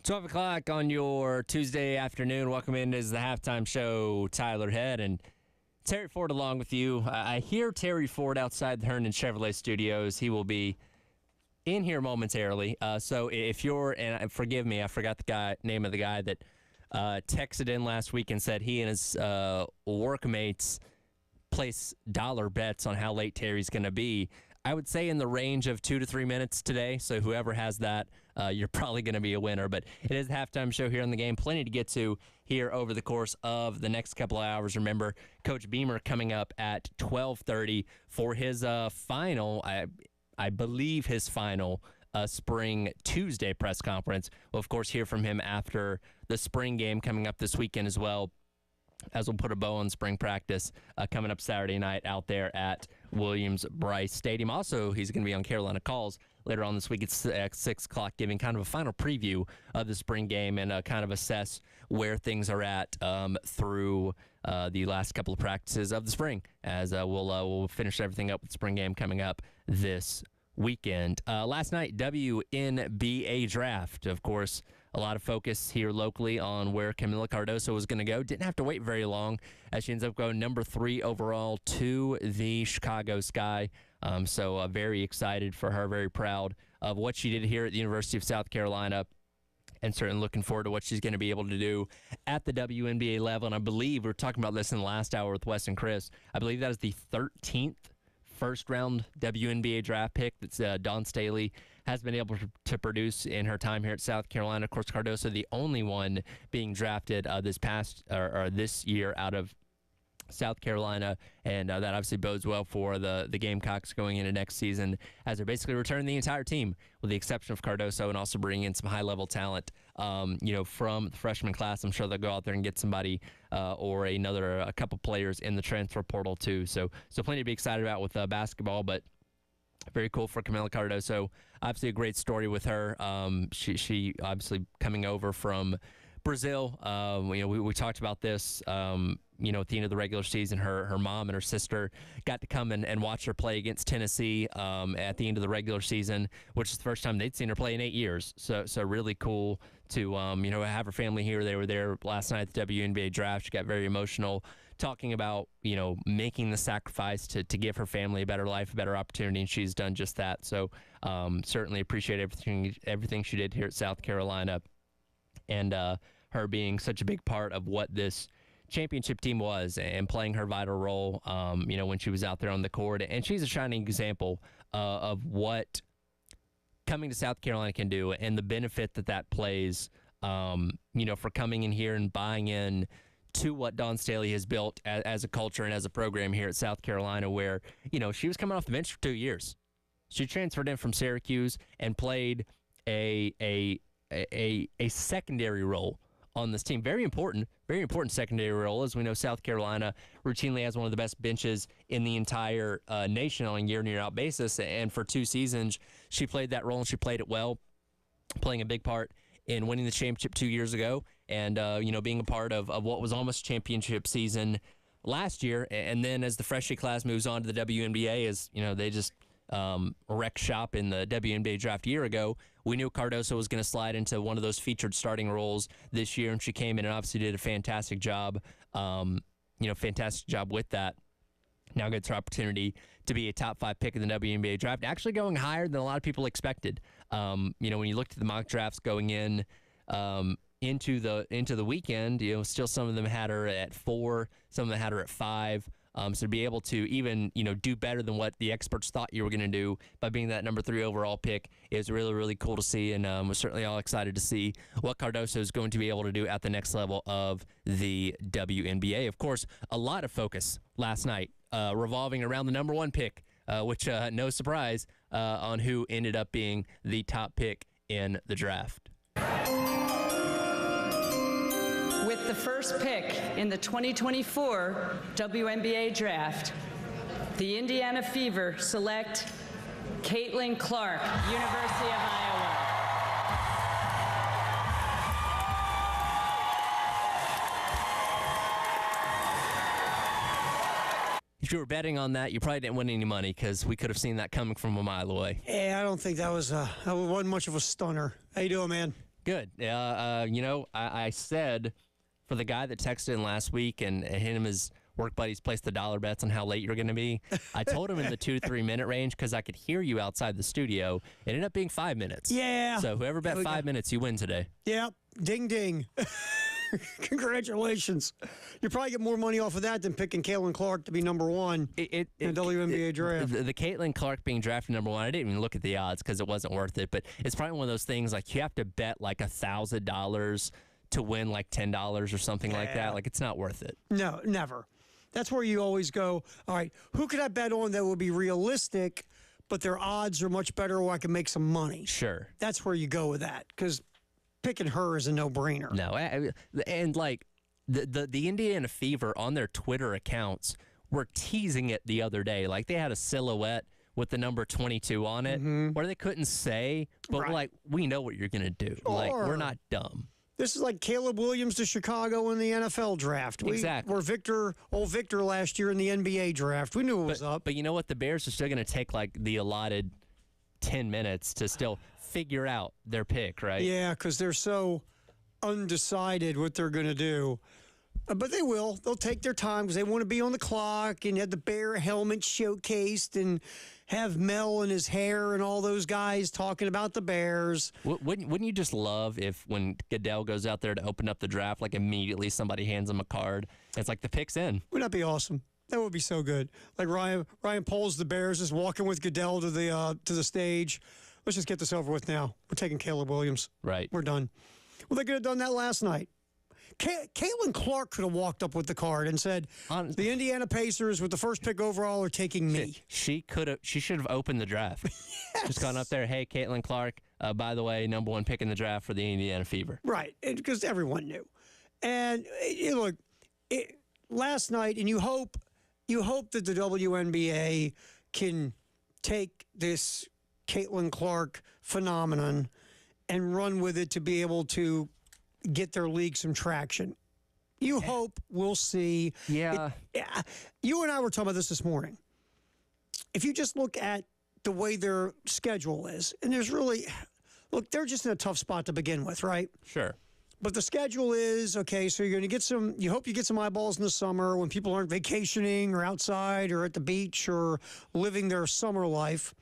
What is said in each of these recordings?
12 o'clock on your Tuesday afternoon. Welcome in. This is the halftime show. Tyler Head and Terry Ford along with you. I hear Terry Ford outside the Herndon Chevrolet Studios. He will be in here momentarily. So if you're, and forgive me, I forgot the name of the guy that texted in last week and said he and his workmates place dollar bets on how late Terry's going to be. I would say in the range of 2 to 3 minutes today. So whoever has that, you're probably going to be a winner. But it is the halftime show here on the game. Plenty to get to here over the course of the next couple of hours. Remember, Coach Beamer coming up at 12:30 for his final, I believe his final spring Tuesday press conference. We'll, of course, hear from him after the spring game coming up this weekend as well, as we'll put a bow on spring practice coming up Saturday night out there at Williams-Brice Stadium. Also, he's going to be on Carolina Calls later on this week at 6 o'clock, giving kind of a final preview of the spring game and kind of assess where things are at through the last couple of practices of the spring, as we'll finish everything up with the spring game coming up this weekend. Last night, WNBA draft. Of course, a lot of focus here locally on where Camila Cardoso was going to go. Didn't have to wait very long as she ends up going number 3 overall to the Chicago Sky. So very excited for her, very proud of what she did here at the University of South Carolina, and certainly looking forward to what she's going to be able to do at the WNBA level. And I believe we were talking about this in the last hour with Wes and Chris. I believe that is the 13th first-round WNBA draft pick that Dawn Staley has been able to produce in her time here at South Carolina. Of course, Cardoso, the only one being drafted this year out of South Carolina, and that obviously bodes well for the Gamecocks going into next season, as they're basically returning the entire team with the exception of Cardoso, and also bringing in some high-level talent from the freshman class. I'm sure they'll go out there and get somebody or a couple players in the transfer portal too. So plenty to be excited about with basketball, but very cool for Camila Cardoso. Obviously a great story with her. She obviously coming over from Brazil. We talked about this, at the end of the regular season. Her mom and her sister got to come and watch her play against Tennessee at the end of the regular season, which is the first time they'd seen her play in 8 years. So really cool to have her family here. They were there last night at the WNBA draft. She got very emotional, talking about making the sacrifice to give her family a better life, a better opportunity, and she's done just that. So certainly appreciate everything she did here at South Carolina, and her being such a big part of what this championship team was, and playing her vital role, when she was out there on the court. And she's a shining example of what coming to South Carolina can do, and the benefit that plays, for coming in here and buying in to what Dawn Staley has built as a culture and as a program here at South Carolina, where, she was coming off the bench for 2 years. She transferred in from Syracuse and played a secondary role on this team. Very important secondary role, as we know South Carolina routinely has one of the best benches in the entire nation on a year-in-year-out basis. And for 2 seasons, she played that role, and she played it well, playing a big part in winning the championship 2 years ago, and being a part of what was almost championship season last year. And then as the freshie class moves on to the WNBA, as they just wreck shop in the WNBA draft a year ago, we knew Cardoso was going to slide into one of those featured starting roles this year, and she came in and obviously did a fantastic job with that. Now gets her opportunity to be a top 5 pick in the WNBA draft, actually going higher than a lot of people expected. When you looked at the mock drafts going in into the weekend, still some of them had her at 4, some of them had her at 5. So to be able to even, do better than what the experts thought you were going to do by being that number 3 overall pick is really, really cool to see. And we're certainly all excited to see what Cardoso is going to be able to do at the next level of the WNBA. Of course, a lot of focus last night revolving around the number 1 pick, which no surprise on who ended up being the top pick in the draft. With the first pick in the 2024 WNBA draft, the Indiana Fever select Caitlin Clark, University of Iowa. If you were betting on that, you probably didn't win any money, because we could have seen that coming from a mile away. Yeah, I don't think that wasn't much of a stunner. How you doing, man? Good. I said for the guy that texted in last week and him and his work buddies placed the dollar bets on how late you're going to be, I told him in the 2 to 3 minute range because I could hear you outside the studio. It ended up being 5 minutes. Yeah. So whoever bet 5 minutes, you win today. Yep. Ding, ding. Congratulations. You probably get more money off of that than picking Caitlin Clark to be number one in the WNBA draft. The Caitlin Clark being drafted number one, I didn't even look at the odds because it wasn't worth it. But it's probably one of those things like you have to bet like $1,000 to win like $10 or something like that. Like it's not worth it. No, never. That's where you always go, all right, who could I bet on that would be realistic, but their odds are much better where I can make some money? Sure. That's where you go with that because picking her is a no-brainer. No, and like the Indiana Fever on their Twitter accounts were teasing it the other day. Like they had a silhouette with the number 22 on it where they couldn't say, but like, we know what you're going to do. Sure. Like, we're not dumb. This is like Caleb Williams to Chicago in the NFL draft. Exactly. We're old Victor last year in the NBA draft. We knew it was up. But you know what? The Bears are still going to take like the allotted 10 minutes to still figure out their pick, right? Yeah, because they're so undecided what they're going to do. But they will. They'll take their time because they want to be on the clock and have the Bear helmet showcased and have Mel and his hair and all those guys talking about the Bears. Wouldn't you just love if when Goodell goes out there to open up the draft, like immediately somebody hands him a card? It's like the pick's in. Wouldn't that be awesome? That would be so good. Like Ryan Poles, the Bears, just walking with Goodell to the stage. Let's just get this over with now. We're taking Caleb Williams. Right. We're done. Well, they could have done that last night. Caitlin Clark could have walked up with the card and said, the Indiana Pacers with the first pick overall are taking me. She should have opened the draft. Yes. Just gone up there, hey, Caitlin Clark, by the way, number one pick in the draft for the Indiana Fever. Right, because everyone knew. And look, last night, and you hope that the WNBA can take this Caitlin Clark phenomenon and run with it to be able to get their league some traction. You hope we'll see. Yeah. You and I were talking about this morning. If you just look at the way their schedule is, and they're just in a tough spot to begin with, right? Sure. But the schedule is, okay, so you hope you get some eyeballs in the summer when people aren't vacationing or outside or at the beach or living their summer life.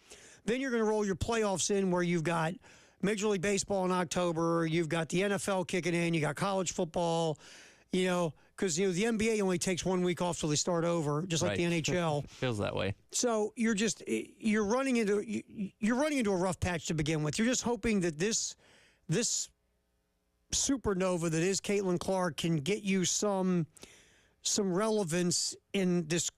Then you're going to roll your playoffs in where you've got Major League Baseball in October, you've got the NFL kicking in, you got college football, because the NBA only takes 1 week off till they start over, just like the NHL. Feels that way. So you're running into a rough patch to begin with. You're just hoping that this supernova that is Caitlin Clark can get you some relevance in this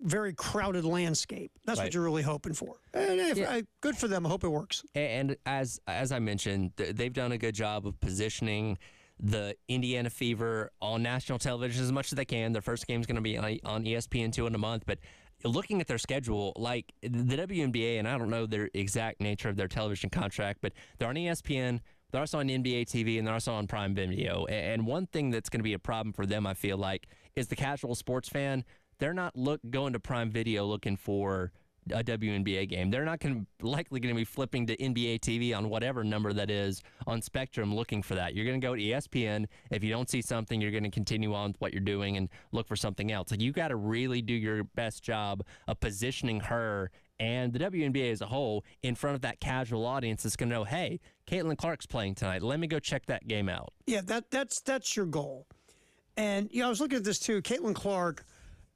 very crowded landscape. That's what you're really hoping for. And good for them. I hope it works. And as I mentioned, they've done a good job of positioning the Indiana Fever on national television as much as they can. Their first game is going to be on ESPN2 in a month. But looking at their schedule, like the WNBA, and I don't know their exact nature of their television contract, but they're on ESPN, they're also on NBA TV, and they're also on Prime Video. And one thing that's going to be a problem for them, I feel like, is the casual sports fan. They're not going to Prime Video looking for a WNBA game. They're not likely going to be flipping to NBA TV on whatever number that is on Spectrum looking for that. You're going to go to ESPN. If you don't see something, you're going to continue on with what you're doing and look for something else. Like, you got to really do your best job of positioning her and the WNBA as a whole in front of that casual audience that's going to know, hey, Caitlin Clark's playing tonight. Let me go check that game out. Yeah, that's your goal. And I was looking at this too. Caitlin Clark,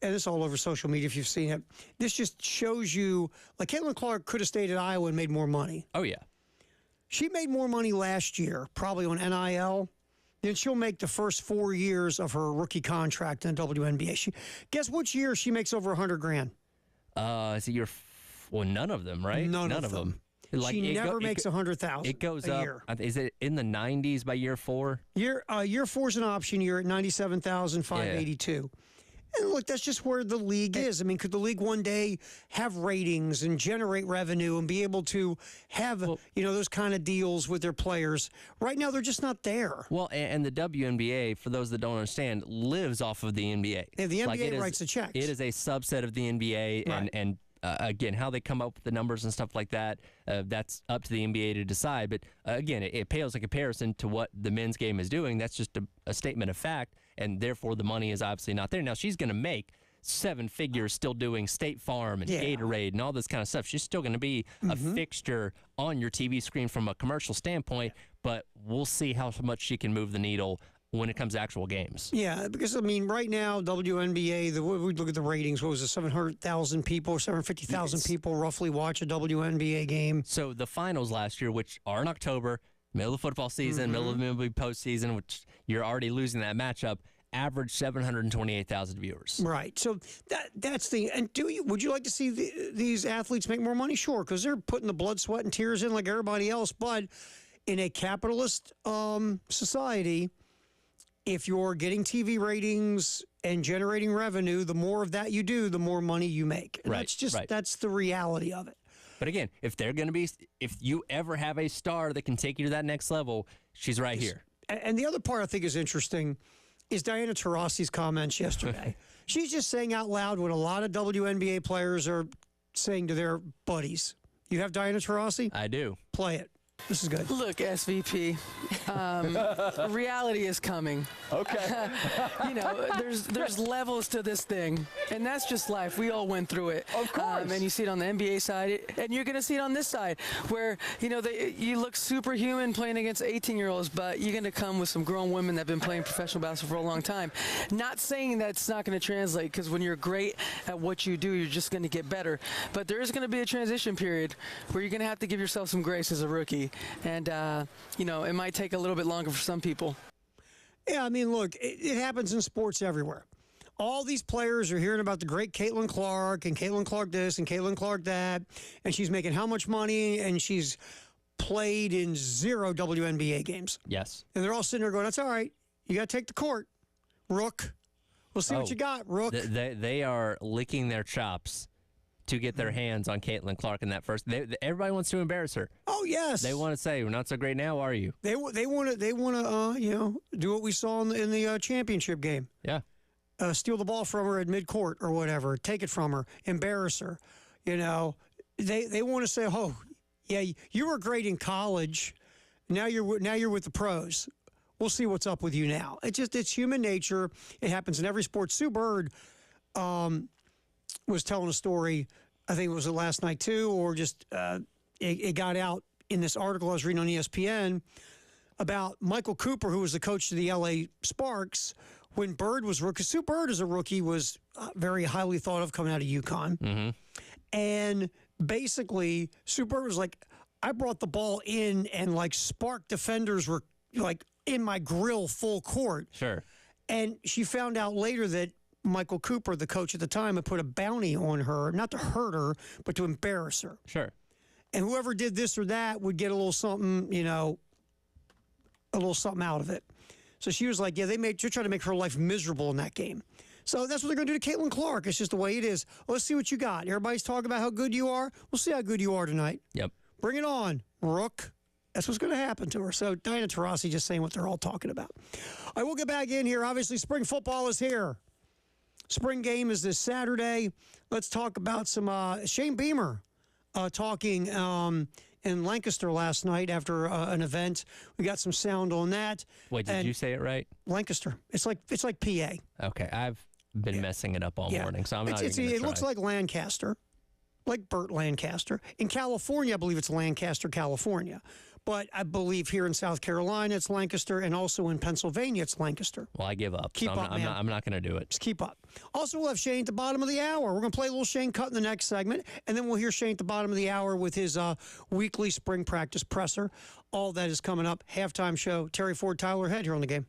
and it's all over social media if you've seen it. This just shows you, like, Caitlin Clark could have stayed at Iowa and made more money. Oh, yeah. She made more money last year, probably on NIL, than she'll make the first 4 years of her rookie contract in the WNBA. Guess which year she makes over $100,000? Is it none of them, right? None of them. Like, she never makes $100,000. It goes up. Year. Is it in the 90s by year 4? Year 4 is an option year at $97,582. Yeah. And look, that's just where the league is. I mean, could the league one day have ratings and generate revenue and be able to have, those kind of deals with their players? Right now, they're just not there. Well, and the WNBA, for those that don't understand, lives off of the NBA. Yeah, the NBA writes the checks. It is a subset of the NBA, right. and again, how they come up with the numbers and stuff like that, that's up to the NBA to decide. But again, it pales in comparison to what the men's game is doing. That's just a statement of fact, and therefore the money is obviously not there. Now, she's going to make 7 figures still doing State Farm and Gatorade and all this kind of stuff. She's still going to be a fixture on your TV screen from a commercial standpoint, but we'll see how much she can move the needle when it comes to actual games. Yeah, because, I mean, right now, WNBA, we look at the ratings, what was it, 700,000 people, 750,000 people roughly watch a WNBA game. So the finals last year, which are in October, middle of football season, middle of the NBA postseason, which you're already losing that matchup, averaged 728,000 viewers. Right. So that's the. And would you like to see these athletes make more money? Sure, because they're putting the blood, sweat, and tears in like everybody else. But in a capitalist society, if you're getting TV ratings and generating revenue, the more of that you do, the more money you make. And that's the reality of it. But again, if you ever have a star that can take you to that next level, she's right here. And the other part I think is interesting is Diana Taurasi's comments yesterday. She's just saying out loud what a lot of WNBA players are saying to their buddies. You have Diana Taurasi? I do. Play it. This is good. Look, SVP, reality is coming. Okay. There's levels to this thing, and that's just life. We all went through it. Of course. And you see it on the NBA side, and you're going to see it on this side, where, you look superhuman playing against 18-year-olds, but you're going to come with some grown women that have been playing professional basketball for a long time. Not saying that's not going to translate, because when you're great at what you do, you're just going to get better. But there is going to be a transition period where you're going to have to give yourself some grace as a rookie. And, it might take a little bit longer for some people. Yeah, I mean, look, it happens in sports everywhere. All these players are hearing about the great Caitlin Clark and Caitlin Clark this and Caitlin Clark that, and she's making how much money, and she's played in 0 WNBA games. Yes. And they're all sitting there going, that's all right. You got to take the court, Rook. We'll see what you got, Rook. They are licking their chops to get their hands on Caitlin Clark in that first. Everybody wants to embarrass her. Oh yes, they want to say, "We're not so great now, are you?" They want to do what we saw in the championship game. Yeah, steal the ball from her at midcourt or whatever, take it from her, embarrass her. They want to say, "Oh, yeah, you were great in college. Now you're with the pros. We'll see what's up with you now." It's human nature. It happens in every sport. Sue Bird was telling a story, I think it was last night too, or just it got out in this article I was reading on ESPN about Michael Cooper, who was the coach of the LA Sparks when Bird was rookie. Sue Bird as a rookie was very highly thought of coming out of UConn. Mm-hmm. And basically, Sue Bird was like, I brought the ball in and like Spark defenders were like in my grill full court. Sure. And she found out later that Michael Cooper, the coach at the time, had put a bounty on her, not to hurt her, but to embarrass her. Sure. And whoever did this or that would get a little something, a little something out of it. So she was like, yeah, they're trying to make her life miserable in that game. So that's what they're going to do to Caitlin Clark. It's just the way it is. Well, let's see what you got. Everybody's talking about how good you are. We'll see how good you are tonight. Yep. Bring it on, Rook. That's what's going to happen to her. So Diana Taurasi just saying what they're all talking about. All right, we'll get back in here. Obviously, spring football is here. Spring game is this Saturday. Let's talk about some Shane Beamer talking in Lancaster last night after an event. We got some sound on that. Wait, did you say it right? Lancaster. It's like PA. Okay, I've been messing it up all morning, so I'm not even going to It looks like Lancaster, like Burt Lancaster. In California, I believe it's Lancaster, California. But I believe here in South Carolina, it's Lancaster, and also in Pennsylvania, it's Lancaster. Well, I give up. Keep up, man. I'm not going to do it. Just keep up. Also, we'll have Shane at the bottom of the hour. We're going to play a little Shane Cut in the next segment, and then we'll hear Shane at the bottom of the hour with his weekly spring practice presser. All that is coming up. Halftime show. Terry Ford, Tyler Head here on the game.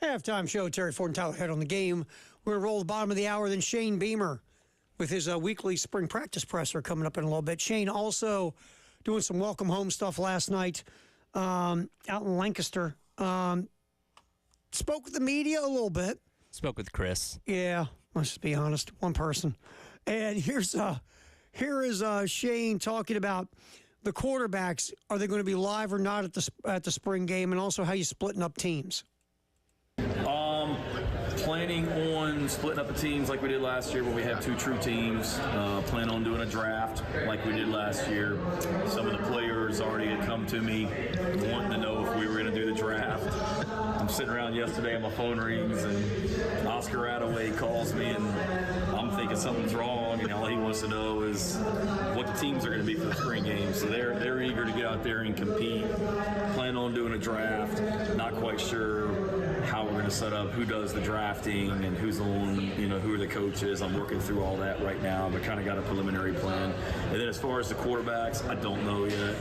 Halftime show, Terry Ford and Tyler Head on the game. We're going to roll the bottom of the hour, then Shane Beamer with his weekly spring practice presser coming up in a little bit. Shane also doing some welcome home stuff last night out in Lancaster. Spoke with the media a little bit. Spoke with Chris. Yeah, let's just be honest, one person. And here is Shane talking about the quarterbacks. Are they going to be live or not at the spring game, and also how you splitting up teams? Planning on splitting up the teams like we did last year, where we have 2 true teams. Plan on doing a draft like we did last year. Some of the players already had come to me wanting to know if we were going to do the draft. I'm sitting around yesterday and my phone rings and Oscar Attaway calls me, and I'm thinking something's wrong, and all he wants to know is what the teams are going to be for the spring game. So they're eager to get out there and compete. Plan on doing a draft. Not quite sure how we're going to set up, who does the drafting and who's on, who are the coaches. I'm working through all that right now, but kind of got a preliminary plan. And then as far as the quarterbacks, I don't know yet.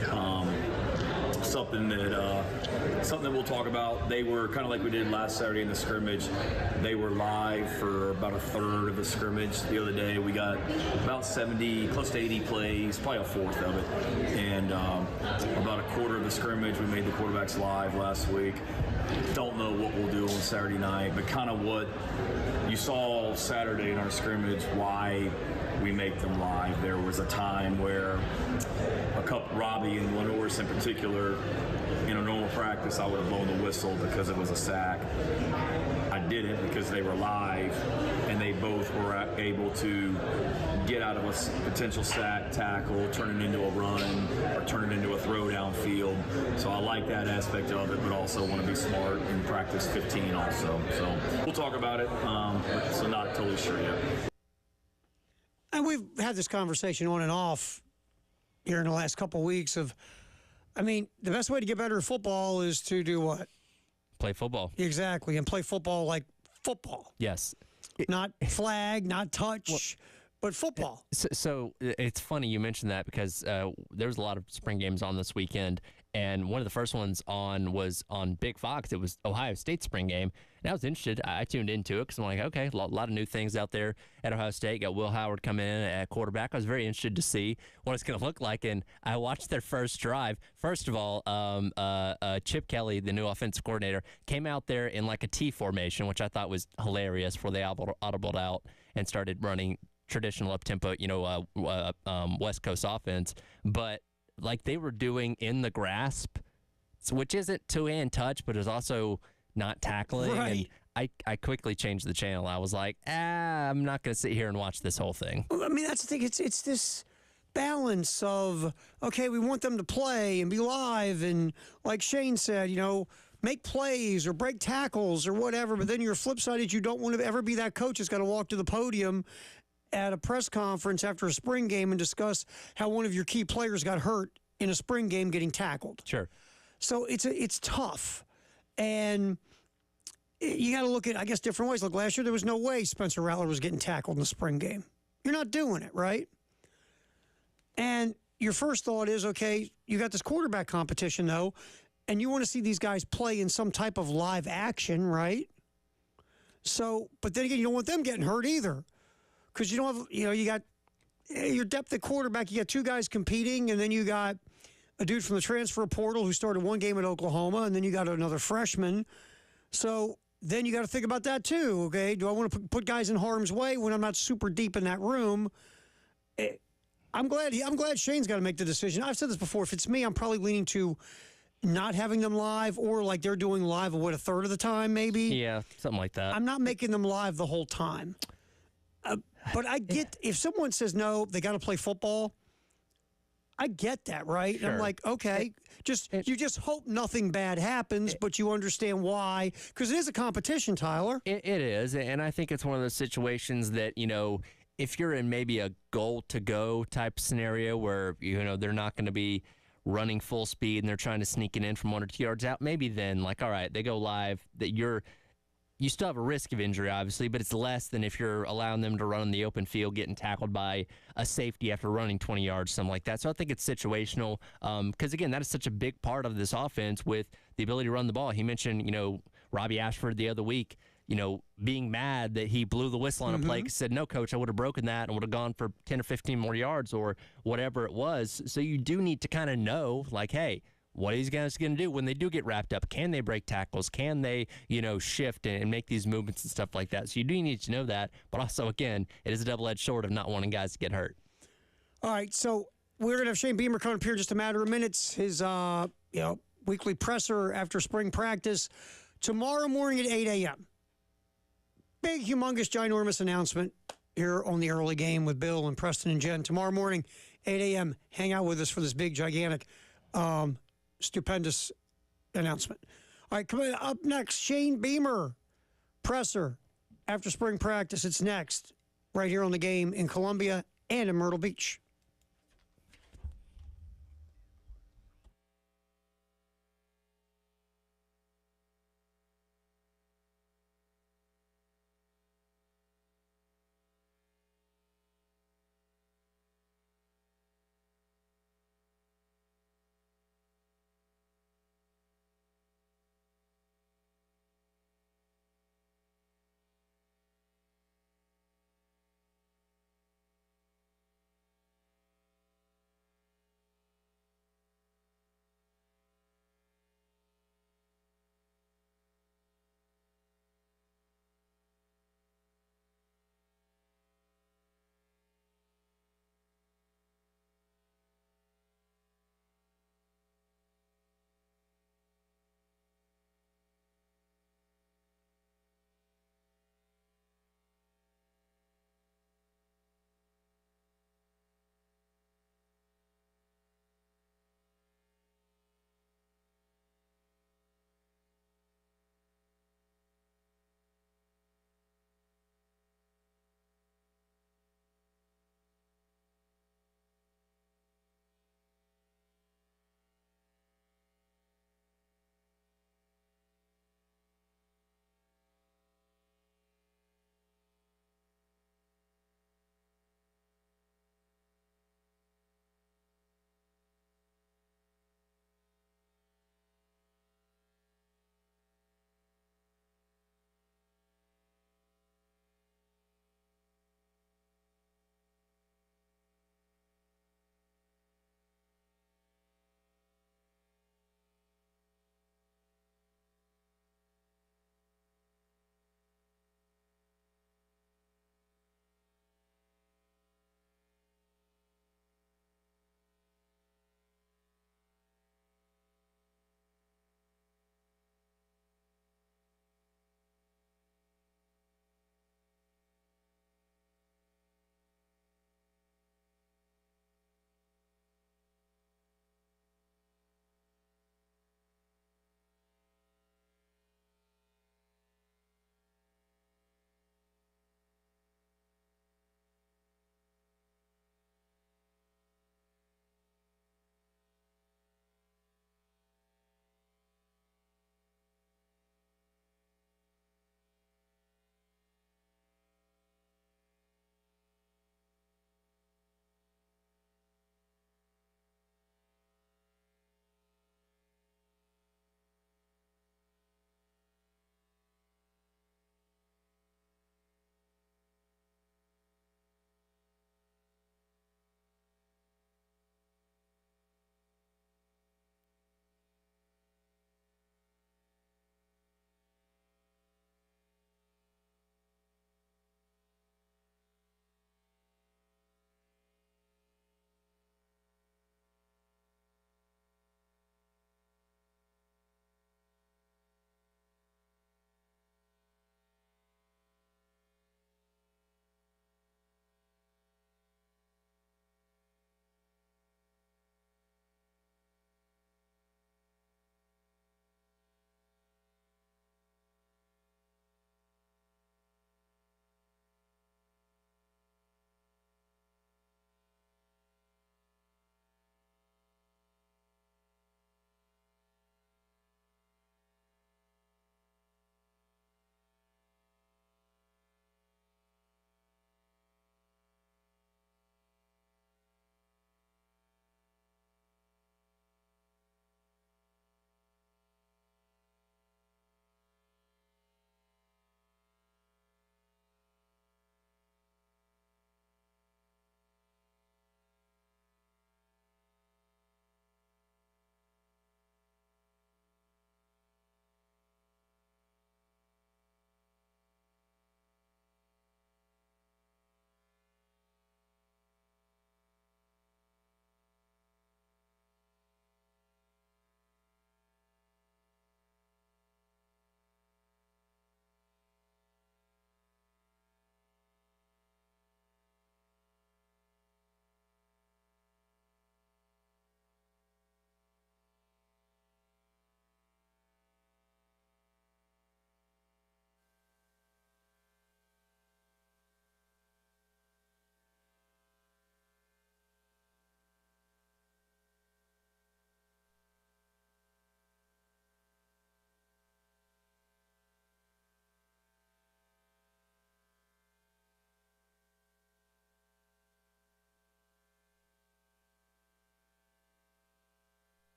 Something that we'll talk about. They were kind of like we did last Saturday in the scrimmage. They were live for about a third of the scrimmage. The other day we got about 70, close to 80 plays, probably a fourth of it. And about a quarter of the scrimmage, we made the quarterbacks live last week. Don't know what we'll do on Saturday night, but kind of what you saw Saturday in our scrimmage, why we make them live. There was a time where Robbie and Lenoris in particular, in a normal practice, I would have blown the whistle because it was a sack. I didn't because they were live, and they both were able to get out of a potential sack, tackle, turn it into a run, or turn it into a throw downfield. So I like that aspect of it, but also want to be smart and practice 15 also. So we'll talk about it, so not totally sure yet. And we've had this conversation on and off here in the last couple of weeks of, the best way to get better at football is to do what? Play football. Exactly, and play football like football. Yes. Not flag, not touch, but football. So it's funny you mentioned that because there was a lot of spring games on this weekend, and one of the first ones was on Big Fox. It was Ohio State's spring game, and I was interested. I tuned into it because I'm like, okay, a lot of new things out there at Ohio State. Got Will Howard coming in at quarterback. I was very interested to see what it's going to look like, and I watched their first drive. First of all, Chip Kelly, the new offensive coordinator, came out there in like a T formation, which I thought was hilarious, before they audibled out and started running traditional up-tempo, West Coast offense. But like they were doing in the grasp, which isn't two-hand touch, but is also not tackling. Right. And I quickly changed the channel. I was like, I'm not going to sit here and watch this whole thing. That's the thing. It's this balance of, okay, we want them to play and be live, and like Shane said, make plays or break tackles or whatever, but then your flip side is you don't want to ever be that coach that's got to walk to the podium at a press conference after a spring game and discuss how one of your key players got hurt in a spring game getting tackled. Sure. So it's tough. And you got to look at, I guess, different ways. Look, last year there was no way Spencer Rattler was getting tackled in the spring game. You're not doing it, right? And your first thought is, okay, you got this quarterback competition, though, and you want to see these guys play in some type of live action, right? So, but then again, you don't want them getting hurt either. Because you don't have, you got your depth at quarterback. You got 2 guys competing, and then you got a dude from the transfer portal who started 1 game at Oklahoma, and then you got another freshman. So then you got to think about that too, okay? Do I want to put guys in harm's way when I'm not super deep in that room? I'm glad Shane's got to make the decision. I've said this before. If it's me, I'm probably leaning to not having them live, or like they're doing live a third of the time maybe. Yeah, something like that. I'm not making them live the whole time. But I get, if someone says no, they got to play football, I get that, right? Sure. And I'm like, okay, you just hope nothing bad happens, but you understand why, because it is a competition, Tyler. It is, and I think it's one of those situations that, if you're in maybe a goal-to-go type scenario where, they're not going to be running full speed and they're trying to sneak it in from 1 or 2 yards out, maybe then, like, all right, they go live, that you still have a risk of injury, obviously, but it's less than if you're allowing them to run in the open field, getting tackled by a safety after running 20 yards, something like that. So I think it's situational because, again, that is such a big part of this offense with the ability to run the ball. He mentioned, Robbie Ashford the other week, being mad that he blew the whistle on a play, said, no, coach, I would have broken that and would have gone for 10 or 15 more yards or whatever it was. So you do need to kind of know, like, hey, what are these guys going to do when they do get wrapped up? Can they break tackles? Can they, shift and make these movements and stuff like that? So you do need to know that. But also, again, it is a double-edged sword of not wanting guys to get hurt. All right, so we're going to have Shane Beamer coming up here in just a matter of minutes. His, weekly presser after spring practice tomorrow morning at 8 a.m. Big, humongous, ginormous announcement here on the early game with Bill and Preston and Jen. Tomorrow morning, 8 a.m., hang out with us for this big, gigantic, stupendous announcement. All right, coming up next, Shane Beamer, presser after spring practice. It's next, right here on the game in Columbia and in Myrtle Beach.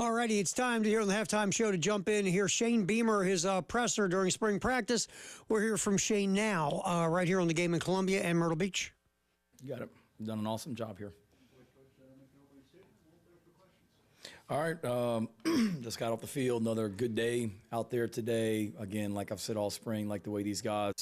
All righty, it's time to hear on the halftime show to jump in and hear Shane Beamer, his presser during spring practice. We'll hear from Shane now, right here on the game in Columbia and Myrtle Beach. You got it. You've done an awesome job here. All right, just got off the field. Another good day out there today. Again, like I've said all spring, like the way these guys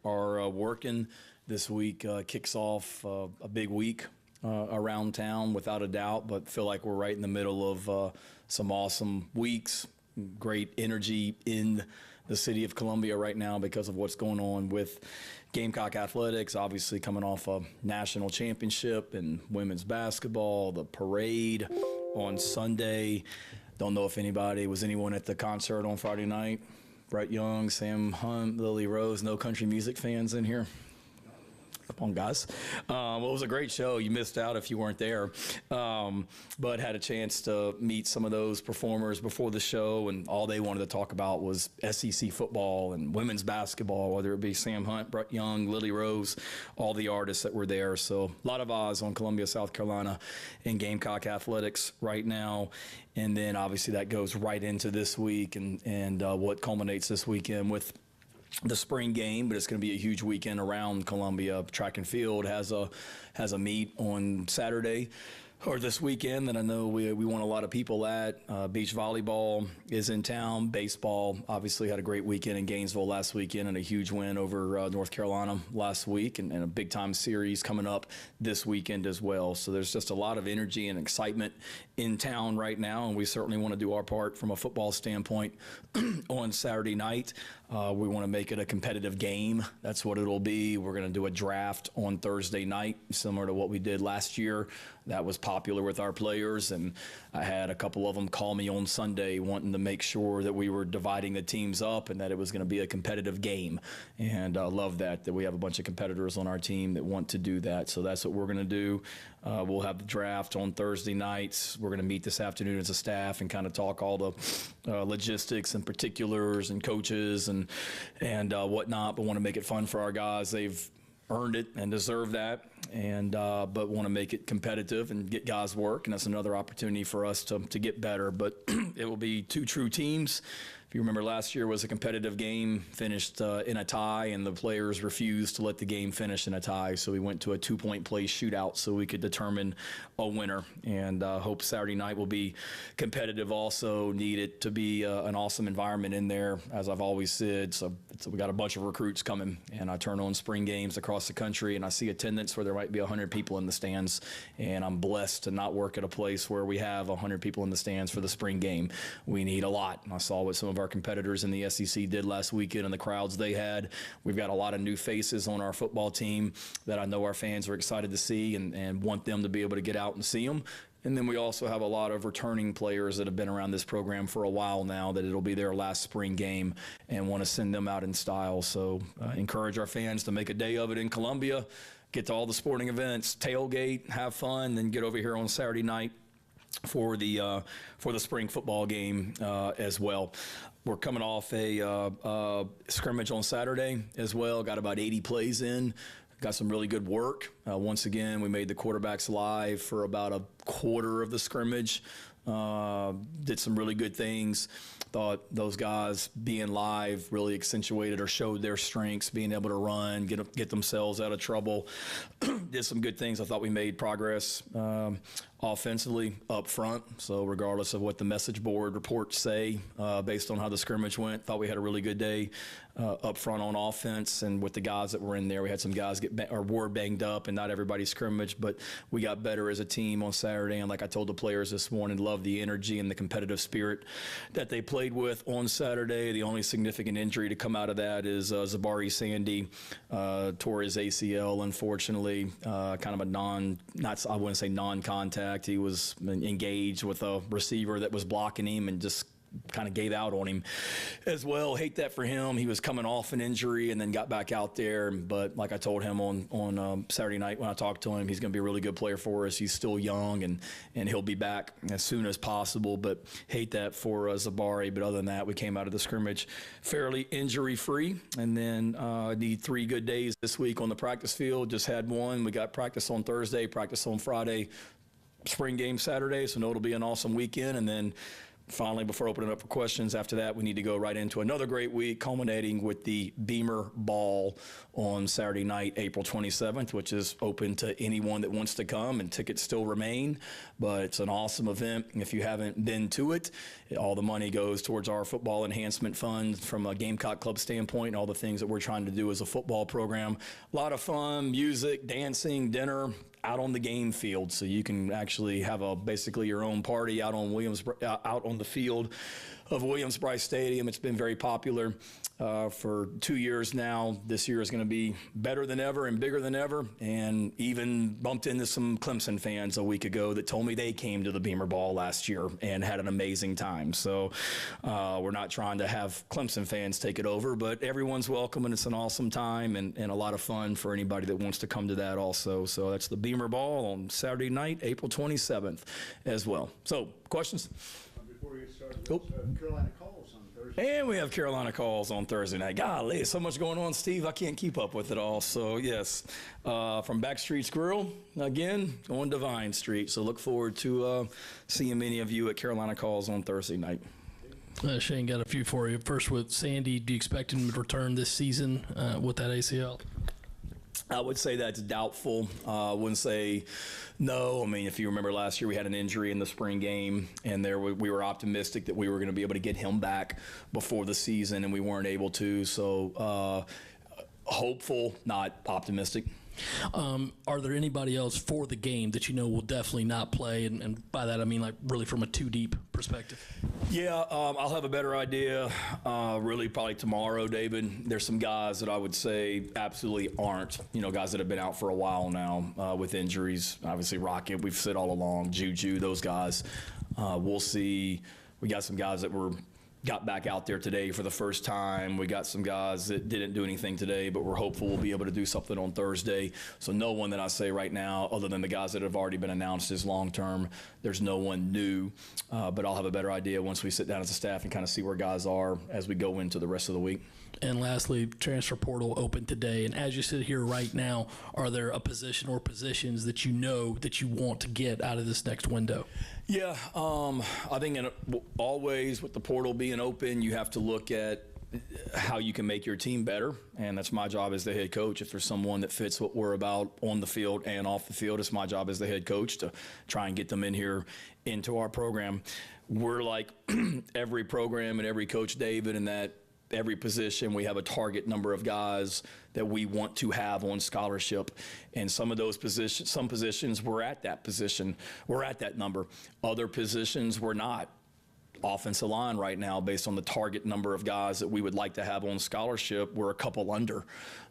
are working. This week kicks off a big week around town, without a doubt, but feel like we're right in the middle of some awesome weeks. Great energy in the city of Columbia right now because of what's going on with Gamecock Athletics, obviously coming off a national championship in women's basketball, the parade on Sunday. Don't know if anyone at the concert on Friday night. Brett Young, Sam Hunt, Lily Rose, no country music fans in here. Come on, guys. Well, it was a great show. You missed out if you weren't there, but had a chance to meet some of those performers before the show, and all they wanted to talk about was SEC football and women's basketball, whether it be Sam Hunt, Brett Young, Lily Rose, all the artists that were there. So a lot of eyes on Columbia, South Carolina, and Gamecock Athletics right now. And then obviously that goes right into this week and what culminates this weekend with the spring game, but it's going to be a huge weekend around Columbia. Track and field has a meet on Saturday or this weekend that I know we want a lot of people at. Beach volleyball is in town. Baseball obviously had a great weekend in Gainesville last weekend and a huge win over North Carolina last week, and a big time series coming up this weekend as well. So there's just a lot of energy and excitement in town right now, and we certainly want to do our part from a football standpoint on Saturday night. We want to make it a competitive game. That's what it'll be. We're going to do a draft on Thursday night, similar to what we did last year. That was popular with our players, and I had a couple of them call me on Sunday wanting to make sure that we were dividing the teams up and that it was going to be a competitive game. And I love that we have a bunch of competitors on our team that want to do that. So that's what we're going to do. We'll have the draft on Thursday nights. We're going to meet this afternoon as a staff and kind of talk all the logistics and particulars and coaches and whatnot, but want to make it fun for our guys. They've earned it and deserve that, and but want to make it competitive and get guys work, and that's another opportunity for us to get better. But it will be two true teams. If you remember, last year was a competitive game, finished in a tie, and the players refused to let the game finish in a tie. So we went to a 2-point play shootout so we could determine a winner. And hope Saturday night will be competitive also. Need it to be an awesome environment in there, as I've always said. So we got a bunch of recruits coming, and I turn on spring games across the country, and I see attendance where there might be 100 people in the stands. And I'm blessed to not work at a place where we have 100 people in the stands for the spring game. We need a lot. And I saw what some of our competitors in the SEC did last weekend and the crowds they had. We've got a lot of new faces on our football team that I know our fans are excited to see and want them to be able to get out and see them. And then we also have a lot of returning players that have been around this program for a while now that it'll be their last spring game and want to send them out in style. So encourage our fans to make a day of it in Columbia, get to all the sporting events, tailgate, have fun, then get over here on Saturday night for the spring football game as well. We're coming off a scrimmage on Saturday as well. Got about 80 plays in. Got some really good work. Once again, we made the quarterbacks live for about a quarter of the scrimmage. Did some really good things. Thought those guys being live really accentuated or showed their strengths, being able to run, get themselves out of trouble. Did some good things. I thought we made progress offensively up front. So regardless of what the message board reports say, based on how the scrimmage went, thought we had a really good day up front on offense. And with the guys that were in there, we had some guys were banged up, and not everybody scrimmaged, but we got better as a team on Saturday. And like I told the players this morning, love the energy and the competitive spirit that they played with on Saturday. The only significant injury to come out of that is Zabari Sandy tore his ACL, unfortunately, kind of I wouldn't say non-contact. He was engaged with a receiver that was blocking him and just kind of gave out on him as well. Hate that for him. He was coming off an injury and then got back out there. But like I told him on Saturday night when I talked to him, he's going to be a really good player for us. He's still young and he'll be back as soon as possible. But hate that for Zabari. But other than that, we came out of the scrimmage fairly injury-free. And then need 3 good days this week on the practice field. Just had one. We got practice on Thursday, practice on Friday. spring game Saturday, so no, it'll be an awesome weekend. And then finally, before opening up for questions, after that, we need to go right into another great week, culminating with the Beamer Ball on Saturday night, April 27th, which is open to anyone that wants to come, and tickets still remain. But it's an awesome event. If you haven't been to it, all the money goes towards our football enhancement fund from a Gamecock Club standpoint, and all the things that we're trying to do as a football program. A lot of fun, music, dancing, dinner, out on the game field, so you can actually have basically your own party out on the field of Williams-Brice Stadium. It's been very popular for 2 years now. This year is going to be better than ever and bigger than ever, and even bumped into some Clemson fans a week ago that told me they came to the Beamer Ball last year and had an amazing time. So we're not trying to have Clemson fans take it over, but everyone's welcome, and it's an awesome time and a lot of fun for anybody that wants to come to that also. So that's the Beamer Ball on Saturday night, April 27th as well. So questions? Before we get started, Carolina calls on Thursday. And we have Carolina calls on Thursday night. Golly, so much going on, Steve. I can't keep up with it all. So, yes, from Backstreet's Grill, again, on Divine Street. So look forward to seeing many of you at Carolina calls on Thursday night. Shane, got a few for you. First with Sandy, do you expect him to return this season with that ACL? I would say that's doubtful. I wouldn't say no. I mean, if you remember last year, we had an injury in the spring game, and we were optimistic that we were going to be able to get him back before the season, and we weren't able to. So hopeful, not optimistic. Are there anybody else for the game that you know will definitely not play? And by that, I mean like really from a two-deep perspective. Yeah, I'll have a better idea really probably tomorrow, David. There's some guys that I would say absolutely aren't, guys that have been out for a while now with injuries. Obviously, Rocket, we've said all along, Juju, those guys. We'll see. We got some guys that got back out there today for the first time. We got some guys that didn't do anything today, but we're hopeful we'll be able to do something on Thursday. So no one that I say right now, other than the guys that have already been announced as long-term, there's no one new. But I'll have a better idea once we sit down as a staff and kind of see where guys are as we go into the rest of the week. And lastly, transfer portal open today. And as you sit here right now, are there a position or positions that you know that you want to get out of this next window? Yeah, I think always with the portal being open, you have to look at how you can make your team better, and that's my job as the head coach. If there's someone that fits what we're about on the field and off the field, it's my job as the head coach to try and get them in here into our program. We're like every program and every coach, David, in that every position we have a target number of guys that we want to have on scholarship, and some of those positions, some positions we're at that position, we're at that number. Other positions we're not. Offensive line right now, based on the target number of guys that we would like to have on scholarship, we're a couple under.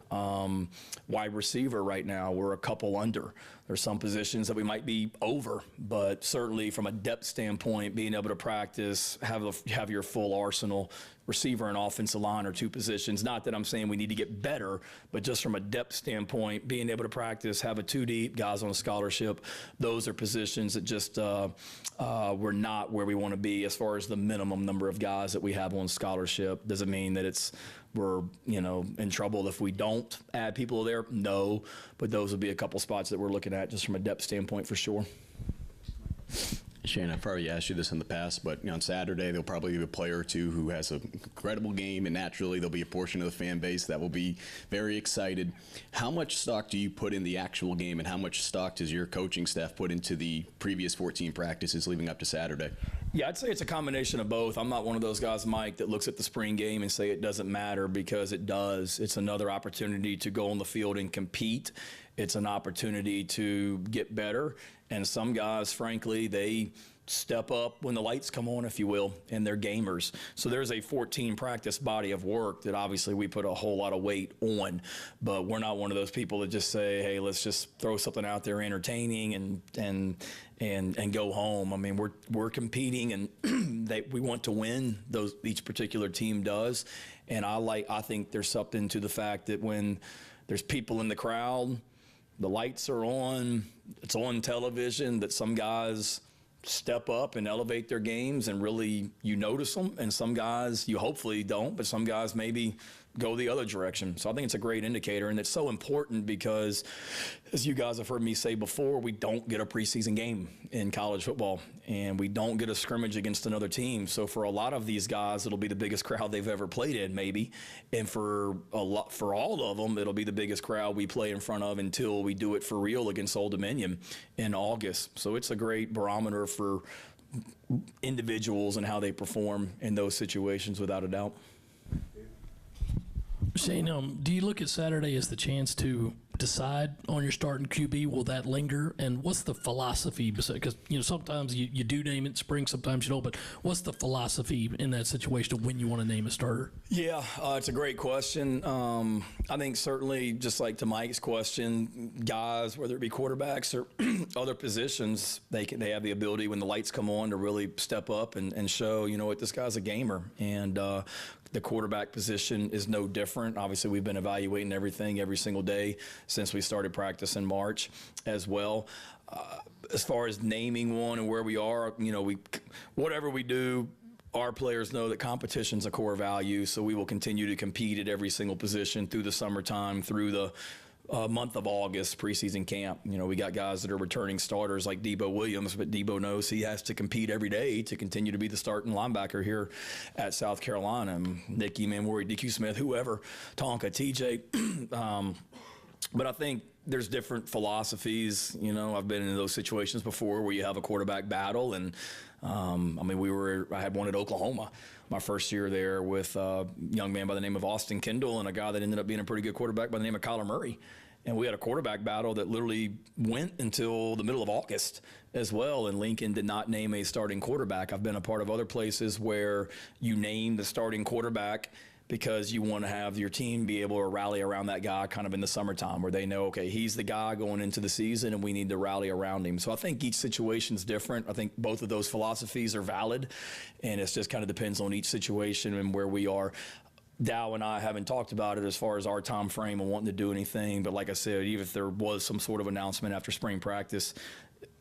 Wide receiver right now, we're a couple under. There's some positions that we might be over, but certainly from a depth standpoint, being able to practice, have your full arsenal. Receiver and offensive line are two positions. Not that I'm saying we need to get better, but just from a depth standpoint, being able to practice, have a two deep, guys on a scholarship, those are positions that just we're not where we want to be as far as the minimum number of guys that we have on scholarship. Doesn't mean that we're in trouble if we don't add people there. No, but those would be a couple spots that we're looking at just from a depth standpoint for sure. Shane, I've probably asked you this in the past, but on Saturday there'll probably be a player or two who has an incredible game, and naturally there'll be a portion of the fan base that will be very excited. How much stock do you put in the actual game, and how much stock does your coaching staff put into the previous 14 practices leading up to Saturday? Yeah, I'd say it's a combination of both. I'm not one of those guys, Mike, that looks at the spring game and say it doesn't matter, because it does. It's another opportunity to go on the field and compete. It's an opportunity to get better. And some guys, frankly, they step up when the lights come on, if you will, and they're gamers. So there's a 14 practice body of work that obviously we put a whole lot of weight on, but we're not one of those people that just say, hey, let's just throw something out there entertaining and go home. I mean, we're competing, and we want to win. Each particular team does. And I think there's something to the fact that when there's people in the crowd, the lights are on, it's on television, that some guys step up and elevate their games, and really you notice them, and some guys you hopefully don't, but some guys maybe go the other direction. So I think it's a great indicator, and it's so important because, as you guys have heard me say before, we don't get a preseason game in college football, and we don't get a scrimmage against another team. So for a lot of these guys, it'll be the biggest crowd they've ever played in, maybe, and for all of them, it'll be the biggest crowd we play in front of until we do it for real against Old Dominion in August. So it's a great barometer for individuals and how they perform in those situations, without a doubt. Shane, do you look at Saturday as the chance to decide on your starting QB? Will that linger? And what's the philosophy? Because, sometimes you do name it spring, sometimes you don't. But what's the philosophy in that situation of when you want to name a starter? Yeah, it's a great question. I think certainly, just like to Mike's question, guys, whether it be quarterbacks or other positions, they have the ability when the lights come on to really step up and show, what, this guy's a gamer. And the quarterback position is no different. Obviously, we've been evaluating everything every single day since we started practice in March as well. As far as naming one and where we are, whatever we do, our players know that competition's a core value, so we will continue to compete at every single position through the summertime, through the month of August, preseason camp. We got guys that are returning starters like Debo Williams, but Debo knows he has to compete every day to continue to be the starting linebacker here at South Carolina. Nicky Manwari, DQ Smith, whoever, Tonka, TJ. But I think there's different philosophies. I've been in those situations before where you have a quarterback battle, and I had one at Oklahoma my first year there with a young man by the name of Austin Kendall and a guy that ended up being a pretty good quarterback by the name of Kyler Murray. And we had a quarterback battle that literally went until the middle of August as well, and Lincoln did not name a starting quarterback. I've been a part of other places where you name the starting quarterback because you want to have your team be able to rally around that guy kind of in the summertime where they know, okay, he's the guy going into the season and we need to rally around him. So I think each situation's different. I think both of those philosophies are valid, and it just kind of depends on each situation and where we are. Dow and I haven't talked about it as far as our time frame and wanting to do anything, but like I said, even if there was some sort of announcement after spring practice,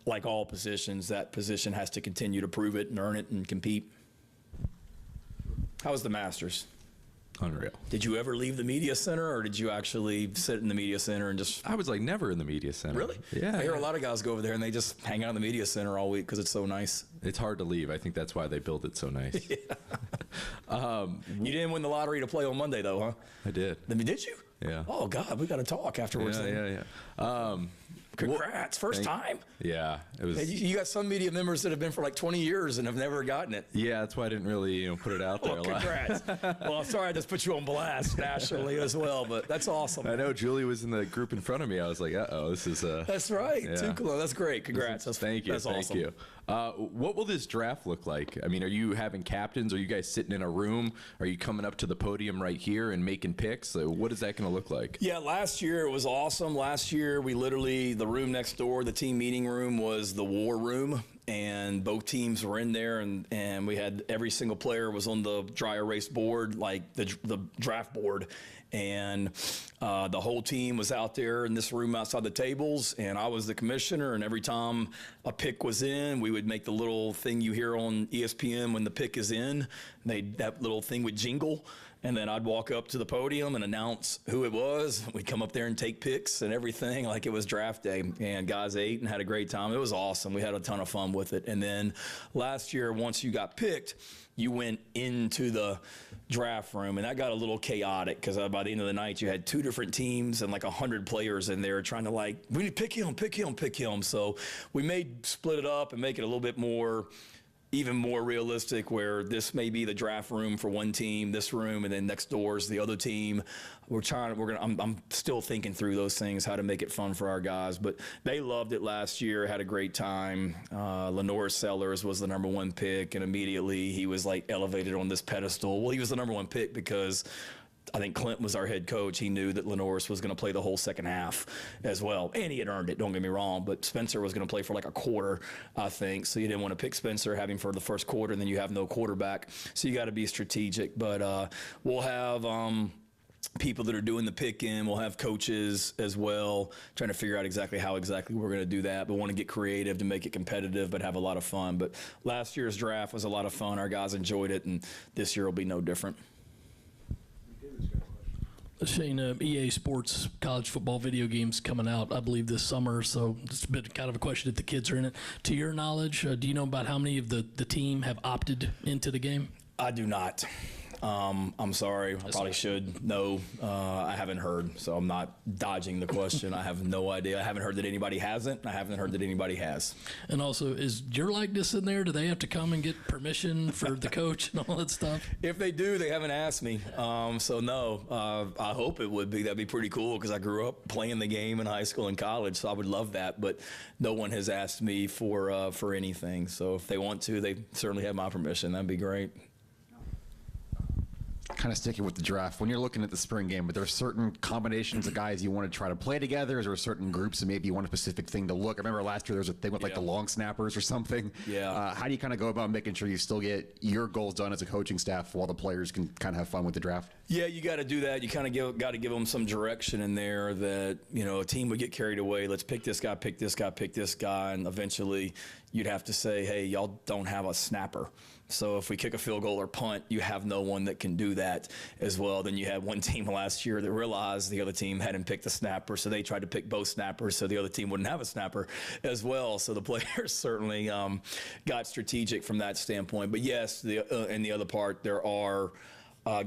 like all positions, that position has to continue to prove it and earn it and compete. How was the Masters? Unreal. Did you ever leave the media center, or did you actually sit in the media center and just... I was like never in the media center. Really? Yeah. I hear a lot of guys go over there and they just hang out in the media center all week because it's so nice. It's hard to leave. I think that's why they built it so nice. Yeah. You didn't win the lottery to play on Monday, though, huh? I did. I mean, did you? Yeah. Oh, God, we got to talk afterwards. Yeah. Congrats. First time. Yeah. It was. Hey, you got some media members that have been for like 20 years and have never gotten it. Yeah, that's why I didn't really put it out there a lot. Congrats. Well, I'm sorry I just put you on blast nationally as well, but that's awesome. I know Julie was in the group in front of me. I was like, uh-oh, this is That's right. Yeah. Too cool. That's great. Congrats. Thank you. That's Thank awesome. you. What will this draft look like? I mean, are you having captains? Are you guys sitting in a room? Are you coming up to the podium right here and making picks? What is that going to look like? Yeah, last year it was awesome. Last year we literally, the room next door, the team meeting room was the war room, and both teams were in there, and we had every single player was on the dry erase board, like the draft board. And the whole team was out there in this room outside the tables, and I was the commissioner, and every time a pick was in, we would make the little thing you hear on ESPN when the pick is in. That little thing would jingle, and then I'd walk up to the podium and announce who it was. We'd come up there and take picks and everything like it was draft day, and guys ate and had a great time. It was awesome. We had a ton of fun with it. And then last year, once you got picked, you went into the draft room, and that got a little chaotic because by the end of the night, you had two different teams and like 100 players in there trying to we need to pick him. So we split it up and make it a little bit more, even more realistic, where this may be the draft room for one team, this room, and then next door is the other team. I'm still thinking through those things, how to make it fun for our guys, but they loved it last year, had a great time. Lenore Sellers was the #1 pick, and immediately he was like elevated on this pedestal. Well, he was the #1 pick because I think Clint was our head coach. He knew that Lenoris was going to play the whole second half as well. And he had earned it, don't get me wrong. But Spencer was going to play for like a quarter, I think. So you didn't want to pick Spencer, have him for the first quarter, and then you have no quarterback. So you got to be strategic. But we'll have people that are doing the picking. We'll have coaches as well, trying to figure out exactly how we're going to do that. But want to get creative to make it competitive, but have a lot of fun. But last year's draft was a lot of fun. Our guys enjoyed it, and this year will be no different. Shane, EA Sports college football video games coming out, I believe, this summer. So it's been kind of a question if the kids are in it. To your knowledge, do you know about how many of the team have opted into the game? I do not. I'm sorry. I probably should know. I haven't heard, so I'm not dodging the question. I have no idea. I haven't heard that anybody hasn't. I haven't heard that anybody has. And also, is your likeness in there? Do they have to come and get permission for the coach and all that stuff? If they do, they haven't asked me. So no. I hope it would be. That'd be pretty cool because I grew up playing the game in high school and college, so I would love that. But no one has asked me for anything. So if they want to, they certainly have my permission. That'd be great. Kind of sticking with the draft, when you're looking at the spring game, but there are certain combinations of guys you want to try to play together, or there are certain groups and maybe you want a specific thing to look. I remember last year there was a thing with like the long snappers or something. Yeah. How do you kind of go about making sure you still get your goals done as a coaching staff while the players can kind of have fun with the draft? Yeah, you got to do that. You kind of got to give them some direction in there that, a team would get carried away. Let's pick this guy, pick this guy, pick this guy. And eventually you'd have to say, hey, y'all don't have a snapper. So if we kick a field goal or punt, you have no one that can do that as well. Then you had one team last year that realized the other team hadn't picked a snapper, so they tried to pick both snappers so the other team wouldn't have a snapper as well. So the players certainly got strategic from that standpoint. But yes, in the other part, there are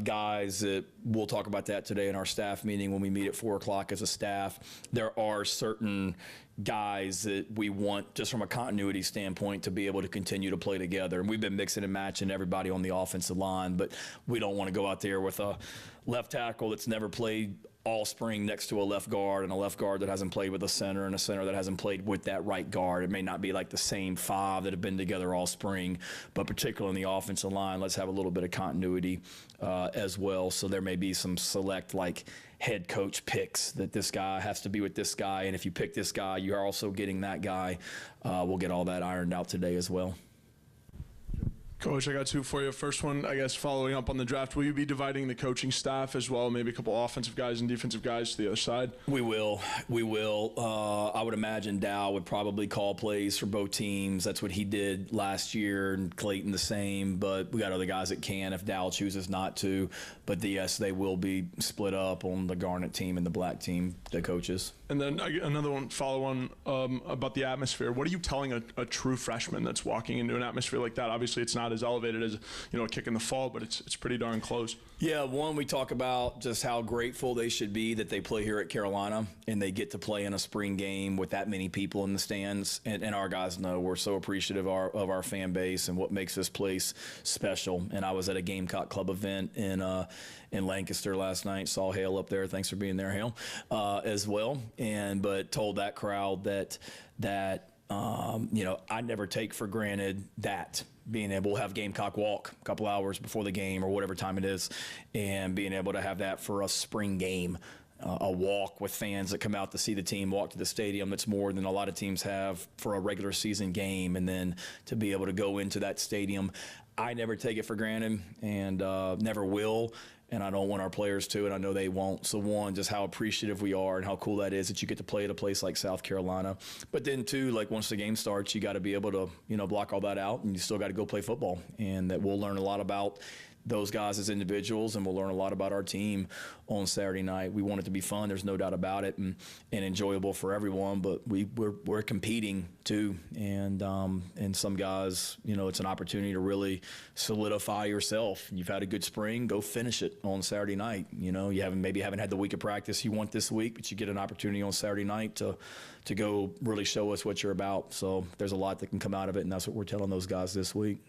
guys that we'll talk about that today in our staff meeting when we meet at 4 o'clock as a staff. There are certain guys that we want, just from a continuity standpoint, to be able to continue to play together. And we've been mixing and matching everybody on the offensive line, but we don't want to go out there with a left tackle that's never played all spring next to a left guard, and a left guard that hasn't played with a center, and a center that hasn't played with that right guard. It may not be like the same five that have been together all spring, but particularly in the offensive line, let's have a little bit of continuity as well. So there may be some select head coach picks that this guy has to be with this guy, and if you pick this guy, you are also getting that guy. We'll get all that ironed out today as well. Coach, I got two for you. First one, I guess, following up on the draft, will you be dividing the coaching staff as well, maybe a couple offensive guys and defensive guys to the other side? We will. I would imagine Dow would probably call plays for both teams. That's what he did last year, and Clayton the same, but we got other guys that can if Dow chooses not to. But yes, they will be split up on the Garnet team and the black team, the coaches. And then another one, follow on about the atmosphere. What are you telling a true freshman that's walking into an atmosphere like that? Obviously, it's not as elevated as a kick in the fall, but it's pretty darn close. Yeah, one, we talk about just how grateful they should be that they play here at Carolina and they get to play in a spring game with that many people in the stands. And our guys know we're so appreciative of our fan base and what makes this place special. And I was at a Gamecock Club event in Lancaster last night. Saw Hale up there. Thanks for being there, Hale, as well. But told that crowd that I never take for granted that being able to have Gamecock walk a couple hours before the game or whatever time it is, and being able to have that for a spring game, a walk with fans that come out to see the team walk to the stadium. That's more than a lot of teams have for a regular season game. And then to be able to go into that stadium, I never take it for granted and never will. And I don't want our players to, and I know they won't. So one, just how appreciative we are and how cool that is that you get to play at a place like South Carolina. But then two, once the game starts, you got to be able to, block all that out, and you still got to go play football. And that we'll learn a lot about those guys as individuals, and we'll learn a lot about our team on Saturday night. We want it to be fun. There's no doubt about it, and enjoyable for everyone. But we're competing too, and some guys, it's an opportunity to really solidify yourself. You've had a good spring, go finish it on Saturday night. You haven't had the week of practice you want this week, but you get an opportunity on Saturday night to go really show us what you're about. So there's a lot that can come out of it, and that's what we're telling those guys this week.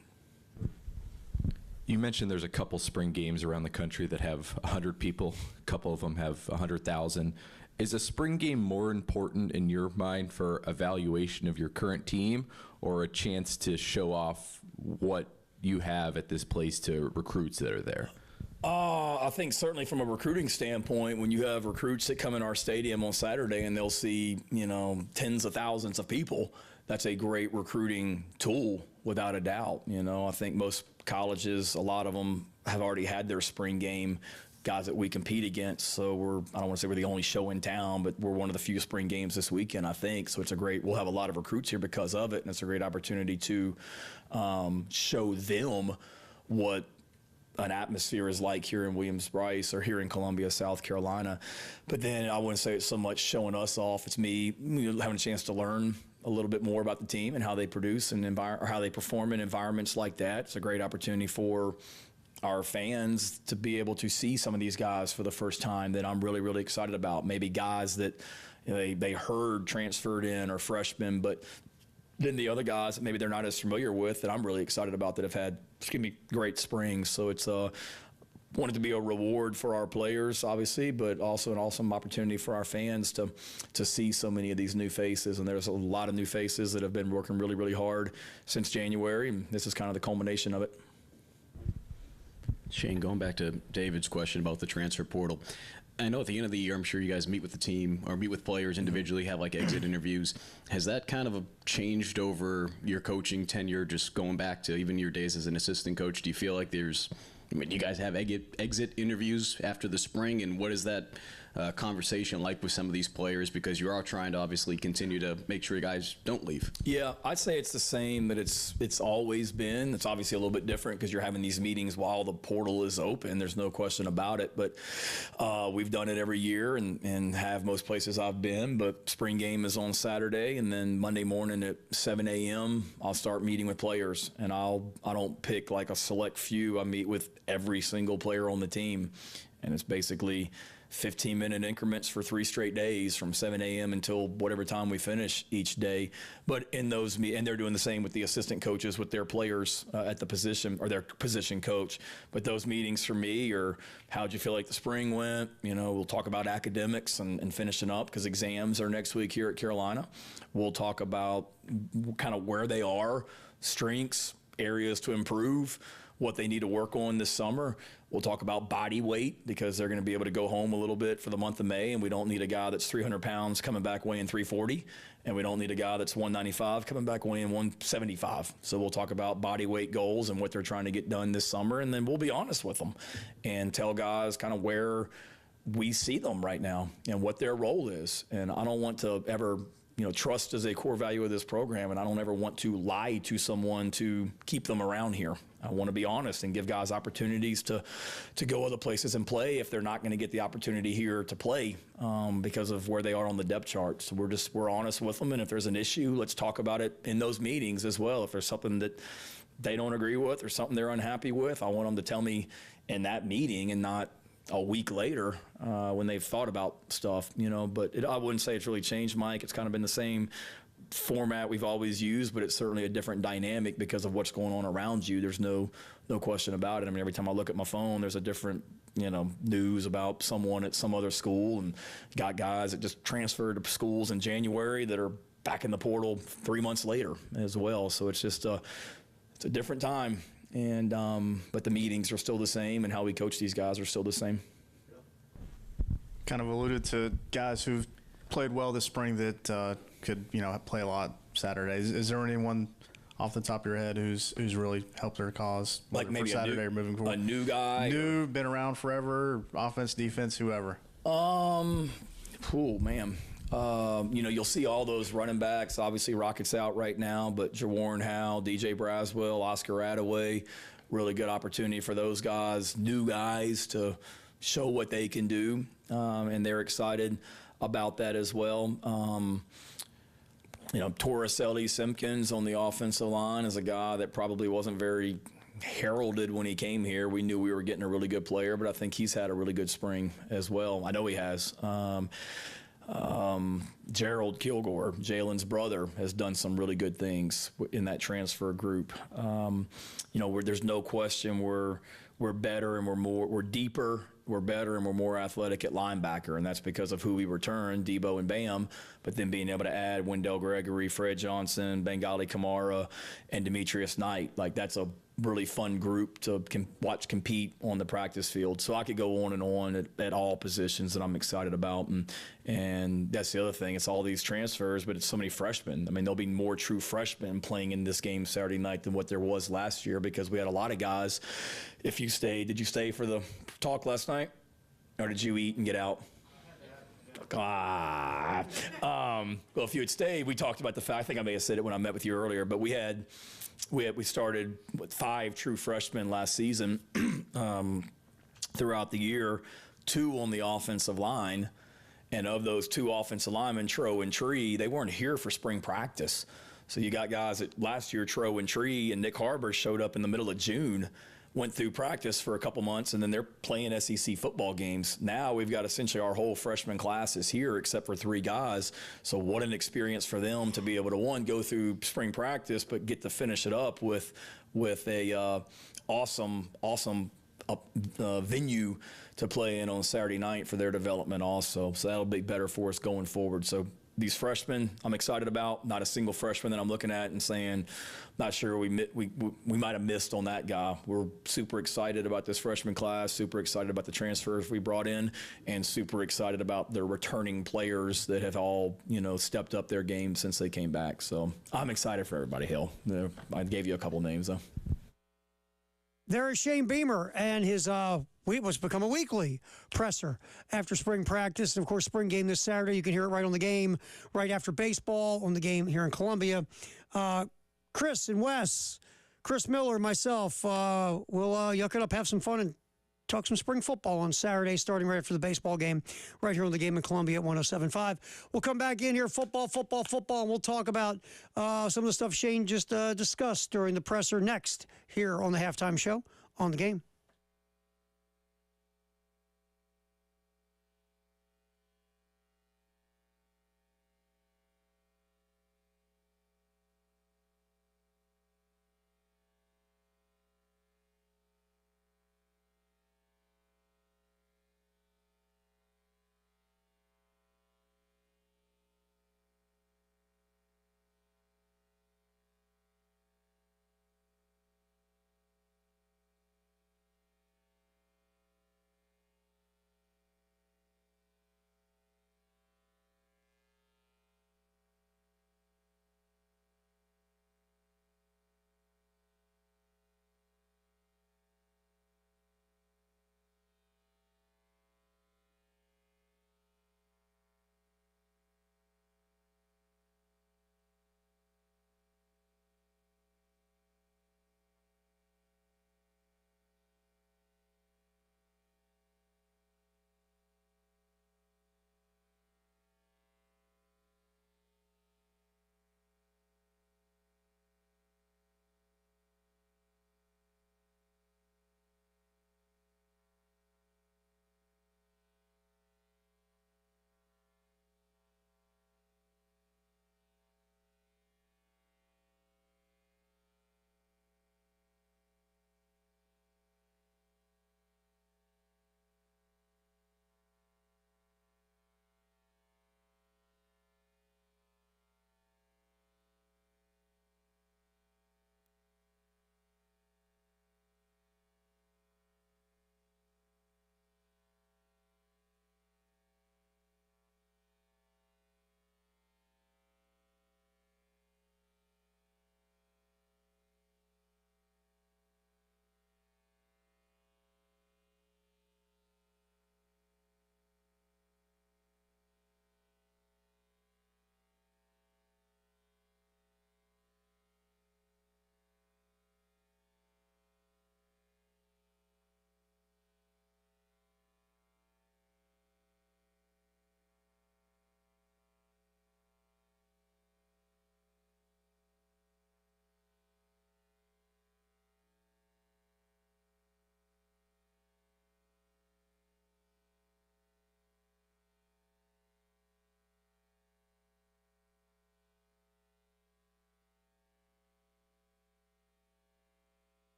You mentioned there's a couple spring games around the country that have 100 people. A couple of them have 100,000. Is a spring game more important in your mind for evaluation of your current team, or a chance to show off what you have at this place to recruits that are there? I think certainly from a recruiting standpoint, when you have recruits that come in our stadium on Saturday and they'll see, tens of thousands of people, that's a great recruiting tool without a doubt. I think most colleges, a lot of them have already had their spring game, guys that we compete against. So I don't want to say we're the only show in town, but we're one of the few spring games this weekend, I think. So we'll have a lot of recruits here because of it. And it's a great opportunity to show them what an atmosphere is like here in Williams-Brice or here in Columbia, South Carolina. But then I wouldn't say it's so much showing us off. It's me having a chance to learn a little bit more about the team and how they produce and or how they perform in environments like that. It's a great opportunity for our fans to be able to see some of these guys for the first time that I'm really, really excited about. Maybe guys that they heard transferred in or freshmen, but then the other guys that maybe they're not as familiar with that I'm really excited about that have had great springs. So it's wanted to be a reward for our players, obviously, but also an awesome opportunity for our fans to see so many of these new faces. And there's a lot of new faces that have been working really, really hard since January, and this is kind of the culmination of it. Shane, going back to David's question about the transfer portal, I know at the end of the year, I'm sure you guys meet with the team or meet with players individually, have like exit interviews. Has that kind of changed over your coaching tenure, just going back to even your days as an assistant coach? Do you feel like do you guys have exit interviews after the spring, and what is that conversation like with some of these players, because you are trying to obviously continue to make sure you guys don't leave? Yeah, I'd say it's the same that it's always been. It's obviously a little bit different because you're having these meetings while the portal is open. There's no question about it, but we've done it every year and have most places I've been. But spring game is on Saturday, and then Monday morning at 7 a.m. I'll start meeting with players, and I don't pick like a select few. I meet with every single player on the team, and it's basically 15-minute increments for 3 straight days from 7 a.m. until whatever time we finish each day. But in those and they're doing the same with the assistant coaches with their players at the position, or their position coach. But those meetings for me are, how'd you feel like the spring went? We'll talk about academics and finishing up because exams are next week here at Carolina. We'll talk about kind of where they are, strengths, areas to improve, what they need to work on this summer. We'll talk about body weight because they're going to be able to go home a little bit for the month of May, and we don't need a guy that's 300 pounds coming back weighing 340, and we don't need a guy that's 195 coming back weighing 175. So we'll talk about body weight goals and what they're trying to get done this summer, and then we'll be honest with them and tell guys kind of where we see them right now and what their role is. And I don't want to ever trust is a core value of this program, and I don't ever want to lie to someone to keep them around here. I want to be honest and give guys opportunities to go other places and play if they're not going to get the opportunity here to play because of where they are on the depth chart. So we're honest with them, and if there's an issue, let's talk about it in those meetings as well. If there's something that they don't agree with or something they're unhappy with, I want them to tell me in that meeting and not a week later when they've thought about stuff, But I wouldn't say it's really changed, Mike. It's kind of been the same format we've always used, but it's certainly a different dynamic because of what's going on around you. There's no question about it. I mean, every time I look at my phone, there's a different, news about someone at some other school, and got guys that just transferred to schools in January that are back in the portal 3 months later as well. So it's just it's a different time. And but the meetings are still the same, and how we coach these guys are still the same. Kind of alluded to guys who've played well this spring that could play a lot Saturdays. Is there anyone off the top of your head who's really helped their cause, like maybe for Saturday or moving forward? A new guy, been around forever, offense, defense, whoever. Man. You'll see all those running backs. Obviously, Rockets out right now, but Jawarn Howe, DJ Braswell, Oscar Attaway, really good opportunity for those guys, new guys, to show what they can do, and they're excited about that as well. Torricelli Simpkins on the offensive line is a guy that probably wasn't very heralded when he came here. We knew we were getting a really good player, but I think he's had a really good spring as well. I know he has. Gerald Kilgore, Jalen's brother, has done some really good things in that transfer group. There's no question we're better and we're deeper. We're better and we're more athletic at linebacker, and that's because of who we returned, Debo and Bam, but then being able to add Wendell Gregory, Fred Johnson, Bengali Kamara, and Demetrius Knight. Like, that's a really fun group to watch compete on the practice field. So I could go on and on at all positions that I'm excited about. And that's the other thing. It's all these transfers, but it's so many freshmen. I mean, there'll be more true freshmen playing in this game Saturday night than what there was last year, because we had a lot of guys. If you stayed, did you stay for the talk last night? Or did you eat and get out? Well, if you had stayed, we talked about the fact. I think I may have said it when I met with you earlier, but we started with 5 true freshmen last season throughout the year, 2 on the offensive line. And of those 2 offensive linemen, Tro and Tree, they weren't here for spring practice. So you got guys that last year, Tro and Tree and Nick Harbor showed up in the middle of June, went through practice for a couple months, and then they're playing SEC football games. Now we've got essentially our whole freshman class is here except for 3 guys. So what an experience for them to be able to, one, go through spring practice, but get to finish it up with a awesome venue to play in on Saturday night for their development also. So that'll be better for us going forward. So these freshmen I'm excited about. Not a single freshman that I'm looking at and saying, not sure we might have missed on that guy. We're super excited about this freshman class, super excited about the transfers we brought in, and super excited about the returning players that have all, stepped up their game since they came back. So I'm excited for everybody, Hill. I gave you a couple names, though. There is Shane Beamer and his what's become a weekly presser after spring practice. And, of course, spring game this Saturday. You can hear it right on the game, right after baseball on the game here in Columbia. Chris and Wes, Chris Miller and myself will yuck it up, have some fun, and talk some spring football on Saturday, starting right after the baseball game, right here on the game in Columbia at 107.5. We'll come back in here, football, and we'll talk about some of the stuff Shane just discussed during the presser next here on the halftime show on the game.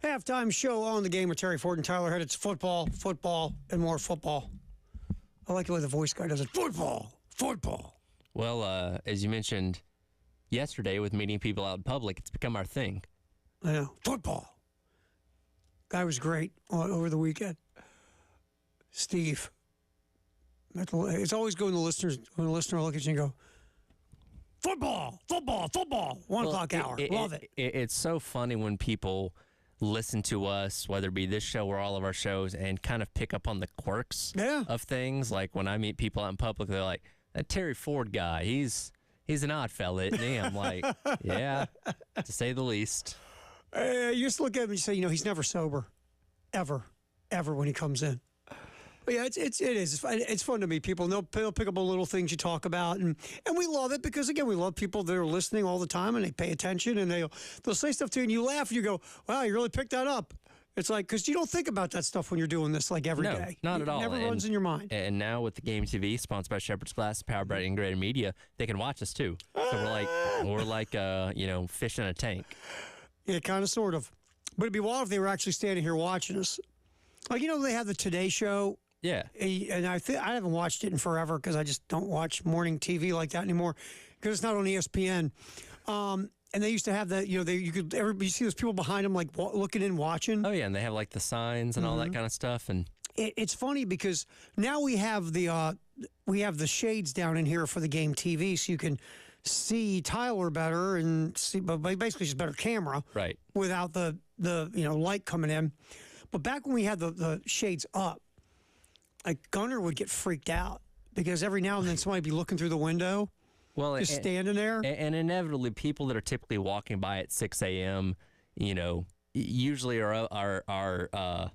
Halftime show on the game with Terry Ford and Tyler Head. It's football, football, and more football. I like the way the voice guy does it. Football, football. Well, as you mentioned yesterday with meeting people out in public, it's become our thing. I know. Football. Guy was great over the weekend. Steve. It's always good when the listener look at you and go, football, football, football. 1 o'clock hour. Love it. It's so funny when people listen to us, whether it be this show or all of our shows, and kind of pick up on the quirks of things. Like when I meet people out in public, they're like, that Terry Ford guy, he's an odd fella, isn't he? I'm like, yeah, to say the least. You just look at him and you say, he's never sober. Ever when he comes in. But yeah, it is. It's fun to meet people. And they'll pick up on little things you talk about. And we love it because, again, we love people that are listening all the time and they pay attention and they'll say stuff to you and you laugh and you go, wow, you really picked that up. It's like, because you don't think about that stuff when you're doing this every day. Not at all. It never runs in your mind. And now with the Game TV, sponsored by Shepherd's Glass, powered by Integrated Media, they can watch us too. So we're like fish in a tank. Yeah, kind of, sort of. But it'd be wild if they were actually standing here watching us. Like, they have the Today Show. Yeah. And I haven't watched it in forever because I just don't watch morning TV like that anymore because it's not on ESPN. And they used to have that, you see those people behind them like looking in, watching. Oh yeah, and they have like the signs and all that kind of stuff. And it's funny because now we have the shades down in here for the Game TV, so you can see Tyler better and see, but basically it's better camera, right? Without the light coming in. But back when we had the shades up, like Gunner would get freaked out because every now and then somebody would be looking through the window. Well, just standing there. And inevitably, people that are typically walking by at 6 a.m., usually are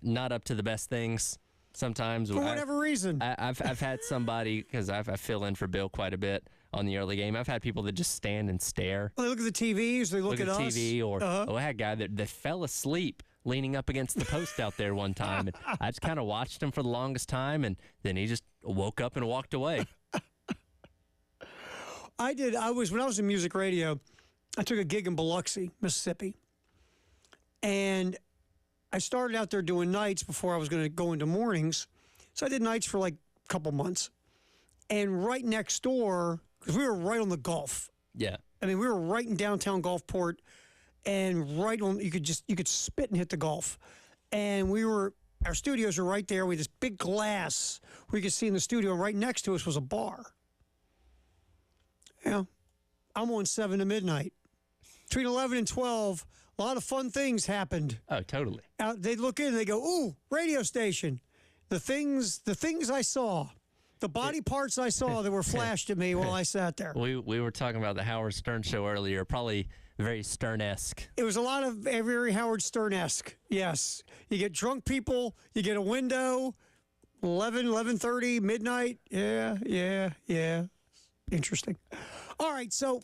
not up to the best things sometimes. For whatever reason. I've had somebody, because I fill in for Bill quite a bit on the early game. I've had people that just stand and stare. Well, they look at the TVs, they look at the us. TV, or I had a guy that fell asleep leaning up against the post out there one time. And I just kind of watched him for the longest time, and then he just woke up and walked away. When I was in music radio, I took a gig in Biloxi, Mississippi. And I started out there doing nights before I was going to go into mornings. So I did nights for like a couple months. And right next door, because we were right on the Gulf. Yeah. I mean, we were right in downtown Gulfport and right on, you could spit and hit the Gulf. And our studios were right there with this big glass where you could see in the studio. And right next to us was a bar. Yeah, I'm on 7 to midnight. Between 11 and 12, a lot of fun things happened. Oh, totally. They'd look in and they go, ooh, radio station. The things I saw, the body parts I saw that were flashed at me while I sat there. We were talking about the Howard Stern show earlier, probably very Stern-esque. It was a lot of very Howard Stern-esque, yes. You get drunk people, you get a window, 11:30, midnight. Yeah. Interesting. All right, so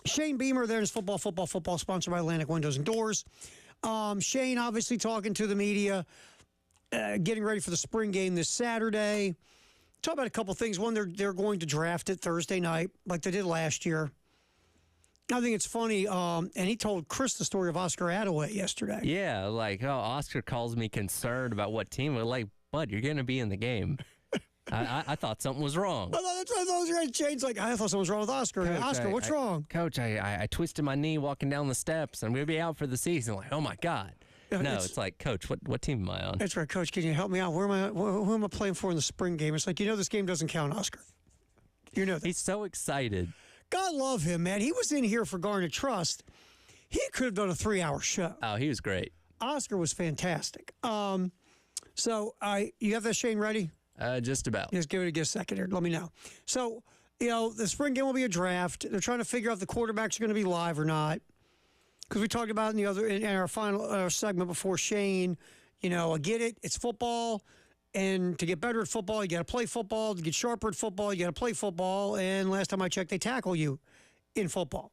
Shane Beamer there is football, sponsored by Atlantic Windows and Doors. Shane obviously talking to the media, getting ready for the spring game this Saturday. Talk about a couple things. One, they're going to draft it Thursday night like they did last year. I think it's funny, and he told Chris the story of Oscar Attaway yesterday. Yeah, like, Oscar calls me concerned about what team. We're like, bud, you're going to be in the game. I thought something was wrong. I thought was going to change. Like, I thought something was wrong with Oscar. Coach, Oscar, what's wrong? Coach, I twisted my knee walking down the steps. I'm going to be out for the season. Like, oh, my God. No, it's like, Coach, what team am I on? That's right, Coach. Can you help me out? Who am I playing for in the spring game? It's like, this game doesn't count, Oscar. That. He's so excited. God love him, man. He was in here for Garnet Trust. He could have done a 3-hour show. Oh, he was great. Oscar was fantastic. So you have that, Shane, ready? Just about. Just give it a second here. Let me know. So, the spring game will be a draft. They're trying to figure out if the quarterbacks are going to be live or not. Because we talked about in our final segment before, Shane, I get it. It's football. And to get better at football, you got to play football. To get sharper at football, you got to play football. And last time I checked, they tackle you in football.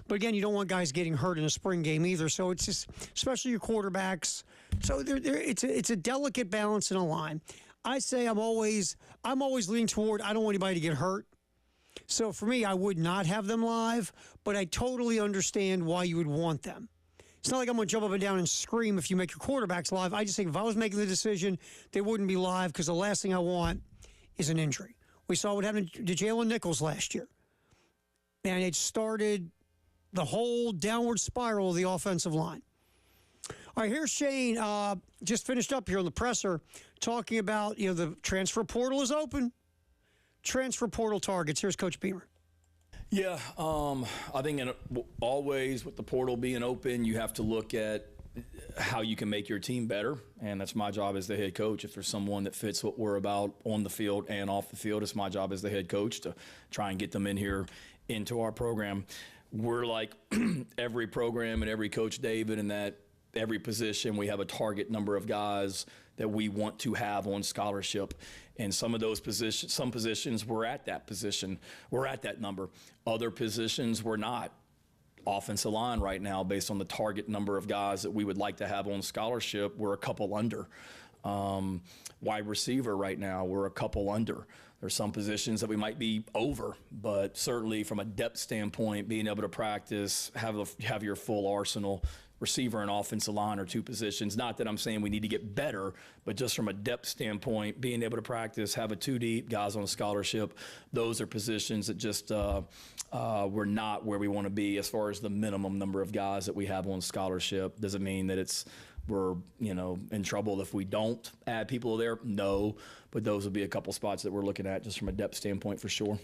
But again, you don't want guys getting hurt in a spring game either. So it's just, especially your quarterbacks. So it's a delicate balance in a line. I say I'm always leaning toward I don't want anybody to get hurt. So for me, I would not have them live, but I totally understand why you would want them. It's not like I'm going to jump up and down and scream if you make your quarterbacks live. I just think if I was making the decision, they wouldn't be live because the last thing I want is an injury. We saw what happened to Jalen Nichols last year. And it started the whole downward spiral of the offensive line. All right, here's Shane, just finished up here on the presser, talking about, the transfer portal is open. Transfer portal targets. Here's Coach Beamer. Yeah, I think always with the portal being open, you have to look at how you can make your team better, and that's my job as the head coach. If there's someone that fits what we're about on the field and off the field, it's my job as the head coach to try and get them in here into our program. We're like every program and every coach, David, in that every position we have a target number of guys that we want to have on scholarship. And some of those positions, some positions we're at that position, we're at that number. Other positions we're not. Offensive line right now, based on the target number of guys that we would like to have on scholarship, we're a couple under. Wide receiver right now, we're a couple under. There's some positions that we might be over, but certainly from a depth standpoint, being able to practice, have your full arsenal. Receiver and offensive line are two positions. Not that I'm saying we need to get better, but just from a depth standpoint, being able to practice, have a two deep, guys on a scholarship, those are positions that just we're not where we want to be as far as the minimum number of guys that we have on scholarship. Does it mean that we're in trouble if we don't add people there? No, but those would be a couple spots that we're looking at just from a depth standpoint for sure.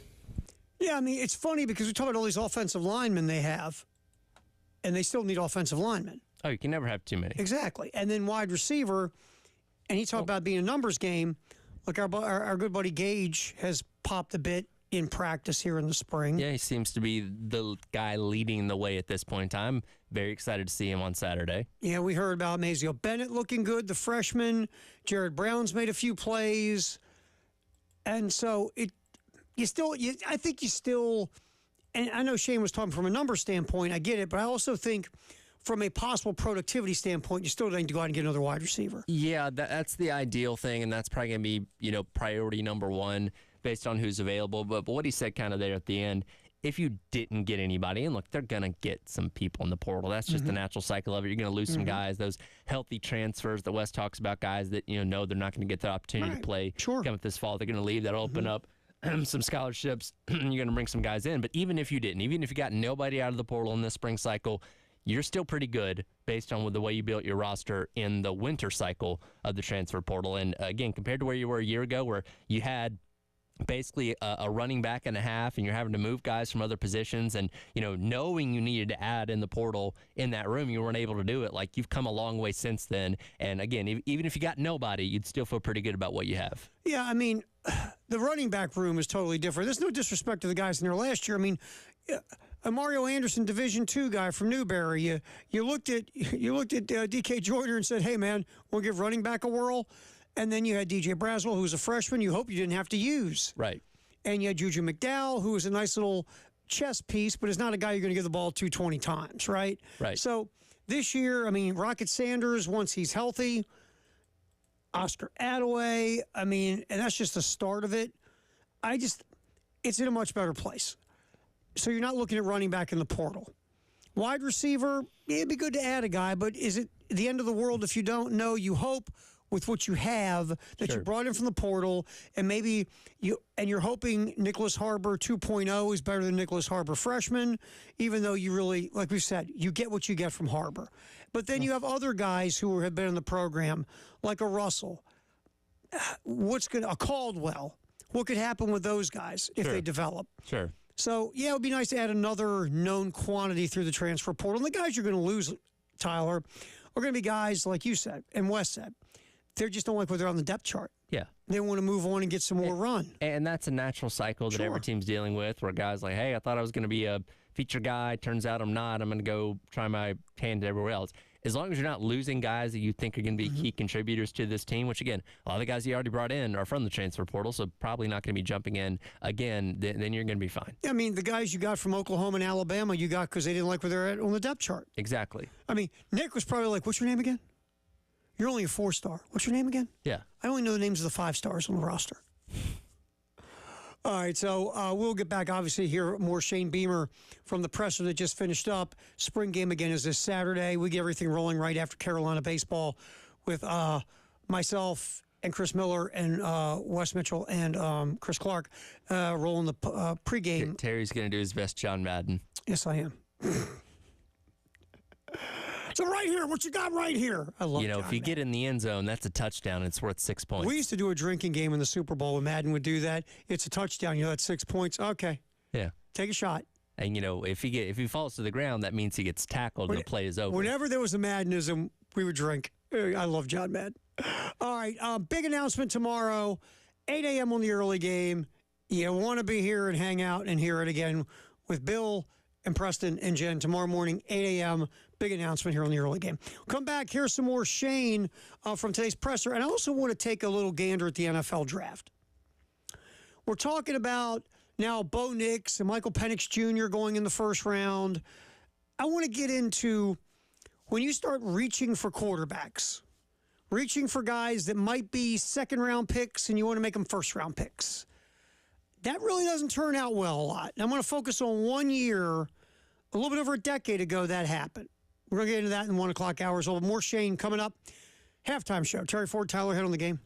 Yeah, I mean, it's funny because we talk about all these offensive linemen they have, and they still need offensive linemen. Oh, you can never have too many. Exactly. And then wide receiver, and he talked about being a numbers game. Look, our good buddy Gage has popped a bit in practice here in the spring. Yeah, he seems to be the guy leading the way at this point in time. Very excited to see him on Saturday. Yeah, we heard about Mazio Bennett looking good, the freshman. Jared Brown's made a few plays. And so I think you still, and I know Shane was talking from a number standpoint, I get it, but I also think from a possible productivity standpoint, you still need to go out and get another wide receiver. Yeah, that's the ideal thing, and that's probably going to be, priority number one based on who's available. But what he said kind of there at the end, if you didn't get anybody, and look, they're going to get some people in the portal. That's just the natural cycle of it. You're going to lose some guys, those healthy transfers that Wes talks about, guys that, know they're not going to get the opportunity to play come up this fall. They're going to leave. That'll open up some scholarships. You're going to bring some guys in. But even if you didn't, even if you got nobody out of the portal in this spring cycle, you're still pretty good based on the way you built your roster in the winter cycle of the transfer portal. And again, compared to where you were a year ago, where you had basically a running back and a half, and you're having to move guys from other positions, and knowing you needed to add in the portal in that room, you weren't able to do it. Like, you've come a long way since then. And again, even if you got nobody, you'd still feel pretty good about what you have. Yeah, I mean, the running back room is totally different. There's no disrespect to the guys in there last year. I mean, a Mario Anderson, Division II guy from Newberry. You looked at DK Joyner and said, "Hey man, we'll give running back a whirl." And then you had DJ Braswell, who was a freshman. You hope you didn't have to use. Right. And you had Juju McDowell, who was a nice little chess piece, but is not a guy you're going to give the ball to 20 times, right? Right. So this year, I mean, Rocket Sanders, once he's healthy, Oscar Attaway, I mean, and that's just the start of it. It's in a much better place. So you're not looking at running back in the portal. Wide receiver, it'd be good to add a guy, but is it the end of the world if you don't know? You hope with what you have that you brought in from the portal, and maybe you're hoping Nicholas Harbor 2.0 is better than Nicholas Harbor freshman, even though you really, like we said, you get what you get from Harbor. But then you have other guys who have been in the program, like a Russell. A Caldwell? What could happen with those guys if they develop? Sure. So, yeah, it would be nice to add another known quantity through the transfer portal. And the guys you're going to lose, Tyler, are going to be guys, like you said, and Wes said, they just don't like where they're on the depth chart. Yeah. They want to move on and get some more run. And that's a natural cycle that every team's dealing with, where guys like, hey, I thought I was going to be a feature guy. Turns out I'm not. I'm going to go try my hand everywhere else. As long as you're not losing guys that you think are going to be key contributors to this team, which, again, a lot of the guys you already brought in are from the transfer portal, so probably not going to be jumping in again, then you're going to be fine. I mean, the guys you got from Oklahoma and Alabama, you got because they didn't like where they're at on the depth chart. Exactly. I mean, Nick was probably like, what's your name again? You're only a 4-star. What's your name again? Yeah. I only know the names of the 5 stars on the roster. All right, so we'll get back, obviously, hear more Shane Beamer from the presser that just finished up. Spring game again is this Saturday. We get everything rolling right after Carolina baseball with myself and Chris Miller and Wes Mitchell and Chris Clark rolling the pregame. Terry's going to do his best John Madden. Yes, I am. So right here, what you got right here? I love John if you Madden. get in the end zone, that's a touchdown. It's worth 6 points. We used to do a drinking game in the Super Bowl when Madden would do that. It's a touchdown. That's 6 points. Okay. Yeah. Take a shot. And, if he falls to the ground, that means he gets tackled and the play is over. Whenever there was a Maddenism, we would drink. I love John Madden. All right, big announcement tomorrow, 8 a.m. on the early game. You want to be here and hang out and hear it again with Bill and Preston and Jen tomorrow morning, 8 a.m. Big announcement here on the early game. Come back, here's some more Shane from today's presser. And I also want to take a little gander at the NFL draft. We're talking about now Bo Nix and Michael Penix Jr. going in the first round. I want to get into when you start reaching for quarterbacks, reaching for guys that might be second-round picks and you want to make them first-round picks. That really doesn't turn out well a lot. And I'm going to focus on 1 year, a little bit over a decade ago, that happened. We're going to get into that in 1 o'clock hours. We'll have more Shane coming up. Halftime show. Terry Ford, Tyler Head on the game.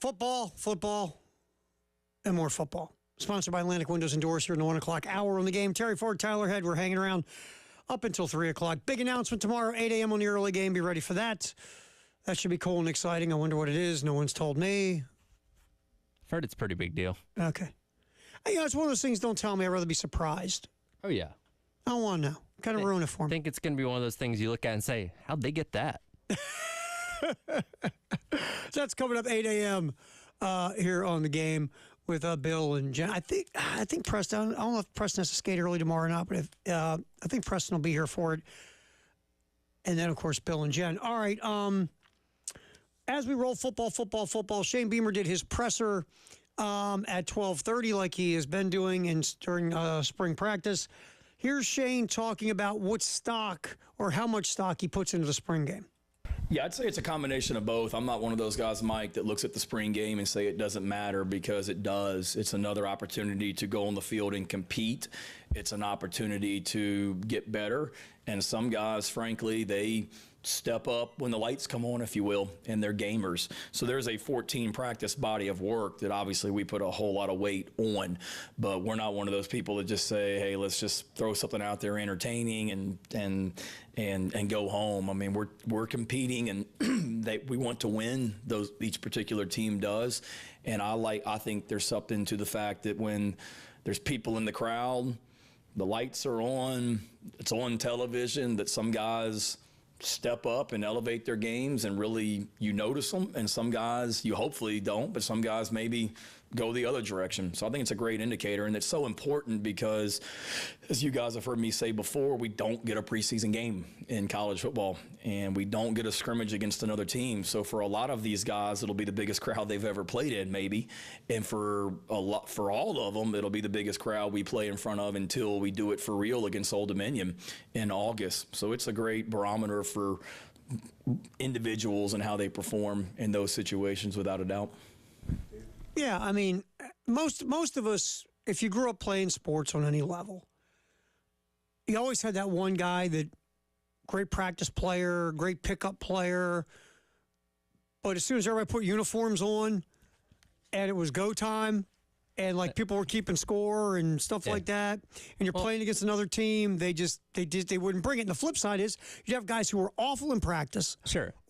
Football, and more football. Sponsored by Atlantic Windows and Doors here in the 1 o'clock hour on the game. Terry Ford, Tyler Head, we're hanging around up until 3 o'clock. Big announcement tomorrow, 8 a.m. on the early game. Be ready for that. That should be cool and exciting. I wonder what it is. No one's told me. I've heard it's a pretty big deal. Okay. It's one of those things, don't tell me. I'd rather be surprised. Oh, yeah. I don't want to know. Kind of ruin it for me. I think it's going to be one of those things you look at and say, how'd they get that? That's coming up 8 a.m. Here on the game with Bill and Jen. I think Preston, I don't know if Preston has to skate early tomorrow or not, but I think Preston will be here for it. And then, of course, Bill and Jen. All right. As we roll football, Shane Beamer did his presser at 12:30 like he has been doing during spring practice. Here's Shane talking about what stock or how much stock he puts into the spring game. Yeah, I'd say it's a combination of both. I'm not one of those guys, Mike, that looks at the spring game and say it doesn't matter, because it does. It's another opportunity to go on the field and compete. It's an opportunity to get better. And some guys, frankly, they step up when the lights come on, if you will, and they're gamers. So there's a 14 practice body of work that obviously we put a whole lot of weight on, but we're not one of those people that just say, hey, let's just throw something out there entertaining and go home. I mean, we're competing, and we want to win. Each particular team does. And I think there's something to the fact that when there's people in the crowd, the lights are on, it's on television, that some guys step up and elevate their games, and really you notice them, and some guys you hopefully don't, but some guys maybe go the other direction. So I think it's a great indicator, and it's so important because, as you guys have heard me say before, we don't get a preseason game in college football, and we don't get a scrimmage against another team. So for a lot of these guys, it'll be the biggest crowd they've ever played in, maybe, and for all of them, it'll be the biggest crowd we play in front of until we do it for real against Old Dominion in August. So it's a great barometer for individuals and how they perform in those situations, without a doubt. Yeah, I mean, most of us, if you grew up playing sports on any level, you always had that one guy that great practice player, great pickup player, but as soon as everybody put uniforms on and it was go time, and like people were keeping score and stuff like that, and you're playing against another team, they wouldn't bring it. And the flip side is you'd have guys who were awful in practice,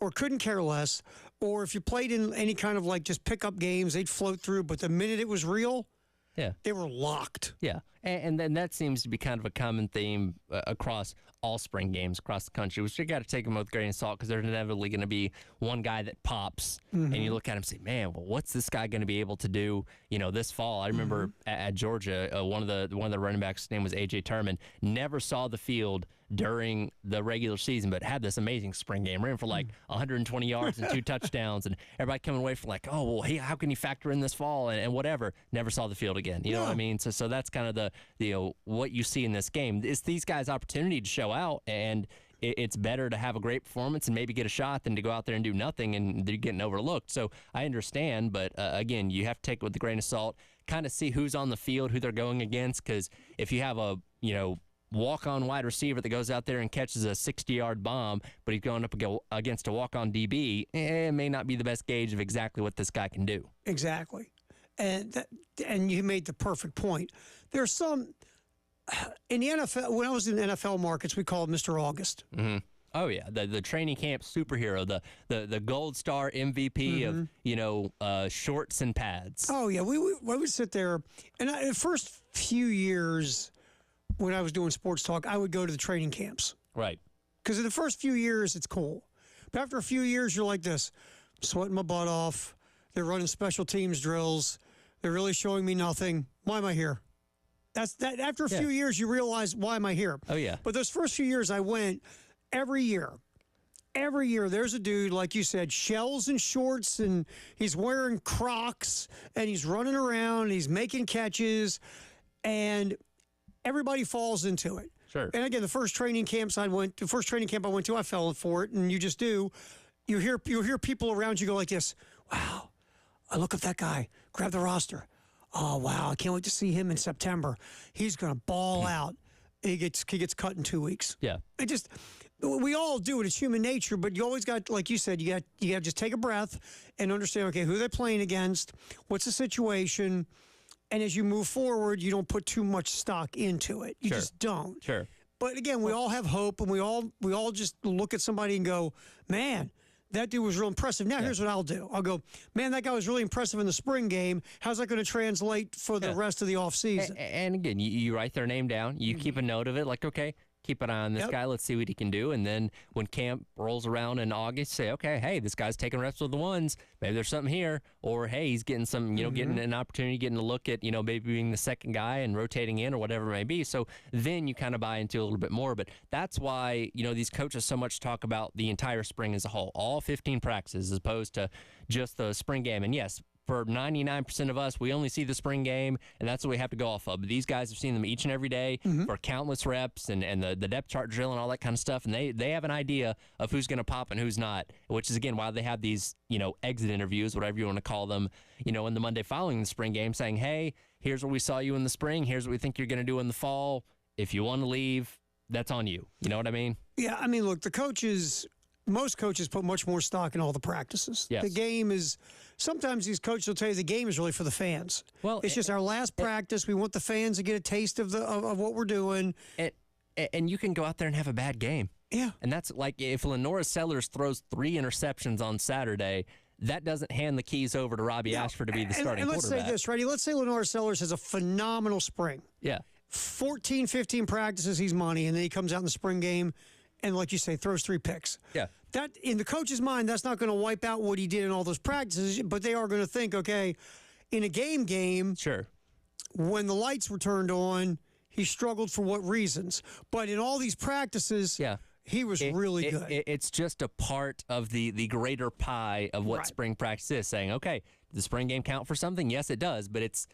or couldn't care less, or if you played in any kind of like just pickup games, they'd float through. But the minute it was real, they were locked. Yeah, and then that seems to be kind of a common theme across all spring games across the country, which you got to take them with a grain of salt, because there's inevitably going to be one guy that pops, and you look at him and say, man, well, what's this guy going to be able to do, this fall? I remember at Georgia, one of the running backs' name was A.J. Turman, never saw the field during the regular season, but had this amazing spring game, ran for like 120 yards and 2 touchdowns, and everybody coming away from like, oh, well, hey, how can you factor in this fall and whatever? Never saw the field again. You know what I mean? So that's kind of the what you see in this game. It's these guys' opportunity to show out, and it's better to have a great performance and maybe get a shot than to go out there and do nothing and they're getting overlooked. So I understand, but again, you have to take it with a grain of salt, kind of see who's on the field, who they're going against, because if you have a, walk-on wide receiver that goes out there and catches a 60-yard bomb, but he's going up against a walk-on DB, it may not be the best gauge of exactly what this guy can do. Exactly. And you made the perfect point. There's some in the NFL. When I was in NFL markets, we called Mr. August. Mm-hmm. Oh yeah, the training camp superhero, the gold star MVP of shorts and pads. Oh yeah, we would sit there, and the first few years when I was doing sports talk, I would go to the training camps. Right. Because in the first few years, it's cool, but after a few years, you're like this, sweating my butt off. They're running special teams drills. They're really showing me nothing. Why am I here? That's that. After a few years, you realize, why am I here? Oh yeah. But those first few years, I went every year. Every year, there's a dude, like you said, shells and shorts, and he's wearing Crocs, and he's running around, and he's making catches, and everybody falls into it. Sure. And again, the first training camp I went to, I fell for it, and you just do. You hear people around you go like this, wow, I look at that guy, grab the roster. Oh, wow, I can't wait to see him in September. He's going to ball out. He gets cut in 2 weeks. Yeah. we all do it. It's human nature, but you always got, like you said, you got to just take a breath and understand, okay, who they're playing against, what's the situation, and as you move forward, you don't put too much stock into it. You just don't. Sure. But again, we all have hope, and we all just look at somebody and go, man, that dude was real impressive. Now, here's what I'll do. I'll go, man, that guy was really impressive in the spring game. How's that going to translate for the rest of the offseason? And again, you write their name down. You keep a note of it, like, okay, keep an eye on this guy. Let's see what he can do. And then when camp rolls around in August, say, okay, hey, this guy's taking reps with the ones. Maybe there's something here. Or, hey, he's getting some, getting an opportunity, getting a look at, maybe being the second guy and rotating in or whatever it may be. So then you kind of buy into a little bit more. But that's why, these coaches so much talk about the entire spring as a whole, all 15 practices as opposed to just the spring game. And yes, for 99% of us, we only see the spring game, and that's what we have to go off of. But these guys have seen them each and every day for countless reps and the depth chart drill and all that kind of stuff, and they have an idea of who's going to pop and who's not, which is, again, why they have these, exit interviews, whatever you want to call them, in the Monday following the spring game, saying, hey, here's what we saw you in the spring, here's what we think you're going to do in the fall. If you want to leave, that's on you. You know what I mean? Yeah, I mean, look, most coaches put much more stock in all the practices. Yes. The game is, sometimes these coaches will tell you the game is really for the fans. Well, it's just our last practice. We want the fans to get a taste of what we're doing. And you can go out there and have a bad game. Yeah. And that's like if Lenora Sellers throws 3 interceptions on Saturday, that doesn't hand the keys over to Robbie Ashford to be the starting and let's quarterback. say this, right? Let's say Lenora Sellers has a phenomenal spring. Yeah. 14, 15 practices, he's money, and then he comes out in the spring game and, like you say, throws 3 picks. Yeah. That, in the coach's mind, that's not going to wipe out what he did in all those practices, but they are going to think, okay, in a game, sure, when the lights were turned on, he struggled for what reasons. But in all these practices, he was really good. It's just a part of the greater pie of what spring practice is, saying, okay, does the spring game count for something? Yes, it does, but it's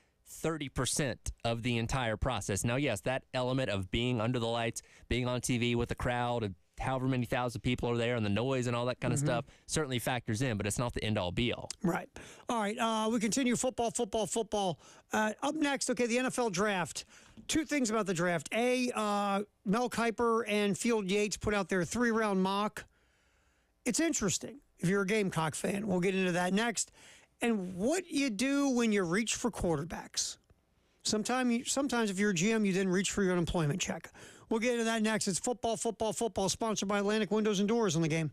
30% of the entire process. Now, yes, that element of being under the lights, being on TV with a crowd of however many thousand people are there and the noise and all that kind of stuff certainly factors in, but it's not the end-all, be-all. Right. All right, we continue football. Up next, okay, the NFL draft. 2 things about the draft. Mel Kiper and Field Yates put out their 3-round mock. It's interesting if you're a Gamecock fan. We'll get into that next. And what you do when you reach for quarterbacks. Sometimes if you're a GM, you didn't reach for your unemployment check. We'll get into that next. It's football, sponsored by Atlantic Windows and Doors on the Game.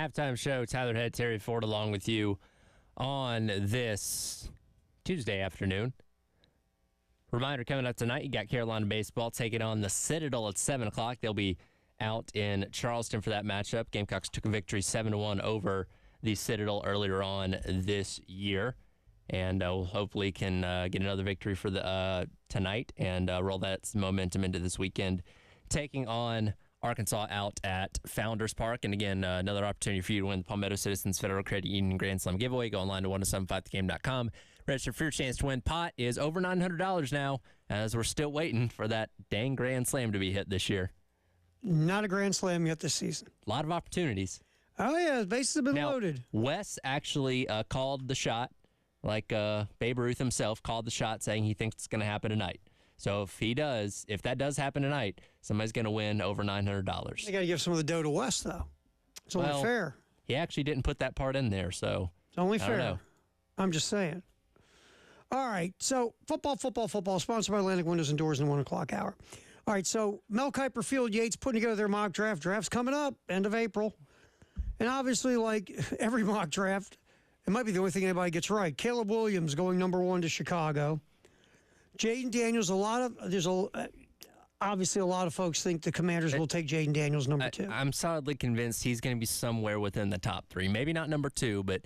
Halftime show, Tyler Head, Terry Ford along with you on this Tuesday afternoon. Reminder coming up tonight, you got Carolina baseball taking on the Citadel at 7 o'clock. They'll be out in Charleston for that matchup. Gamecocks took a victory 7-1 over the Citadel earlier on this year. And hopefully can get another victory for the tonight and roll that momentum into this weekend. Taking on Arkansas out at Founders Park. And again, another opportunity for you to win the Palmetto Citizens Federal Credit Union Grand Slam giveaway. Go online to 1075thegame.com. Register for your chance to win. Pot is over $900 now, as we're still waiting for that dang Grand Slam to be hit this year. Not a Grand Slam yet this season. A lot of opportunities. Oh, yeah. The bases have been Now, loaded. Wes actually called the shot, like Babe Ruth himself called the shot, saying he thinks it's going to happen tonight. So if that does happen tonight, somebody's going to win over $900. They got to give some of the dough to West, though. It's only fair. He actually didn't put that part in there, so it's only I fair. don't know. I'm just saying. All right, so football, sponsored by Atlantic Windows and Doors in the 1 o'clock hour. All right, so Mel Kiper, Field Yates putting together their mock draft. Draft's coming up, end of April. And obviously, like every mock draft, it might be the only thing anybody gets right. Caleb Williams going number 1 to Chicago. Jaden Daniels, obviously a lot of folks think the Commanders will take Jaden Daniels number 2. I'm solidly convinced he's going to be somewhere within the top 3. Maybe not number 2, but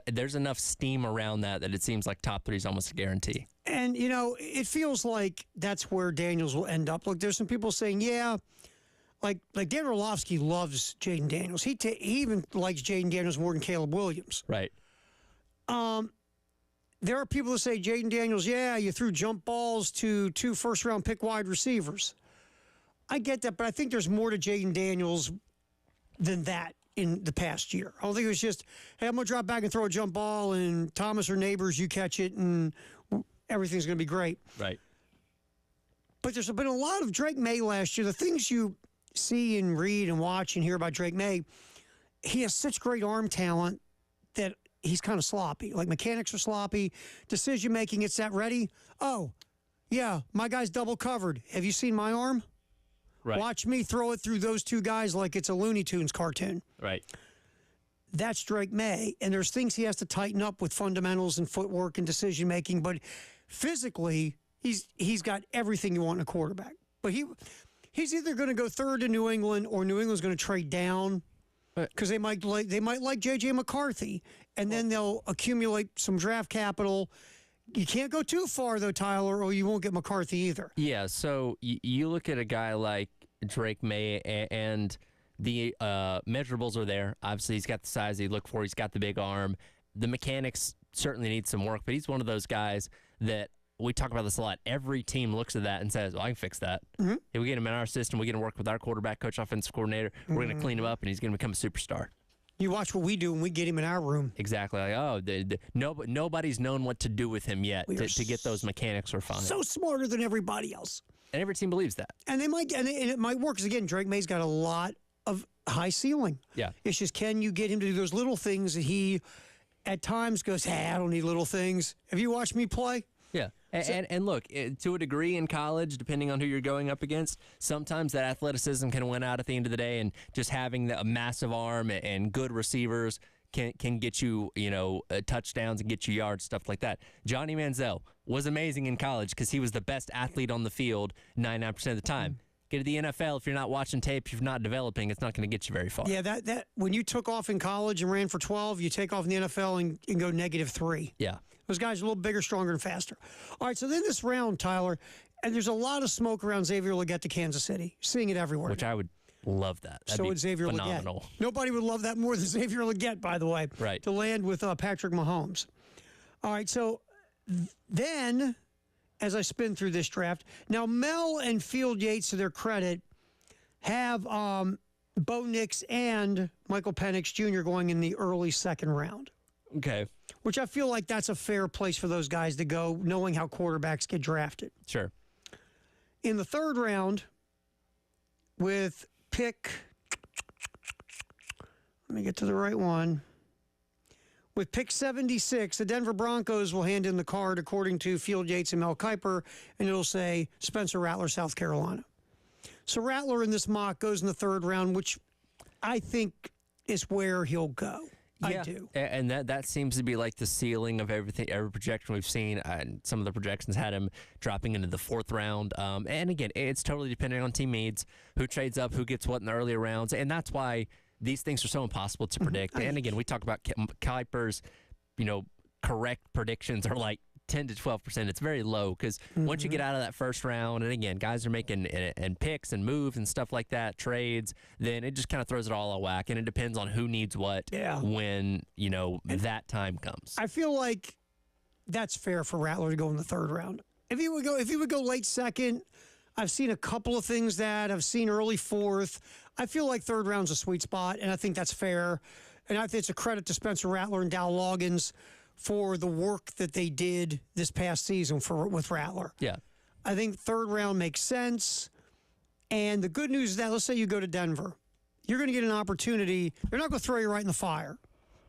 there's enough steam around that it seems like top 3 is almost a guarantee. And, it feels like that's where Daniels will end up. Look, there's some people saying, yeah, like Dan Orlovsky loves Jaden Daniels. He even likes Jaden Daniels more than Caleb Williams. Right. There are people that say, Jaden Daniels, yeah, you threw jump balls to 2 first-round pick wide receivers. I get that, but I think there's more to Jaden Daniels than that in the past year. I don't think it was just, hey, I'm going to drop back and throw a jump ball, and Thomas or Neighbors, you catch it, and everything's going to be great. Right. But there's been a lot of Drake May last year. The things you see and read and watch and hear about Drake May, he has such great arm talent that he's kind of sloppy. Like, mechanics are sloppy. Decision-making, it's that ready. Oh, yeah, my guy's double covered. Have you seen my arm? Right. Watch me throw it through those 2 guys like it's a Looney Tunes cartoon. Right. That's Drake May. And there's things he has to tighten up with fundamentals and footwork and decision-making. But physically, he's got everything you want in a quarterback. But he's either going to go third to New England or New England's going to trade down because they might like J.J. McCarthy, and then they'll accumulate some draft capital. You can't go too far, though, Tyler, or you won't get McCarthy either. Yeah, so you look at a guy like Drake May, and the measurables are there. Obviously, he's got the size you look for. He's got the big arm. The mechanics certainly need some work, but he's one of those guys that we talk about this a lot. Every team looks at that and says, well, I can fix that. Mm-hmm. If we get him in our system, we get to work with our quarterback, coach, offensive coordinator. We're going to clean him up, and he's going to become a superstar. You watch what we do when we get him in our room. Exactly. Like, nobody's known what to do with him yet to get those mechanics refined. So smarter than everybody else. And every team believes that. And it might work, because, again, Drake May's got a lot of high ceiling. Yeah. It's just, can you get him to do those little things that he, at times, goes, hey, I don't need little things. Have you watched me play? Yeah. And look, to a degree in college, depending on who you're going up against, sometimes that athleticism can win out at the end of the day, and just having a massive arm and good receivers can get you, touchdowns and get you yards, stuff like that. Johnny Manziel was amazing in college because he was the best athlete on the field 99% of the time. Get to the NFL, if you're not watching tape, if you're not developing, it's not going to get you very far. Yeah, that when you took off in college and ran for 12, you take off in the NFL and go -3. Yeah. Those guys are a little bigger, stronger, and faster. All right, so then this round, Tyler, and there's a lot of smoke around Xavier Legette to Kansas City. Seeing it everywhere. Which I would love that. That'd so be would Xavier phenomenal. Legette. Nobody would love that more than Xavier Legette, by the way. Right. To land with Patrick Mahomes. All right, so then, as I spin through this draft, now Mel and Field Yates, to their credit, have Bo Nix and Michael Penix Jr. going in the early second round. Okay. Which I feel like that's a fair place for those guys to go, knowing how quarterbacks get drafted. Sure. In the third round, with pick, let me get to the right one. With pick 76, the Denver Broncos will hand in the card, according to Field Yates and Mel Kiper, and it'll say Spencer Rattler, South Carolina. So Rattler in this mock goes in the third round, which I think is where he'll go. Yeah, I do. And that seems to be like the ceiling of everything, every projection we've seen. And some of the projections had him dropping into the 4th round. And again, it's totally dependent on team needs, who trades up, who gets what in the earlier rounds. And that's why these things are so impossible to predict. And again, we talk about Kuiper's, correct predictions are like 10 to 12%. It's very low because once you get out of that first round, and again, guys are making and picks and moves and stuff like that, trades, then it just kind of throws it all out of whack, and it depends on who needs what when that time comes. I feel like that's fair for Rattler to go in the 3rd round. If he would go late 2nd, I've seen a couple of things that I've seen early 4th. I feel like 3rd round's a sweet spot, and I think that's fair. And I think it's a credit to Spencer Rattler and Dow Loggins for the work that they did this past season with Rattler. Yeah. I think 3rd round makes sense. And the good news is that, let's say you go to Denver. You're going to get an opportunity. They're not going to throw you right in the fire.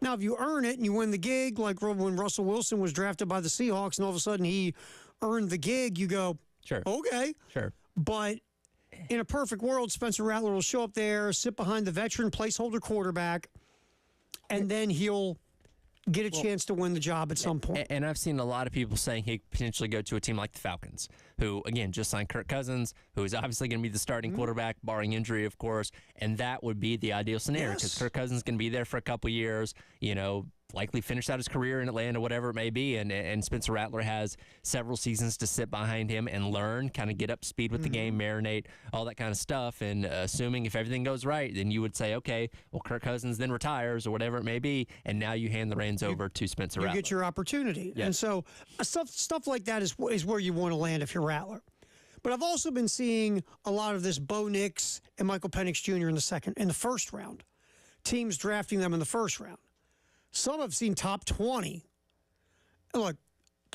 Now, if you earn it and you win the gig, like when Russell Wilson was drafted by the Seahawks and all of a sudden he earned the gig, you go, sure, okay. Sure. But in a perfect world, Spencer Rattler will show up there, sit behind the veteran placeholder quarterback, and then he'll get a chance to win the job at some point. And I've seen a lot of people saying he could potentially go to a team like the Falcons, who, again, just signed Kirk Cousins, who is obviously going to be the starting quarterback, barring injury, of course, and that would be the ideal scenario because Kirk Cousins is going to be there for a couple years, likely finish out his career in Atlanta, whatever it may be, and Spencer Rattler has several seasons to sit behind him and learn, kind of get up to speed with the game, marinate, all that kind of stuff, and assuming if everything goes right, then you would say, okay, well, Kirk Cousins then retires or whatever it may be, and now you hand the reins over to Spencer Rattler. You get your opportunity. Yeah. And so stuff like that is where you want to land if you're Rattler. But I've also been seeing a lot of this Bo Nix and Michael Penix Jr. in the 1st round. Teams drafting them in the 1st round. Some have seen top 20. And look,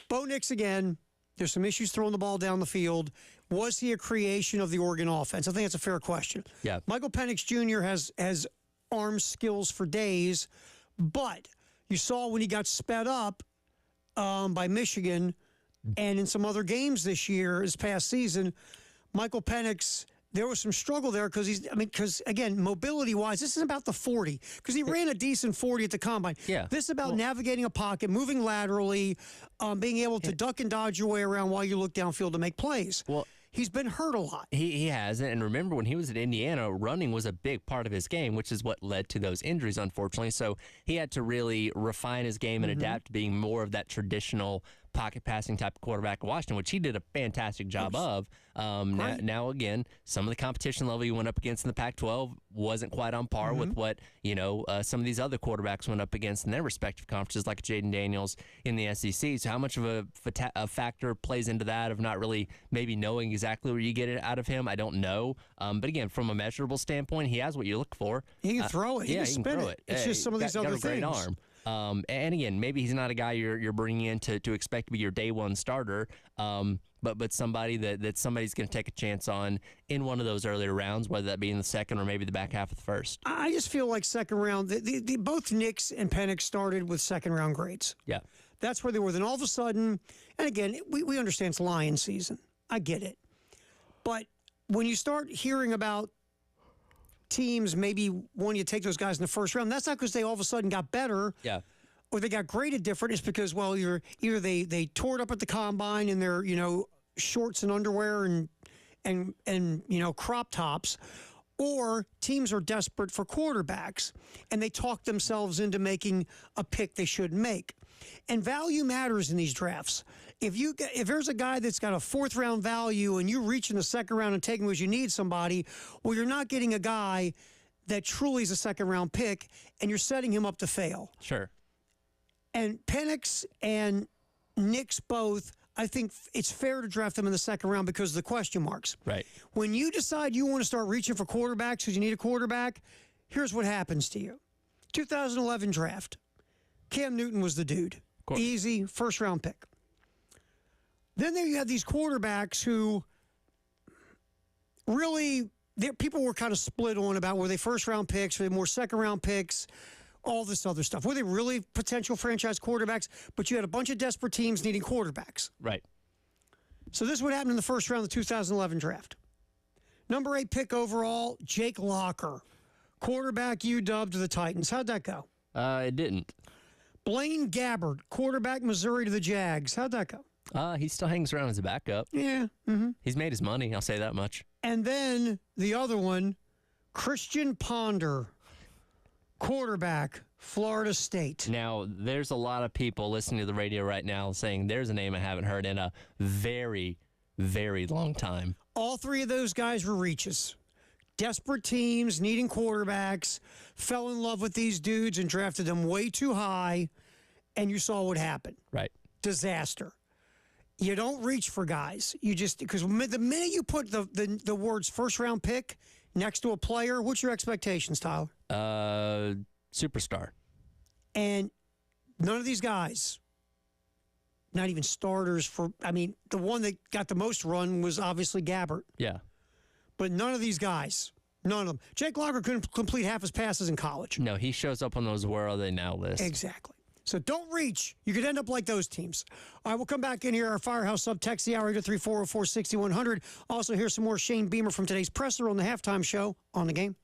Bo Nix again, there's some issues throwing the ball down the field. Was he a creation of the Oregon offense? I think that's a fair question. Yeah. Michael Penix Jr. has arm skills for days, but you saw when he got sped up by Michigan and in some other games this past season, Michael Penix, there was some struggle there because again, mobility-wise, this is about the 40 because he ran a decent 40 at the combine. Yeah. This is about navigating a pocket, moving laterally, being able to duck and dodge your way around while you look downfield to make plays. Well, he's been hurt a lot. He has, and remember when he was at Indiana, running was a big part of his game, which is what led to those injuries, unfortunately. So he had to really refine his game and adapt to being more of that traditional pocket passing type of quarterback in Washington, which he did a fantastic job of. Now, again, some of the competition level you went up against in the Pac-12 wasn't quite on par with what some of these other quarterbacks went up against in their respective conferences, like Jaden Daniels in the SEC. So how much of a factor plays into that of not really maybe knowing exactly where you get it out of him? I don't know. But again, from a measurable standpoint, he has what you look for. He can throw it. He can spin throw it. It's just some of these other got a great things. arm. And again, maybe he's not a guy you're bringing in to expect to be your day one starter, but somebody that somebody's going to take a chance on in one of those earlier rounds, whether that be in the 2nd or maybe the back half of the 1st. I just feel like 2nd round, both Nix and Penix started with 2nd round grades. Yeah. That's where they were. Then all of a sudden, and again, we understand it's Lion season. I get it. But when you start hearing about teams maybe wanting to take those guys in the 1st round, that's not because they all of a sudden got better. Yeah. Or they got graded different. It's because, well, either they tore it up at the combine in their, shorts and underwear and crop tops, or teams are desperate for quarterbacks and they talk themselves into making a pick they shouldn't make. And value matters in these drafts. If there's a guy that's got a 4th round value and you reach in the 2nd round and take him because you need somebody, well, you're not getting a guy that truly is a 2nd round pick and you're setting him up to fail. Sure. And Penix and Nix both, I think it's fair to draft them in the 2nd round because of the question marks. Right. When you decide you want to start reaching for quarterbacks because you need a quarterback, here's what happens to you. 2011 draft. Cam Newton was the dude. Easy, 1st round pick. Then there you have these quarterbacks who really, people were kind of split on about were they 1st round picks, were they more 2nd round picks, all this other stuff. Were they really potential franchise quarterbacks? But you had a bunch of desperate teams needing quarterbacks. Right. So this is what happened in the 1st round of the 2011 draft. Number 8 pick overall, Jake Locker, quarterback UW to the Titans. How'd that go? It didn't. Blaine Gabbert, quarterback Missouri to the Jags. How'd that go? He still hangs around as a backup. Yeah. Mm-hmm. He's made his money, I'll say that much. And then the other one, Christian Ponder, quarterback, Florida State. Now, there's a lot of people listening to the radio right now saying there's a name I haven't heard in a very, very long time. All three of those guys were reaches. Desperate teams, needing quarterbacks, fell in love with these dudes and drafted them way too high, and you saw what happened. Right. Disaster. You don't reach for guys. You just, because the minute you put the words first-round pick next to a player, what's your expectations, Tyler? Superstar. And none of these guys, not even starters the one that got the most run was obviously Gabbert. Yeah. But none of these guys, none of them. Jake Locker couldn't complete half his passes in college. No, he shows up on those where are they now lists. Exactly. So don't reach. You could end up like those teams. All right, we'll come back in here. Our Firehouse Sub text the hour 803-404-6100. Also hear some more Shane Beamer from today's presser on the halftime show on the game.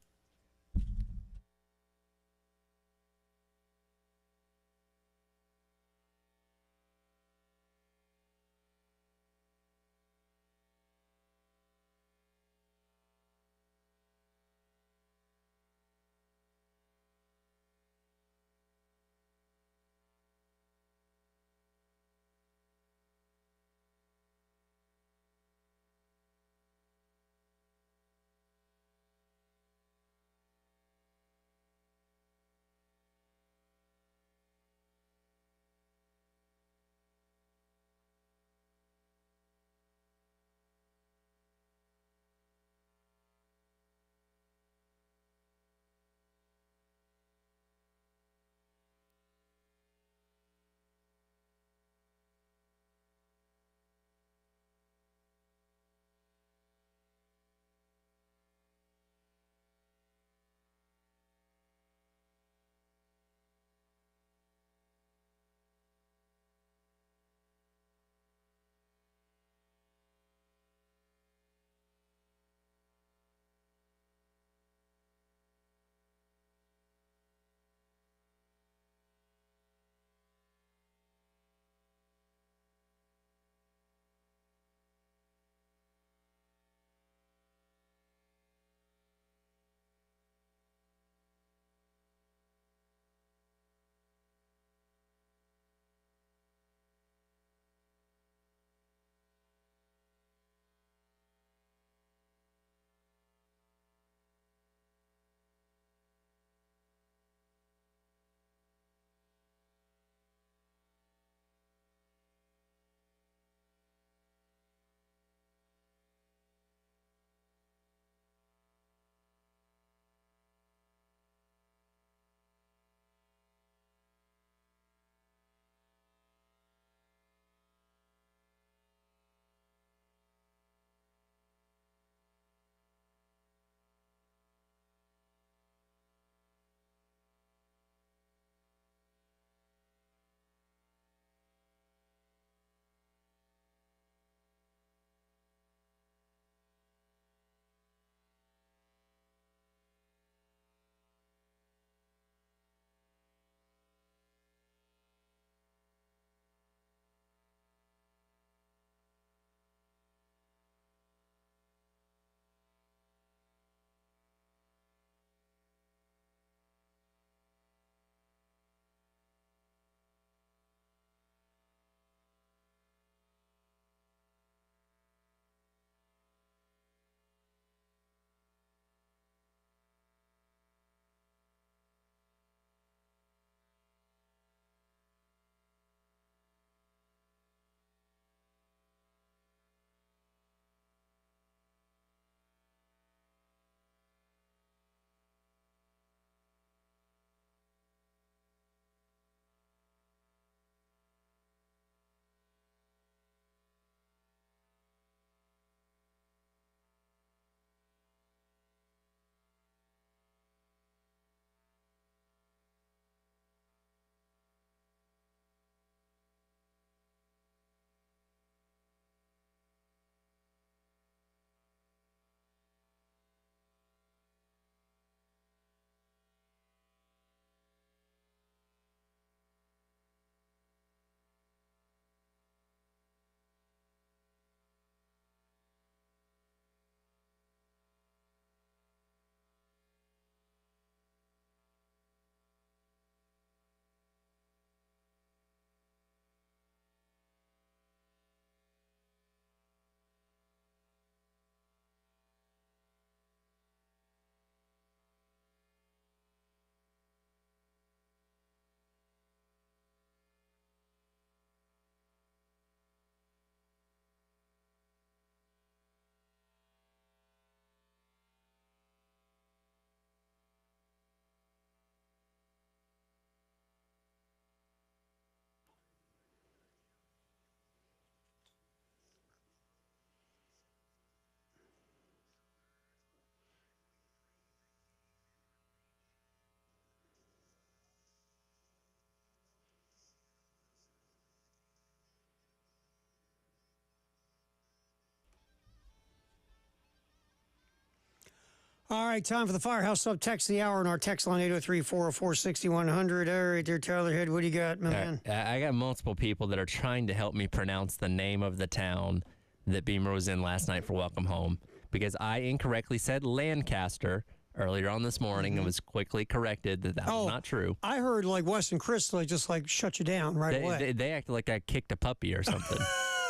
All right, time for the Firehouse Sub Text the Hour on our text line 803-404-6100. All right, there, Tyler Head, what do you got, my man? I got multiple people that are trying to help me pronounce the name of the town that Beamer was in last night for Welcome Home, because I incorrectly said Lancaster earlier on this morning and was quickly corrected that was not true. I heard like Wes and Chris just shut you down away. They acted like I kicked a puppy or something.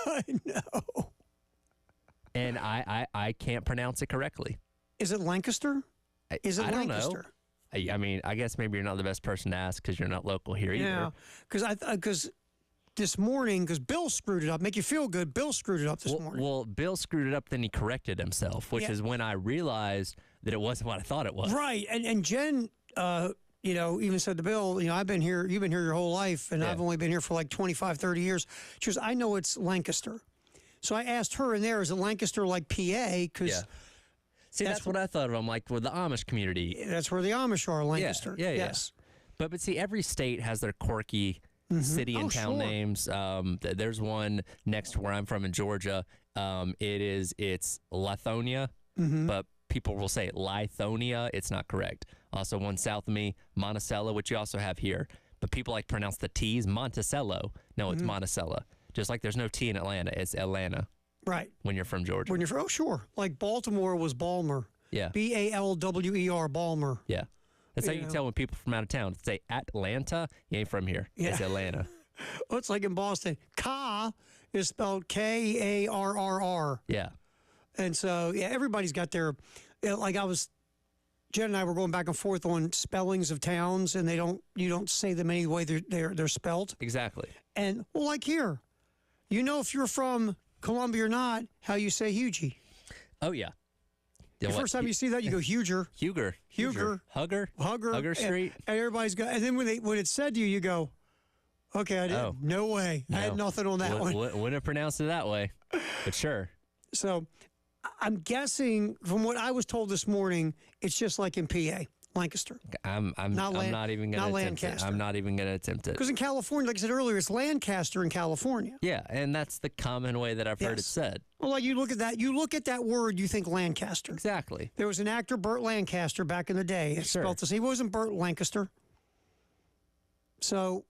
I know. And I can't pronounce it correctly. Is it Lancaster? Is it I don't Lancaster? know. I mean, I guess maybe you're not the best person to ask because you're not local here either. Yeah, because this morning, because Bill screwed it up. Make you feel good. Bill screwed it up this morning. Well, Bill screwed it up, then he corrected himself, which is when I realized that it wasn't what I thought it was. Right, and Jen, even said to Bill, you've been here your whole life, and I've only been here for like 25, 30 years. She goes, I know it's Lancaster. So I asked her in there, is it Lancaster like PA? Because see, that's what I thought of. I'm like, with the Amish community. That's where the Amish are, Lancaster. Yeah. Yes. But see, every state has their quirky city and town names. There's one next to where I'm from in Georgia. It's Lithonia, but people will say Lithonia. It's not correct. Also, one south of me, Monticello, which you also have here. But people like to pronounce the T's Monticello. No, it's Monticello. Just like there's no T in Atlanta. It's Atlanta. Right. When you're from Georgia. When you're from, sure. Like Baltimore was Balmer. Yeah. Balwer, Balmer. Yeah. That's how you can tell when people from out of town say Atlanta, you ain't from here. Yeah. It's Atlanta. Well, it's like in Boston. Ka is spelled Karrr. Yeah. And so, everybody's got their, Jen and I were going back and forth on spellings of towns, and you don't say them any way they're spelled. Exactly. And, like here, if you're from Columbia or not, how you say Hugie. Oh, yeah. The first time you see that, you go Huger. Hugger. Hugger Street. And everybody's got, and then when it's said to you, you go, okay, I didn't. No way. I had nothing on that one. Wouldn't have pronounced it that way, but sure. So I'm guessing from what I was told this morning, it's just like in PA, Lancaster. I'm not even going to attempt it. I'm not even going to attempt it. Because in California, like I said earlier, it's Lancaster in California. Yeah, and that's the common way that I've heard it said. Well, like you look at that word, you think Lancaster. Exactly. There was an actor, Burt Lancaster, back in the day. It's spelled the same. He wasn't Burt Lancaster. So,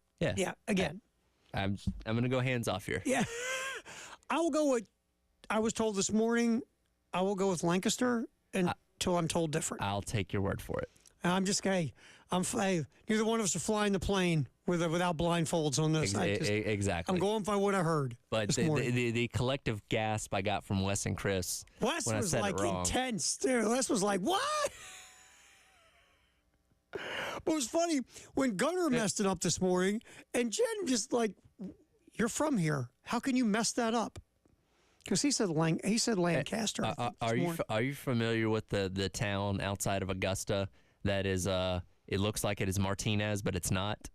again. I'm going to go hands off here. Yeah. I will go with, I was told this morning, I will go with Lancaster until I'm told different. I'll take your word for it. I'm just neither one of us are flying the plane without blindfolds on this. Exactly. I'm going by what I heard. But the collective gasp I got from Wes and Chris. Wes when was I said it wrong. Intense too. Wes was like, what? But it was funny when Gunner messed it up this morning, and Jen just like, you're from here. How can you mess that up? Because he said Lancaster. Are you familiar with the town outside of Augusta that is it looks like it is Martinez, but it's not?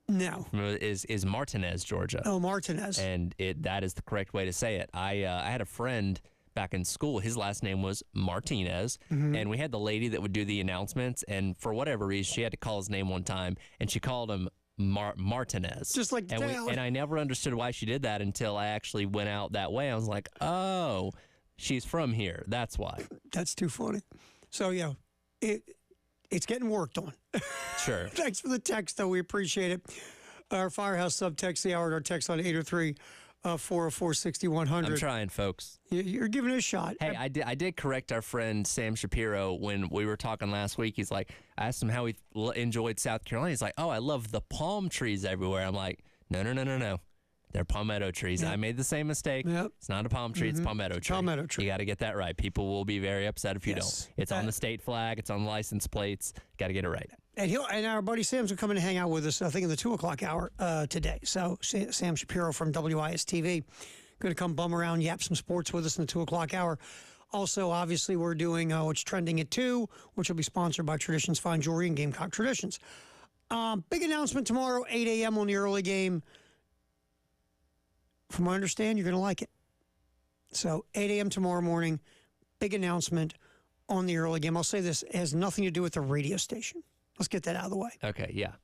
No. Is Martinez, Georgia. Oh, Martinez. And that is the correct way to say it. I had a friend back in school. His last name was Martinez, and we had the lady that would do the announcements, and for whatever reason, she had to call his name one time, and she called him Martinez. Just like and I never understood why she did that until I actually went out that way. I was like, oh, she's from here. That's why. That's too funny. So, it's getting worked on. Sure. Thanks for the text, though. We appreciate it. Our Firehouse Subtext the Hour, our text on 803-404-6100. I'm trying, folks. You're giving it a shot. Hey, I did correct our friend Sam Shapiro when we were talking last week. He's like, I asked him how he enjoyed South Carolina. He's like, oh, I love the palm trees everywhere. I'm like, no. They're palmetto trees. Yep. I made the same mistake. Yep. It's not a palm tree. It's palmetto tree. Palmetto tree. You got to get that right. People will be very upset if you don't. It's on the state flag. It's on the license plates. Got to get it right. And our buddy Sam's going to come in and hang out with us, I think, in the 2 o'clock hour today. So Sam Shapiro from WIS-TV going to come bum around, yap some sports with us in the 2 o'clock hour. Also, obviously, we're doing what's trending at 2, which will be sponsored by Traditions Fine Jewelry and Gamecock Traditions. Big announcement tomorrow, 8 a.m. on the early game. From what I understand, you're going to like it. So 8 a.m. tomorrow morning, big announcement on the early game. I'll say this, it has nothing to do with the radio station. Let's get that out of the way. Okay, yeah.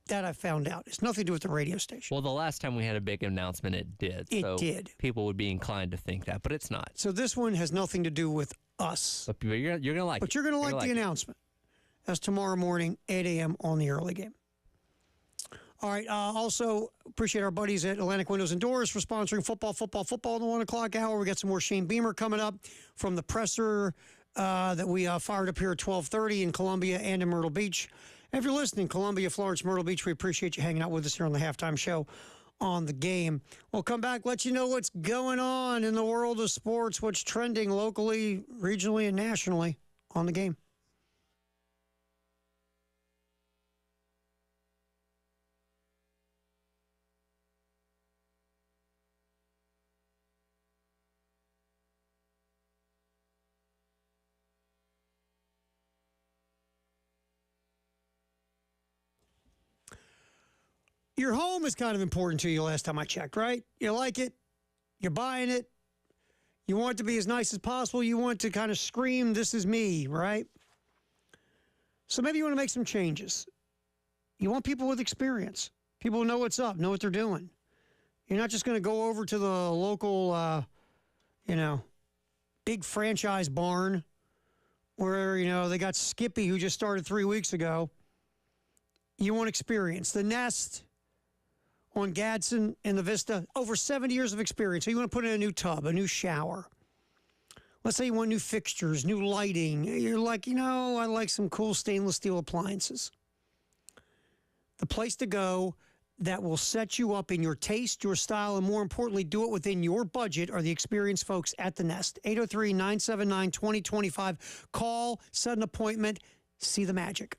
That I found out. It's nothing to do with the radio station. Well, the last time we had a big announcement, it did. It did. People would be inclined to think that, but it's not. So this one has nothing to do with us. But you're going to like it. But you're going to like the announcement. That's tomorrow morning, 8 a.m. on the early game. All right. Also, appreciate our buddies at Atlantic Windows and Doors for sponsoring football in the 1 o'clock hour. We got some more Shane Beamer coming up from the presser that we fired up here at 12:30 in Columbia and in Myrtle Beach. And if you're listening, Columbia, Florence, Myrtle Beach, we appreciate you hanging out with us here on the halftime show on the game. We'll come back, let you know what's going on in the world of sports, what's trending locally, regionally, and nationally on the game. Your home is kind of important to you last time I checked, right? You like it. You're buying it. You want it to be as nice as possible. You want to kind of scream, this is me, right? So maybe you want to make some changes. You want people with experience. People who know what's up, know what they're doing. You're not just going to go over to the local, big franchise barn where, they got Skippy who just started 3 weeks ago. You want experience. The Nest on Gadsden and the Vista, over 70 years of experience. So you want to put in a new tub, a new shower. Let's say you want new fixtures, new lighting. You're like, I like some cool stainless steel appliances. The place to go that will set you up in your taste, your style, and more importantly, do it within your budget are the experienced folks at the Nest. 803-979-2025. Call, set an appointment, see the magic.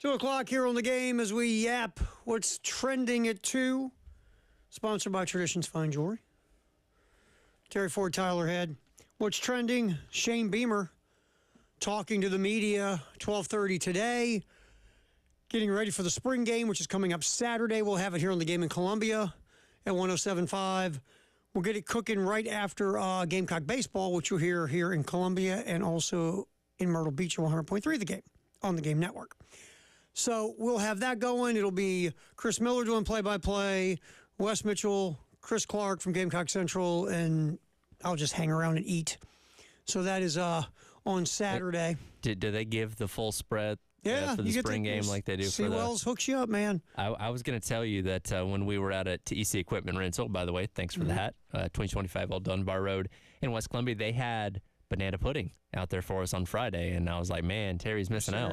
2 o'clock here on the game as we yap what's trending at 2. Sponsored by Traditions Fine Jewelry. Terry Ford, Tyler Head. What's trending? Shane Beamer talking to the media 12:30 today. Getting ready for the spring game, which is coming up Saturday. We'll have it here on the game in Columbia at 107.5. We'll get it cooking right after Gamecock Baseball, which you'll hear here in Columbia and also in Myrtle Beach at 100.3 The Game on the Game Network. So we'll have that going. It'll be Chris Miller doing play-by-play, Wes Mitchell, Chris Clark from Gamecock Central, and I'll just hang around and eat. So that is on Saturday. Do they give the full spread for the spring game like they do for the... Wells hooks you up, man. I was going to tell you that when we were out at TEC Equipment Rental, by the way, thanks for the hat, 2025 Old Dunbar Road in West Columbia, they had banana pudding out there for us on Friday, and I was like, man, Terry's missing out.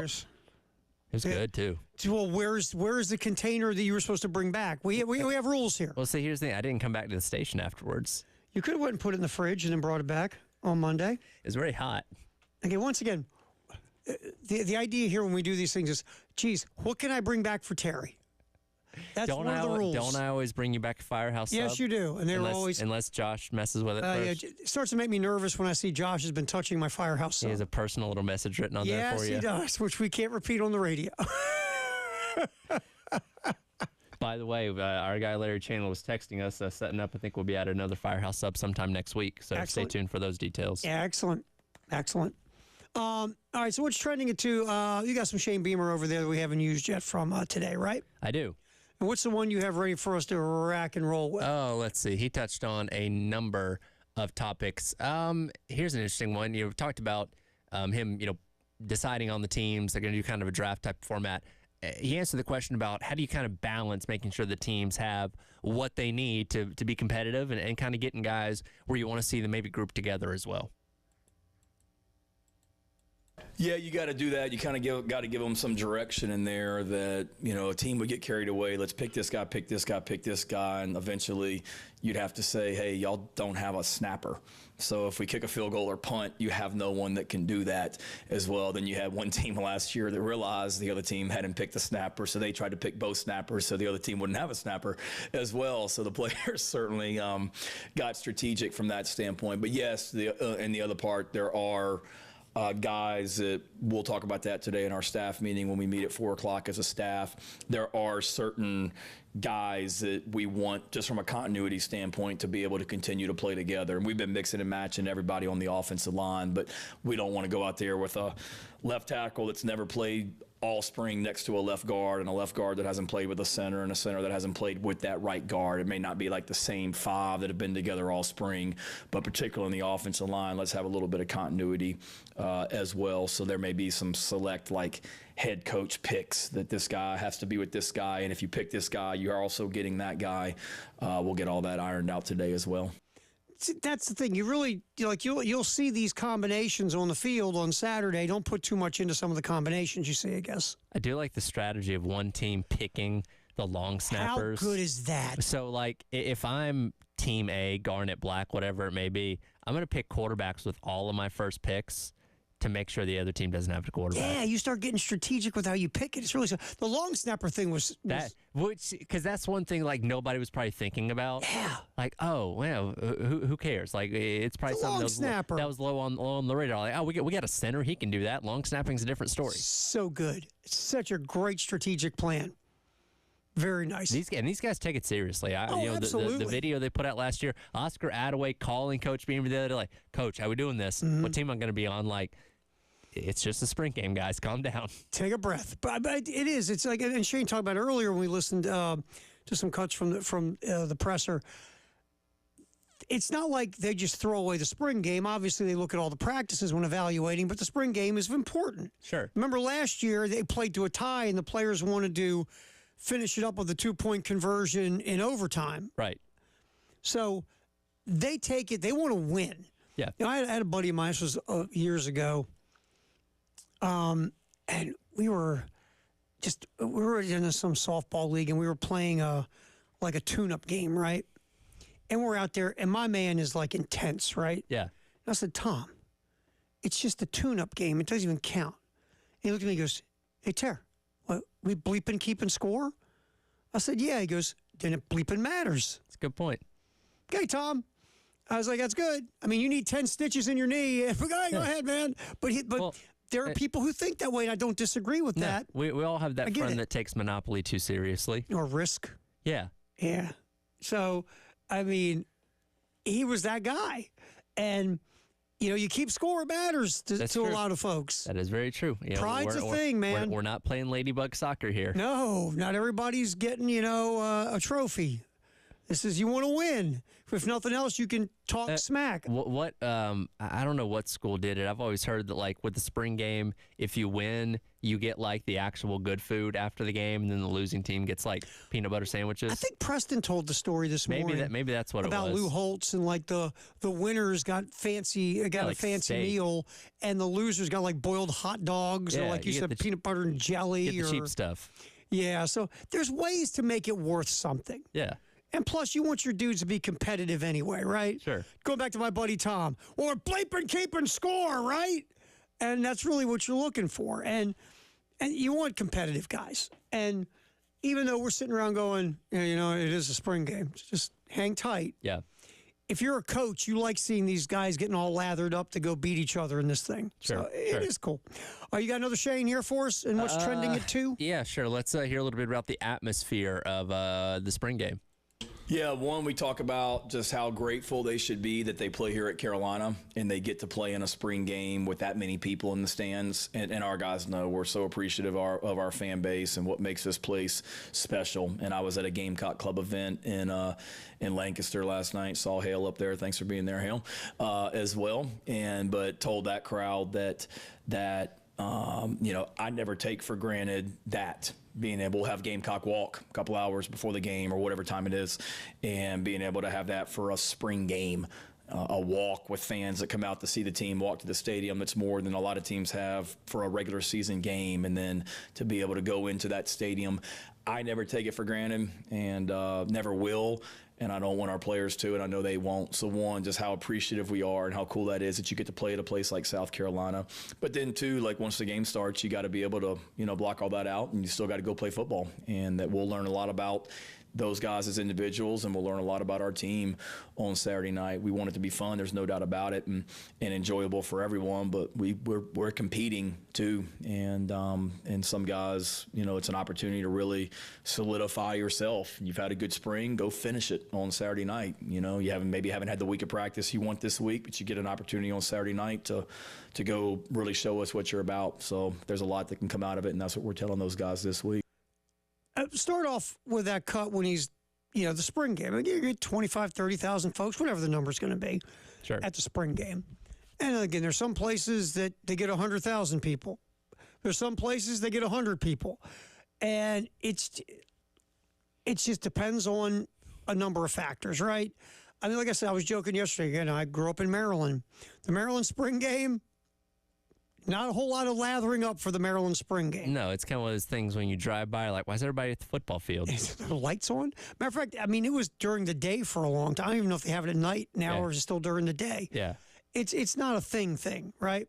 It was good, too. Well, where's the container that you were supposed to bring back? We have rules here. Well, see, here's the thing. I didn't come back to the station afterwards. You could have went and put it in the fridge and then brought it back on Monday. It was very hot. Okay, once again, the idea here when we do these things is, geez, what can I bring back for Terry? That's one of the rules. Don't I always bring you back a Firehouse sub? Yes, you do. And unless Josh messes with it first. Yeah, it starts to make me nervous when I see Josh has been touching my Firehouse sub. He has a personal little message written on there for you. Yes, he does, which we can't repeat on the radio. By the way, our guy Larry Chandler was texting us, setting up. I think we'll be at another Firehouse sub sometime next week. So Stay tuned for those details. Yeah, excellent. All right, so what's trending at 2? You got some Shane Beamer over there that we haven't used yet from today, right? I do. And what's the one you have ready for us to rack and roll with? Oh, let's see. He touched on a number of topics. Here's an interesting one. You've talked about him, deciding on the teams. They're going to do kind of a draft type format. He answered the question about how do you kind of balance making sure the teams have what they need to be competitive and kind of getting guys where you want to see them maybe grouped together as well. Yeah, you got to do that. You kind of got to give them some direction in there that, a team would get carried away. Let's pick this guy. And eventually you'd have to say, hey, y'all don't have a snapper. So if we kick a field goal or punt, you have no one that can do that as well. Then you had one team last year that realized the other team hadn't picked a snapper, so they tried to pick both snappers so the other team wouldn't have a snapper as well. So the players certainly got strategic from that standpoint. But yes, in the other part, there are guys that we'll talk about that today in our staff meeting when we meet at 4 o'clock as a staff. There are certain guys that we want, just from a continuity standpoint, to be able to continue to play together. And we've been mixing and matching everybody on the offensive line, but we don't want to go out there with a left tackle that's never played all spring next to a left guard and a left guard that hasn't played with a center and a center that hasn't played with that right guard. It may not be like the same 5 that have been together all spring, but particularly in the offensive line, let's have a little bit of continuity as well. So there may be some select head coach picks that this guy has to be with this guy. And if you pick this guy, you're also getting that guy. We'll get all that ironed out today as well. That's the thing. You really you'll see these combinations on the field on Saturday. Don't put too much into some of the combinations you see, I guess. I do like the strategy of one team picking the long snappers. How good is that? So, if I'm Team A, Garnet, Black, whatever it may be, I'm going to pick quarterbacks with all of my first picks to make sure the other team doesn't have a quarterback. Yeah, you start getting strategic with how you pick it. It's really the long snapper thing was because that's one thing nobody was probably thinking about. Yeah. Oh, well, who cares? It's probably something that was low on the radar. We got a center, he can do that. Long snapping's a different story. So good. It's such a great strategic plan. Very nice. These guys take it seriously. Absolutely. The video they put out last year, Oscar Attaway calling Coach Beamer the other day, Coach, how we doing this? Mm-hmm. What team am I going to be on? It's just a spring game, guys. Calm down. Take a breath. But it is. It's and Shane talked about it earlier when we listened to some cuts from the presser. It's not like they just throw away the spring game. Obviously, they look at all the practices when evaluating, but the spring game is important. Sure. Remember last year they played to a tie, and the players wanted to finish it up with a 2-point conversion in overtime. Right. So they take it. They want to win. Yeah. I had a buddy of mine, this was years ago, and we were in some softball league, and we were playing a tune-up game, right? And we're out there, and my man is intense, right? Yeah. And I said, Tom, it's just a tune-up game. It doesn't even count. And he looked at me and goes, hey, Ter, What, we bleeping keeping score? I said, yeah. He goes, then it bleeping matters. That's a good point. Okay, Tom. I was like, that's good. I mean, you need 10 stitches in your knee. Go ahead, man. But there are people who think that way, and I don't disagree with that. We all have that friend that takes Monopoly too seriously. Or Risk. Yeah. Yeah. So, I mean, he was that guy. And, you keep score matters to a lot of folks. That is very true. Pride's a thing, man. We're not playing Ladybug soccer here. No, not everybody's getting, a trophy. This is, you want to win. If nothing else, you can talk smack. What I don't know what school did it. I've always heard that, like, with the spring game, if you win, you get, like, the actual good food after the game, and then the losing team gets, like, peanut butter sandwiches. I think Preston told the story this morning. Maybe that's what about it was. Lou Holtz, and, like, the winners got a fancy meal, and the losers got, like, boiled hot dogs, or, like you said, peanut butter and jelly. Get the cheap stuff. Yeah, so there's ways to make it worth something. Yeah. And plus, you want your dudes to be competitive anyway, right? Sure. Going back to my buddy Tom. Well, we're bleeping, keeping score, right? And that's really what you're looking for. And you want competitive guys. And even though we're sitting around going, it is a spring game, just hang tight. Yeah. If you're a coach, you like seeing these guys getting all lathered up to go beat each other in this thing. Sure. So it is cool. You got another Shane here for us? And what's trending at 2? Yeah, sure. Let's hear a little bit about the atmosphere of the spring game. Yeah, one, we talk about just how grateful they should be that they play here at Carolina and they get to play in a spring game with that many people in the stands. And our guys know we're so appreciative of our fan base and what makes this place special. And I was at a Gamecock Club event in Lancaster last night. Saw Hale up there. Thanks for being there, Hale, as well. But told that crowd that I never take for granted that being able to have Gamecock walk a couple hours before the game or whatever time it is, and being able to have that for a spring game, a walk with fans that come out to see the team walk to the stadium. That's more than a lot of teams have for a regular season game. And then to be able to go into that stadium, I never take it for granted and never will. And I don't want our players to, and I know they won't. So one, just how appreciative we are and how cool that is that you get to play at a place like South Carolina. But then two, like once the game starts, you got to be able to, block all that out, and you still got to go play football. And that we'll learn a lot about those guys as individuals, and we'll learn a lot about our team on Saturday night. We want it to be fun. There's no doubt about it, and enjoyable for everyone. But we're competing too, and some guys, it's an opportunity to really solidify yourself. You've had a good spring, go finish it on Saturday night. You haven't had the week of practice you want this week, but you get an opportunity on Saturday night to go really show us what you're about. So there's a lot that can come out of it, and that's what we're telling those guys this week. Start off with that cut when he's, the spring game. I mean, you get 25, 30,000 folks, whatever the number's going to be at the spring game. And again, there's some places that they get 100,000 people. There's some places they get 100 people. And it just depends on a number of factors, right? I mean, like I said, I was joking yesterday. Again, I grew up in Maryland. The Maryland spring game, not a whole lot of lathering up for the Maryland spring game. No, it's kind of one of those things when you drive by, like, why is everybody at the football field? Is the lights on? Matter of fact, I mean, it was during the day for a long time. I don't even know if they have it at night now or is it still during the day. Yeah. It's not a thing, right?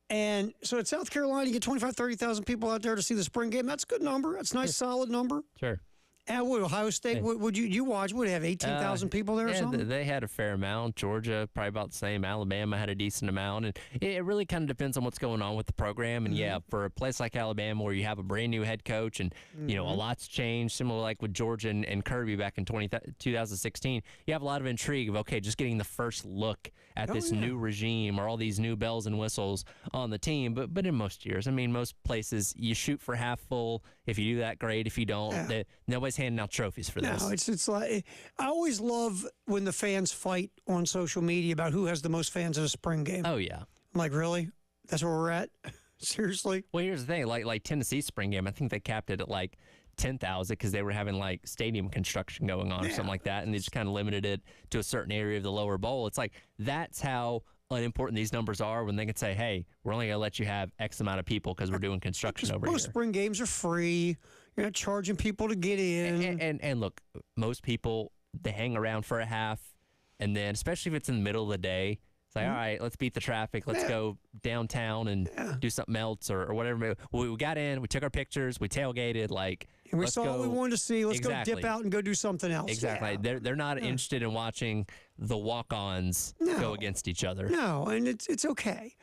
And so at South Carolina, you get 25, 30,000 people out there to see the spring game. That's a good number. That's a nice, solid number. Sure. And Ohio State, would you watch? Would it have 18,000 people there or something? They had a fair amount. Georgia, probably about the same. Alabama had a decent amount. And it really kind of depends on what's going on with the program. And, for a place like Alabama where you have a brand-new head coach and, a lot's changed, similar like with Georgia and Kirby back in 2016, you have a lot of intrigue of, just getting the first look at this new regime or all these new bells and whistles on the team. But in most years, I mean, most places, you shoot for half full. If you do that, great. If you don't, nobody's handing out trophies for this. No, it's like, I always love when the fans fight on social media about who has the most fans at a spring game. Oh, yeah. I'm like, really? That's where we're at? Seriously? Well, here's the thing. Like Tennessee's spring game, I think they capped it at like 10,000 because they were having like stadium construction going on or something like that, and they just kind of limited it to a certain area of the lower bowl. It's like that's how unimportant these numbers are when they can say, hey, we're only going to let you have X amount of people because we're doing construction over here. Most spring games are free. You're not charging people to get in. And look, most people, they hang around for a half, and then especially if it's in the middle of the day, It's like, all right, let's beat the traffic. Let's go downtown and do something else or whatever. We got in, we took our pictures, we tailgated. Like, And we saw what we wanted to see. Let's go Exactly. dip out and go do something else. Exactly. Yeah. They're not interested in watching the walk-ons go against each other. No, and it's okay.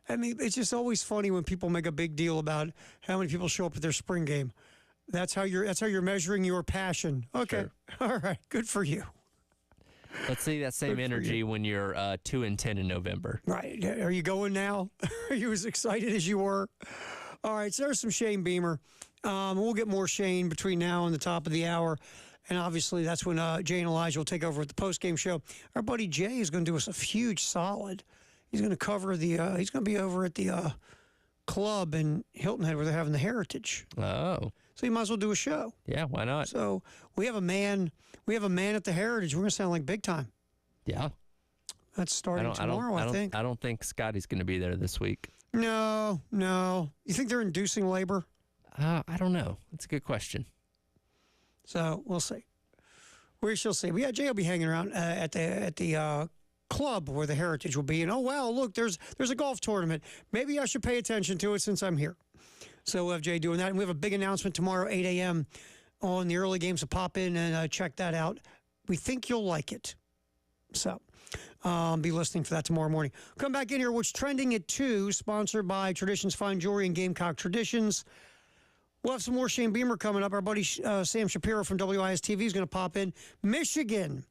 I mean, it's just always funny when people make a big deal about how many people show up at their spring game. That's how you're measuring your passion. Okay. Sure. All right. Good for you. Let's see that same energy when you're 2-10 in November. Right. Are you going now? Are you as excited as you were? All right. So there's some Shane Beamer. We'll get more Shane between now and the top of the hour. And obviously, that's when Jay and Elijah will take over at the post-game show. Our buddy Jay is going to do us a huge solid. He's going to cover he's going to be over at the club in Hilton Head where they're having the Heritage. Oh. So you might as well do a show. Yeah, why not? So we have a man at the Heritage. We're going to sound like big time. Yeah. That's starting tomorrow, I think. I don't think Scotty's going to be there this week. No. You think they're inducing labor? I don't know. That's a good question. So we'll see. We shall see. Jay will be hanging around at the club where the Heritage will be. And, oh, wow, look, there's a golf tournament. Maybe I should pay attention to it since I'm here. So we'll have Jay doing that. And we have a big announcement tomorrow, 8 a.m. on the early games. So pop in and check that out. We think you'll like it. So be listening for that tomorrow morning. Come back in here. What's trending at 2, sponsored by Traditions Fine Jewelry and Gamecock Traditions. We'll have some more Shane Beamer coming up. Our buddy Sam Shapiro from WIS-TV is going to pop in. Michigan.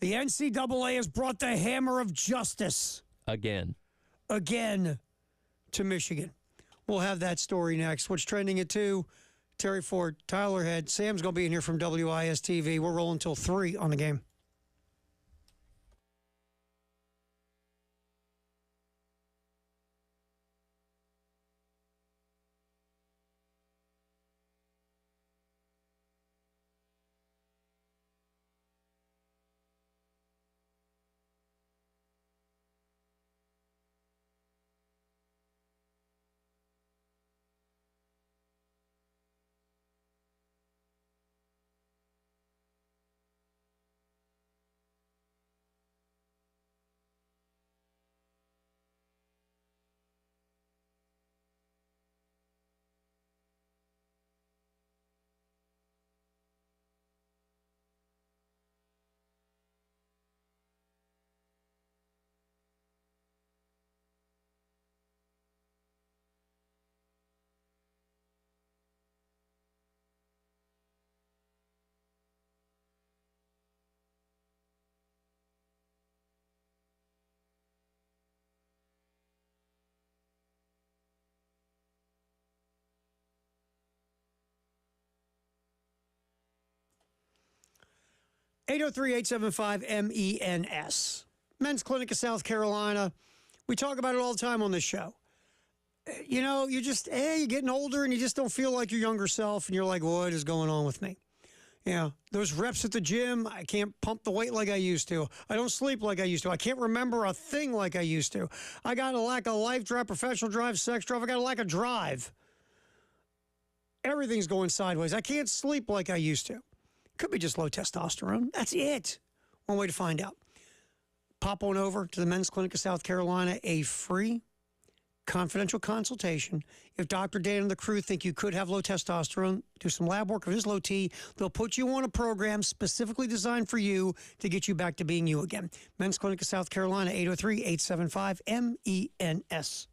The NCAA has brought the hammer of justice. Again to Michigan. We'll have that story next. What's trending at 2? Terry Ford, Tyler Head. Sam's going to be in here from WIS-TV. We're rolling until 3 on the game. (803-875-MENS). Men's Clinic of South Carolina. We talk about it all the time on this show. You know, you're getting older and you just don't feel like your younger self. And you're like, what is going on with me? Yeah, those reps at the gym, I can't pump the weight like I used to. I don't sleep like I used to. I can't remember a thing like I used to. I got a lack of life drive, professional drive, sex drive. I got a lack of drive. Everything's going sideways. I can't sleep like I used to. Could be just low testosterone. That's it. One way to find out. Pop on over to the Men's Clinic of South Carolina, a free confidential consultation. If Dr. Dan and the crew think you could have low testosterone, do some lab work. If it is low T, they'll put you on a program specifically designed for you to get you back to being you again. Men's Clinic of South Carolina, 803-875-MENS.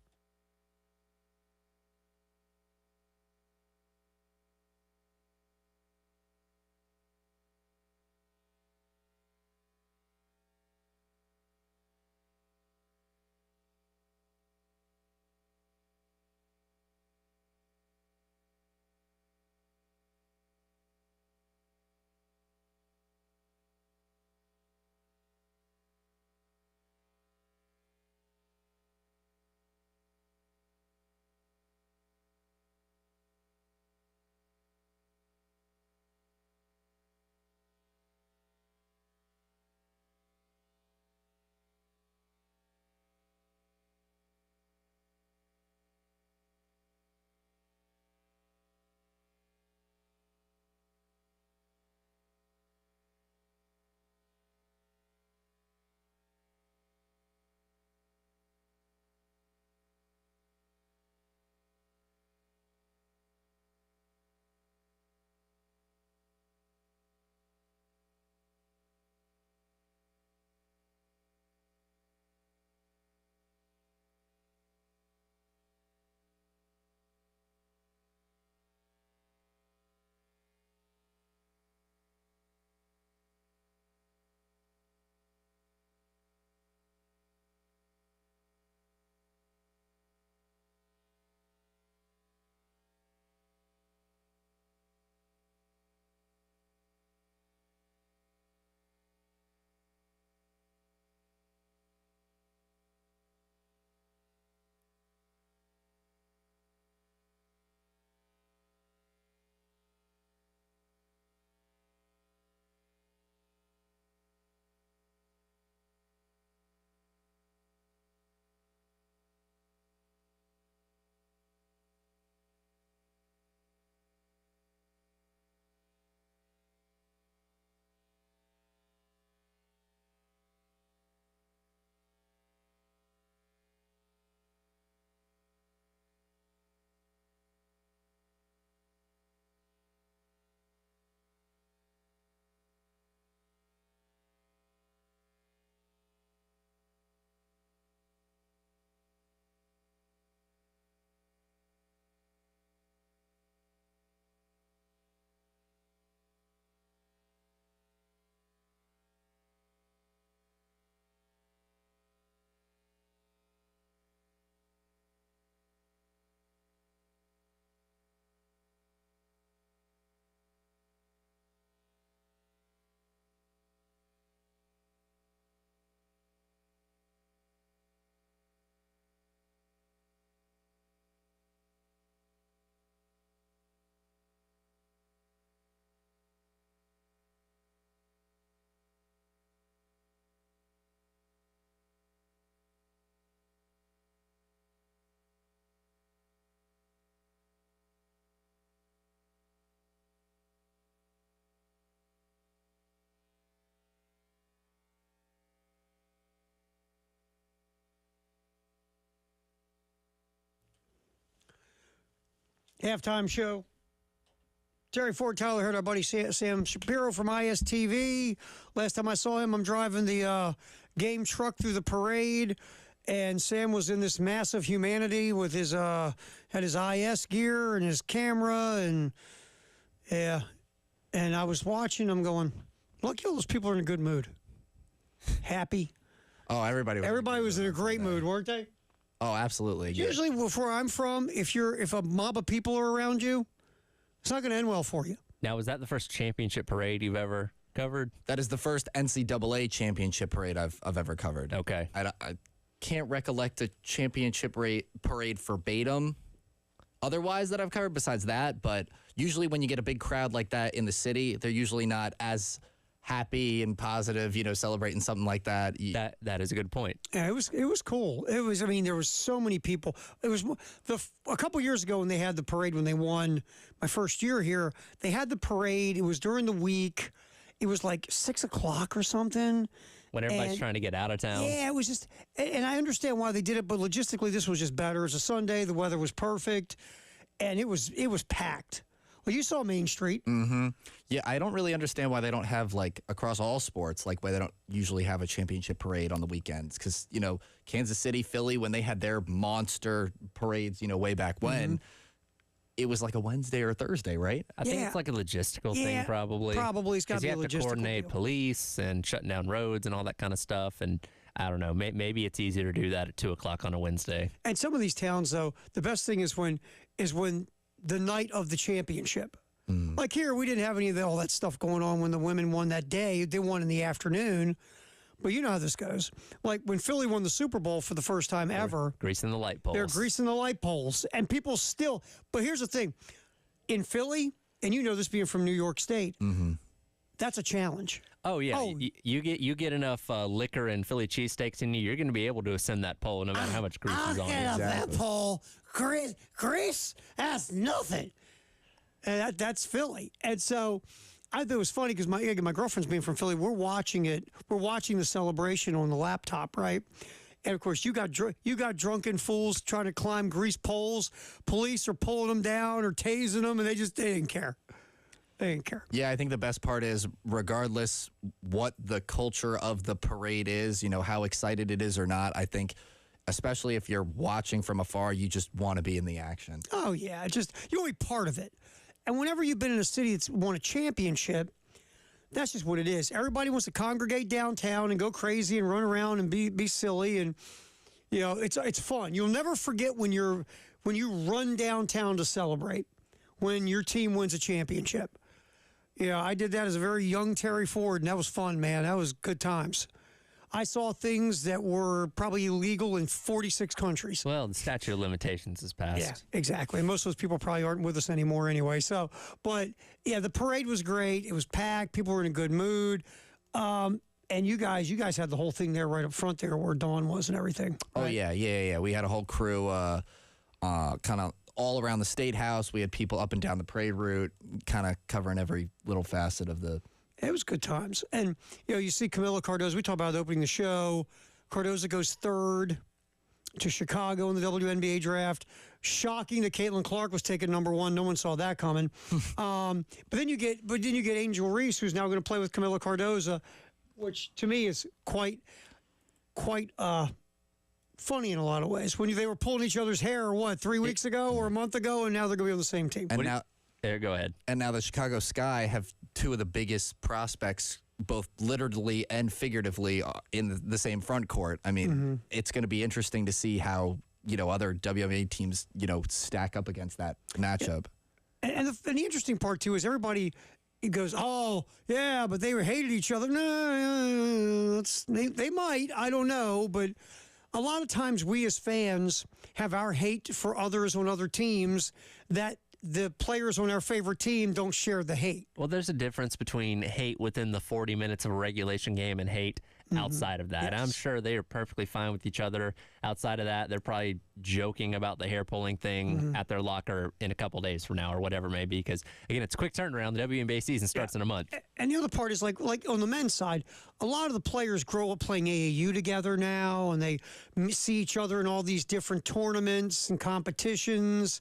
Halftime show. Terry Ford, Tyler Hurd, our buddy Sam Shapiro from ISTV. Last time I saw him, I'm driving the game truck through the parade, and Sam was in this massive humanity with his had his IS gear and his camera, and yeah, and I was watching. I'm going, look, all those people are in a good mood, happy. Oh, everybody was in a great mood, weren't they? Oh, absolutely. Usually, where I'm from, if a mob of people are around you, it's not going to end well for you. Now, was that the first championship parade you've ever covered? That is the first NCAA championship parade I've ever covered. Okay. I can't recollect a championship parade verbatim otherwise that I've covered besides that, but usually when you get a big crowd like that in the city, they're usually not as happy and positive, celebrating something like that. That is a good point. Yeah, it was cool. It was, there was so many people. It was a couple years ago when they had the parade, when they won my first year here, they had the parade. It was during the week. It was like 6 o'clock or something. When everybody's trying to get out of town. Yeah, it was just, and I understand why they did it, but logistically this was just better. It was a Sunday. The weather was perfect, and it was packed. Well, you saw Main Street. Mm-hmm. Yeah, I don't really understand why they don't have, across all sports, why they don't usually have a championship parade on the weekends. Because, Kansas City, Philly, when they had their monster parades, way back when, it was like a Wednesday or a Thursday, right? I think it's like a logistical thing, probably. Probably. It's got to be a logistical you have to coordinate police and shutting down roads and all that kind of stuff. And I don't know, maybe it's easier to do that at 2 o'clock on a Wednesday. And some of these towns, though, the best thing is when the night of the championship. Like here, we didn't have any of all that stuff going on when the women won that day. They won in the afternoon. But you know how this goes. Like when Philly won the Super Bowl for the first time ever. Greasing the light poles. They're greasing the light poles. And people still. But here's the thing. In Philly, and you know this being from New York State, that's a challenge. Oh, yeah. Oh. You get enough liquor and Philly cheesesteaks in you, you're going to be able to ascend that pole no matter how much grease is on it. I'll get that pole. Grease? That's nothing. And that's Philly. And so I thought it was funny because my girlfriend's being from Philly. We're watching it. We're watching the celebration on the laptop, right? And, of course, you got drunken fools trying to climb grease poles. Police are pulling them down or tasing them, and they didn't care. They didn't care. Yeah, I think the best part is regardless what the culture of the parade is, how excited it is or not, I think especially if you're watching from afar, you just want to be in the action. Oh, yeah. You want to be part of it. And whenever you've been in a city that's won a championship, that's just what it is. Everybody wants to congregate downtown and go crazy and run around and be silly, and it's fun. You'll never forget when you run downtown to celebrate when your team wins a championship. I did that as a very young Terry Ford, and that was fun, man. That was good times. I saw things that were probably illegal in 46 countries. Well, the statute of limitations is passed. Yeah, exactly. And most of those people probably aren't with us anymore anyway. So, but yeah, the parade was great. It was packed. People were in a good mood. And you guys had the whole thing there right up front there where Dawn was and everything. Right? Oh, yeah. We had a whole crew kind of all around the State House. We had people up and down the parade route, kind of covering every little facet of the... It was good times. And, you see Camila Cardozo. We talked about opening the show. Cardozo goes third to Chicago in the WNBA draft. Shocking that Caitlin Clark was taken number one. No one saw that coming. But then you get Angel Reese, who's now going to play with Camila Cardozo, which to me is quite funny in a lot of ways. When they were pulling each other's hair, 3 weeks ago or a month ago, and now they're going to be on the same team. And now... There, go ahead. And now the Chicago Sky have two of the biggest prospects, both literally and figuratively, in the same front court. I mean, it's going to be interesting to see how, other WNBA teams, stack up against that matchup. Yeah. And the interesting part, too, is everybody goes, oh, yeah, but they hated each other. No, they might. I don't know. But a lot of times we as fans have our hate for others on other teams that the players on our favorite team don't share the hate. Well, there's a difference between hate within the 40 minutes of a regulation game and hate outside of that. Yes. I'm sure they are perfectly fine with each other. Outside of that, they're probably joking about the hair pulling thing at their locker in a couple days from now or whatever it may be, because, again, it's a quick turnaround. The WNBA season starts in a month. And the other part is, like on the men's side, a lot of the players grow up playing AAU together now, and they see each other in all these different tournaments and competitions.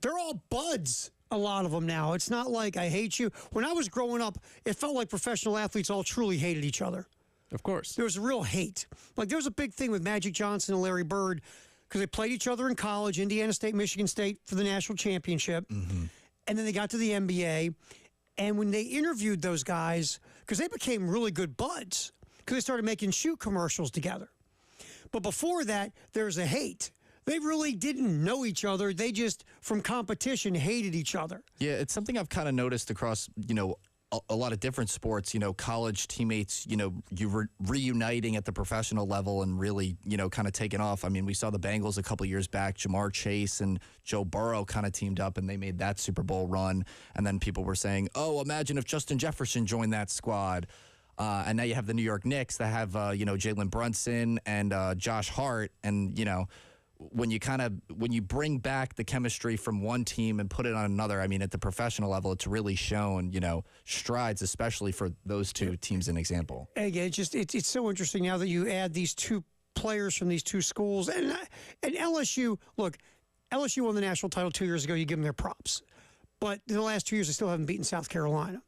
they're all buds. A lot of them now. It's not like I hate you. When I was growing up, it felt like professional athletes all truly hated each other. Of course. There was a real hate. Like there was a big thing with Magic Johnson and Larry Bird because they played each other in college, Indiana State, Michigan State for the national championship. And then they got to the NBA. And when they interviewed those guys, because they became really good buds because they started making shoe commercials together. But before that, there's a hate. They really didn't know each other. They just, from competition, hated each other. Yeah, it's something I've kind of noticed across, a lot of different sports, college teammates, reuniting at the professional level and really, kind of taking off. I mean, we saw the Bengals a couple years back, Jamar Chase and Joe Burrow kind of teamed up and they made that Super Bowl run. And then people were saying, oh, imagine if Justin Jefferson joined that squad. And now you have the New York Knicks that have, Jalen Brunson and Josh Hart. And, when you bring back the chemistry from one team and put it on another, I mean, at the professional level, it's really shown, strides, especially for those two teams, an example. Again, it's so interesting now that you add these two players from these two schools. And LSU, look, LSU won the national title 2 years ago. You give them their props. But in the last 2 years, they still haven't beaten South Carolina.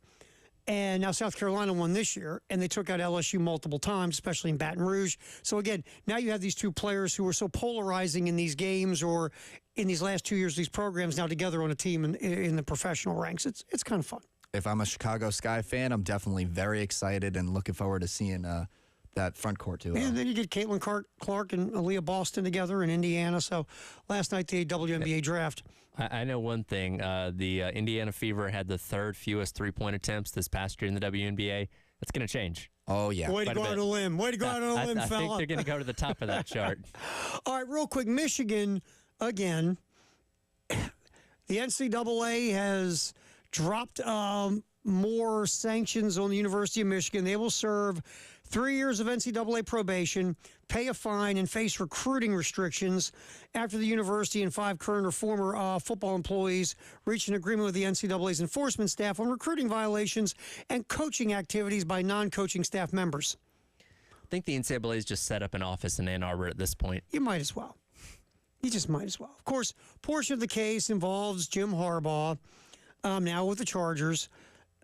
And now South Carolina won this year, and they took out LSU multiple times, especially in Baton Rouge. So, again, now you have these two players who were so polarizing in these games or in these last 2 years, these programs now together on a team in the professional ranks. It's kind of fun. If I'm a Chicago Sky fan, I'm definitely very excited and looking forward to seeing that front court, too. And then you get Caitlin Clark and Aaliyah Boston together in Indiana. So last night, the WNBA draft. I know one thing. The Indiana Fever had the third fewest three-point attempts this past year in the WNBA. That's going to change. Oh, yeah. Way to go out on a limb. Way to go out on a limb, I fella. think they're going to go to the top of that chart. All right, real quick. Michigan, again, the NCAA has dropped more sanctions on the University of Michigan. They will serve 3 years of NCAA probation, pay a fine, and face recruiting restrictions after the university and 5 current or former football employees reached an agreement with the NCAA's enforcement staff on recruiting violations and coaching activities by non-coaching staff members. I think the NCAA has just set up an office in Ann Arbor at this point. You might as well. You just might as well. Of course, portion of the case involves Jim Harbaugh, now with the Chargers.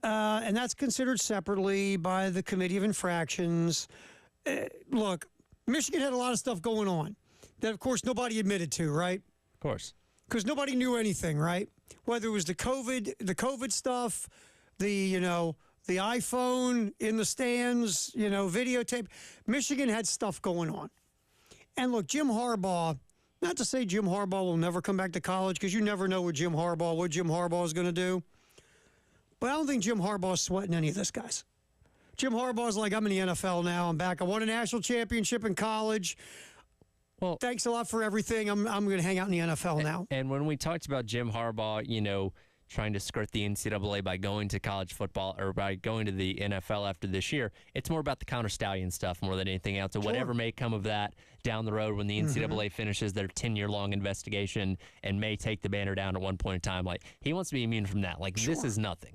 And that's considered separately by the Committee of Infractions. Look, Michigan had a lot of stuff going on that, of course, nobody admitted to, right? Of course. Because nobody knew anything, right? Whether it was the COVID stuff, the iPhone in the stands, videotape. Michigan had stuff going on. And look, Jim Harbaugh, not to say Jim Harbaugh will never come back to college, because you never know what Jim Harbaugh is going to do. But I don't think Jim Harbaugh's sweating any of this, guys. Jim Harbaugh's like, I'm in the NFL now. I'm back. I won a national championship in college. Well, thanks a lot for everything. I'm going to hang out in the NFL now. And when we talked about Jim Harbaugh, trying to skirt the NCAA by going to college football or by going to the NFL after this year, it's more about the counter stallion stuff more than anything else. And whatever may come of that down the road when the NCAA finishes their 10-year-long investigation and may take the banner down at one point in time, like he wants to be immune from that. Like this is nothing.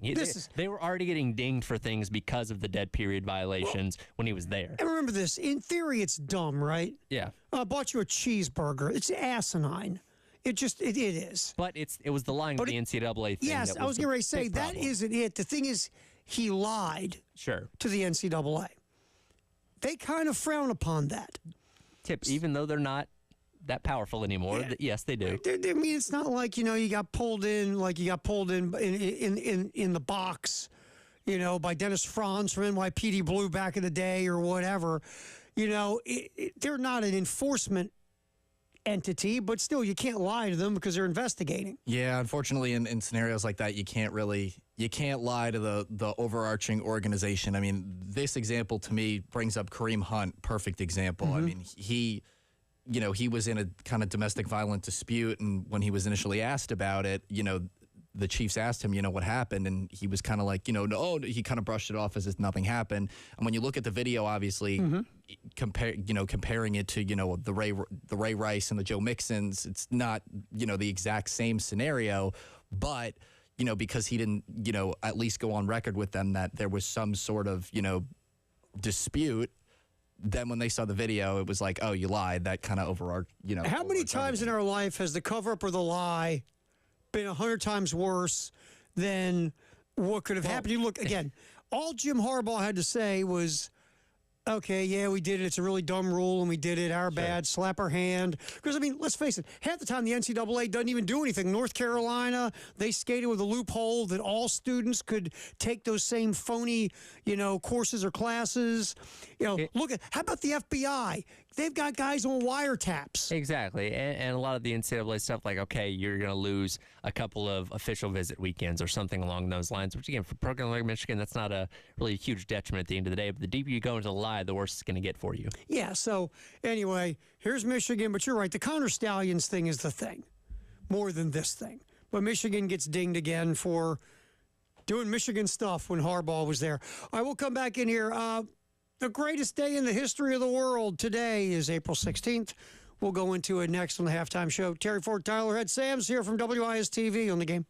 They were already getting dinged for things because of the dead period violations when he was there. And remember this, in theory, it's dumb, right? Yeah. I bought you a cheeseburger. It's asinine. It is. But it was the lying to the NCAA thing. Yes, I was getting ready to say, that isn't it. The thing is, he lied to the NCAA. They kind of frown upon that. Even though they're not that powerful anymore, yes, they do. I mean, it's not like, you got pulled in in the box, by Dennis Franz from NYPD Blue back in the day or whatever. They're not an enforcement entity, but still you can't lie to them because they're investigating. Yeah, unfortunately in scenarios like that you can't lie to the overarching organization. I mean, this example to me brings up Kareem Hunt, perfect example. I mean, he was in a kind of domestic violent dispute, and when he was initially asked about it, the Chiefs asked him, what happened, and he was kind of like, no, he kind of brushed it off as if nothing happened. And when you look at the video, obviously, comparing it to, the Ray Rice and the Joe Mixons, it's not, the exact same scenario, but, because he didn't, at least go on record with them that there was some sort of, dispute. Then when they saw the video, it was like, oh, you lied. That kind of overarched, How many times in our life has the cover-up or the lie been 100 times worse than what could have happened. You look, again, all Jim Harbaugh had to say was, okay, yeah, we did it. It's a really dumb rule, and we did it. Our bad. Slap our hand. Because, I mean, let's face it. Half the time, the NCAA doesn't even do anything. North Carolina, they skated with a loophole that all students could take those same phony, courses or classes. Look at, how about the FBI? They've got guys on wiretaps. Exactly. And a lot of the NCAA stuff, like, okay, you're going to lose a couple of official visit weekends or something along those lines, which, again, for a program like Michigan, that's not a really huge detriment at the end of the day. But the deeper you go into the lie, the worse it's going to get for you. Yeah, so anyway, here's Michigan. But you're right. The Connor Stallions thing is the thing more than this thing. But Michigan gets dinged again for doing Michigan stuff when Harbaugh was there. All right, we'll come back in here. The greatest day in the history of the world today is April 16th. We'll go into it next on the Halftime Show. Terry Ford, Tyler Head, Sam's here from WIS-TV on the game.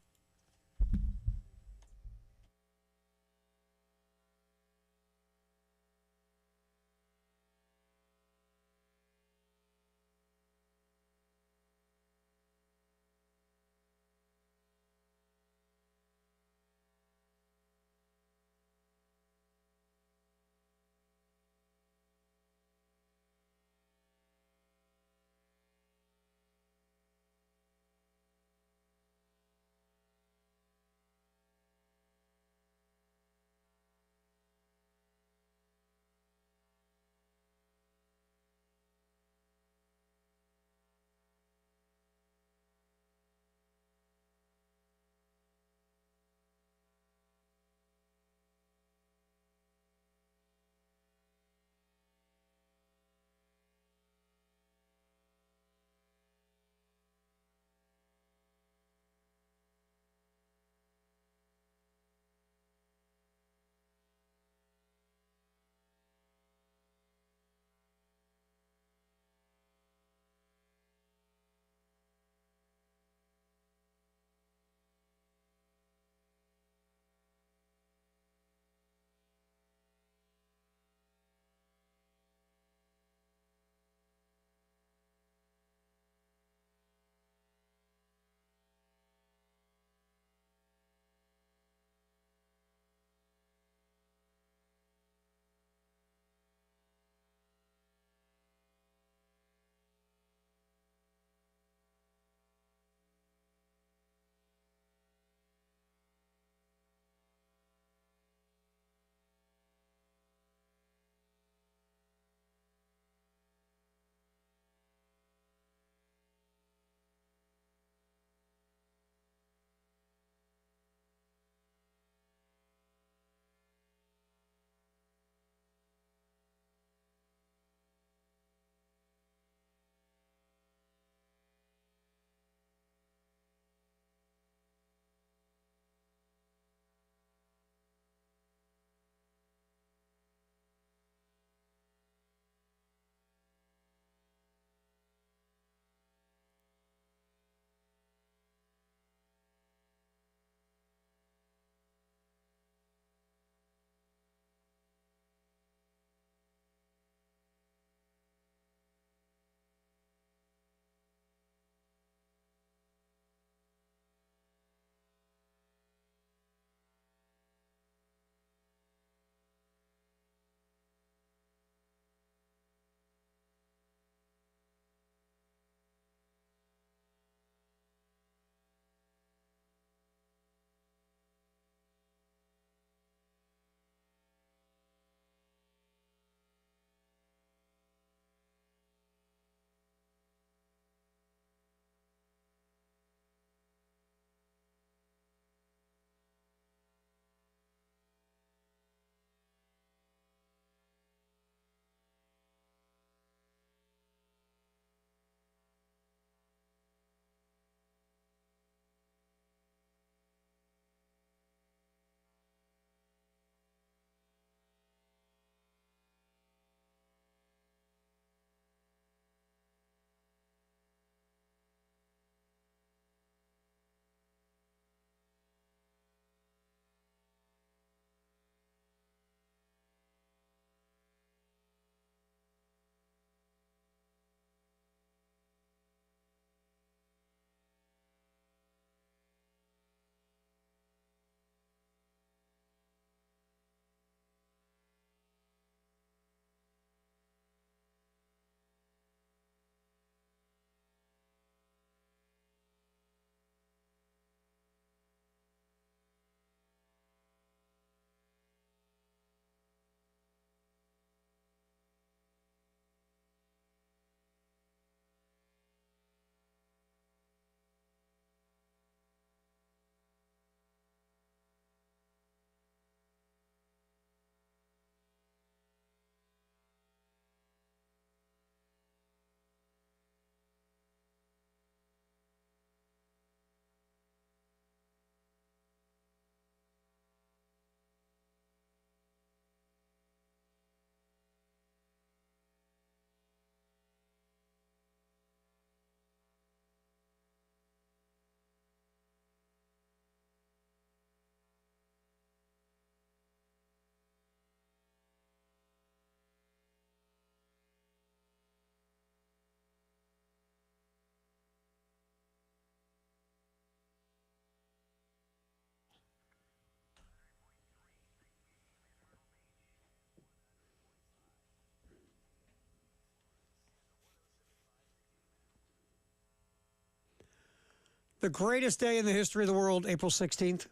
The greatest day in the history of the world, April 16th.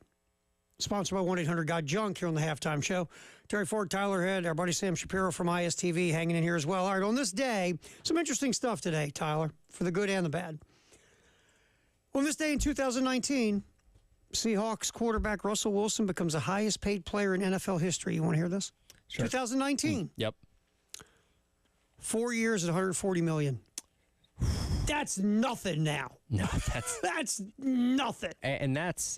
Sponsored by 1-800-GOT-JUNK here on the Halftime Show. Terry Ford, Tyler Head, our buddy Sam Shapiro from ISTV hanging in here as well. All right, on this day, some interesting stuff today, Tyler, for the good and the bad. On this day in 2019, Seahawks quarterback Russell Wilson becomes the highest paid player in NFL history. You want to hear this? Sure. 2019. Yep. 4 years at $140 million. That's nothing now. No, that's nothing. And that's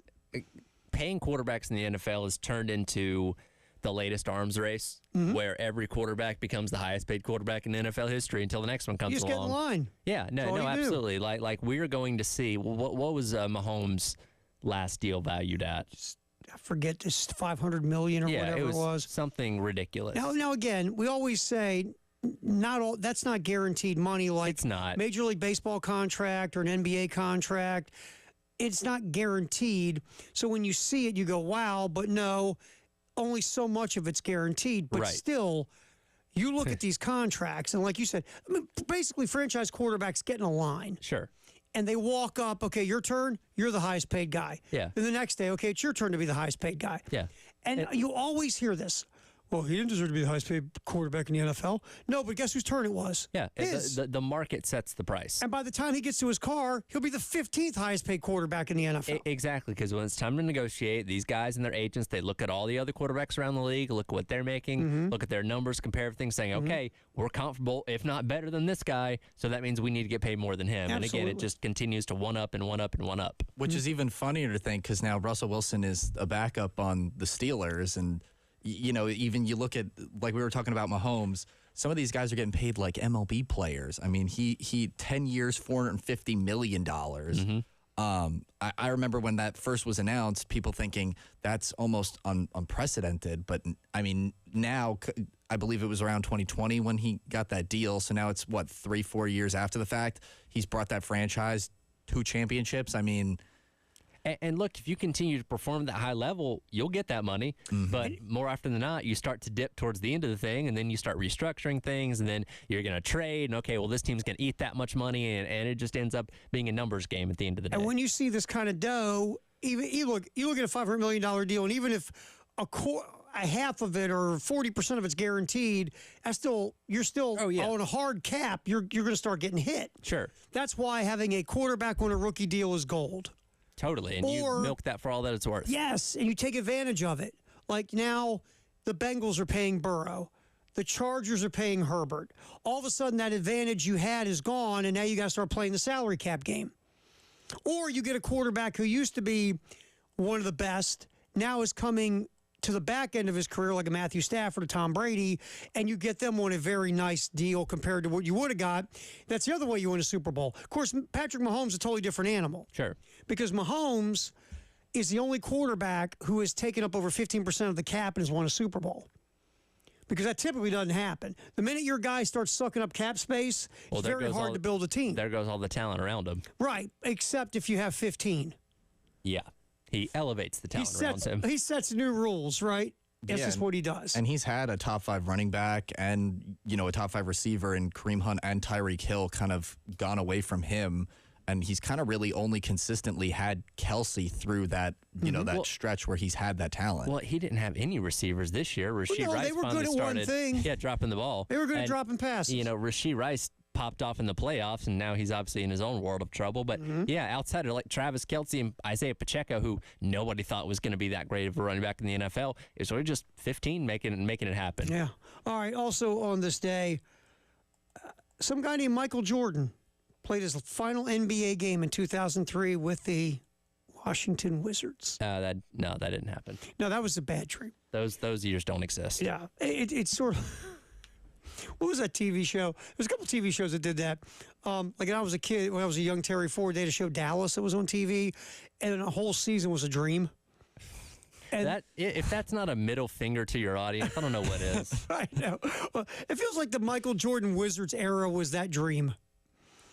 paying quarterbacks in the NFL has turned into the latest arms race, where every quarterback becomes the highest paid quarterback in NFL history until the next one comes You just along. get in line. Yeah, no, absolutely. Like we're going to see. What was Mahomes' last deal valued at? I forget, this $500 million or whatever it was. was. Something ridiculous. Now again, we always say not all. That's not guaranteed money. Like it's not. Major League Baseball contract or an NBA contract. It's not guaranteed. So when you see it, you go, wow, but no, only so much of it's guaranteed. But still, you look at these contracts, and like you said, I mean, basically franchise quarterbacks get in a line. Sure. And they walk up, okay, your turn, you're the highest paid guy. Yeah. And the next day, okay, it's your turn to be the highest paid guy. Yeah. And you always hear this. Well, he didn't deserve to be the highest paid quarterback in the NFL. No, but guess whose turn it was? Yeah, His. the market sets the price. And by the time he gets to his car, he'll be the 15th highest paid quarterback in the NFL. Exactly, because when it's time to negotiate, these guys and their agents, they look at all the other quarterbacks around the league, look at what they're making, look at their numbers, compare everything, saying, okay, we're comfortable, if not better than this guy, so that means we need to get paid more than him. Absolutely. And again, it just continues to one up and one up and one up. Which is even funnier to think because now Russell Wilson is a backup on the Steelers. And, you know, even you look at, like we were talking about Mahomes, some of these guys are getting paid like MLB players. I mean, he 10 years, $450 million. I remember when that first was announced, people thinking that's almost unprecedented. But, I mean, now I believe it was around 2020 when he got that deal. So now it's, 3-4 years after the fact? He's brought that franchise 2 championships. I mean... And look, if you continue to perform at that high level, you'll get that money. But more often than not, you start to dip towards the end of the thing, and then you start restructuring things, and then you're going to trade. And okay, well, this team's going to eat that much money, and it just ends up being a numbers game at the end of the day. And when you see this kind of dough, even you look at a $500 million deal, and even if a half of it or 40% of it's guaranteed, you're still on a hard cap. You're going to start getting hit. Sure. That's why having a quarterback on a rookie deal is gold. Totally, and you milk that for all that it's worth. Yes, and you take advantage of it. Like now, the Bengals are paying Burrow. The Chargers are paying Herbert. All of a sudden, that advantage you had is gone, and now you got to start playing the salary cap game. Or you get a quarterback who used to be one of the best, now is coming to the back end of his career, like a Matthew Stafford or Tom Brady, and you get them on a very nice deal compared to what you would have got. That's the other way you win a Super Bowl. Of course, Patrick Mahomes is a totally different animal. Sure. Because Mahomes is the only quarterback who has taken up over 15% of the cap and has won a Super Bowl. Because that typically doesn't happen. The minute your guy starts sucking up cap space, it's very hard to build a team. There goes all the talent around him. Right, except if you have 15. Yeah. He elevates the talent around him. He sets new rules, right? That's just what he does. And he's had a top 5 running back and, a top 5 receiver in Kareem Hunt and Tyreek Hill kind of gone away from him. And he's kind of really only consistently had Kelsey through that, that stretch where he's had that talent. Well, he didn't have any receivers this year. Rashee Rice they were finally good at started, one thing. Yeah, dropping the ball. They were good at dropping passes. Rashee Rice popped off in the playoffs, and now he's obviously in his own world of trouble. But, outside of like Travis Kelce and Isaiah Pacheco, who nobody thought was going to be that great of a running back in the NFL, is really just 15 making it happen. Yeah. All right, also on this day, some guy named Michael Jordan played his final NBA game in 2003 with the Washington Wizards. That didn't happen. No, that was a bad dream. Those years don't exist. Yeah. It's sort of... What was that TV show? There's a couple TV shows that did that. Like when I was a kid, when I was a young Terry Ford, they had a show Dallas that was on TV, and a whole season was a dream. And if that's not a middle finger to your audience, I don't know what is. I know. Well, it feels like the Michael Jordan Wizards era was that dream.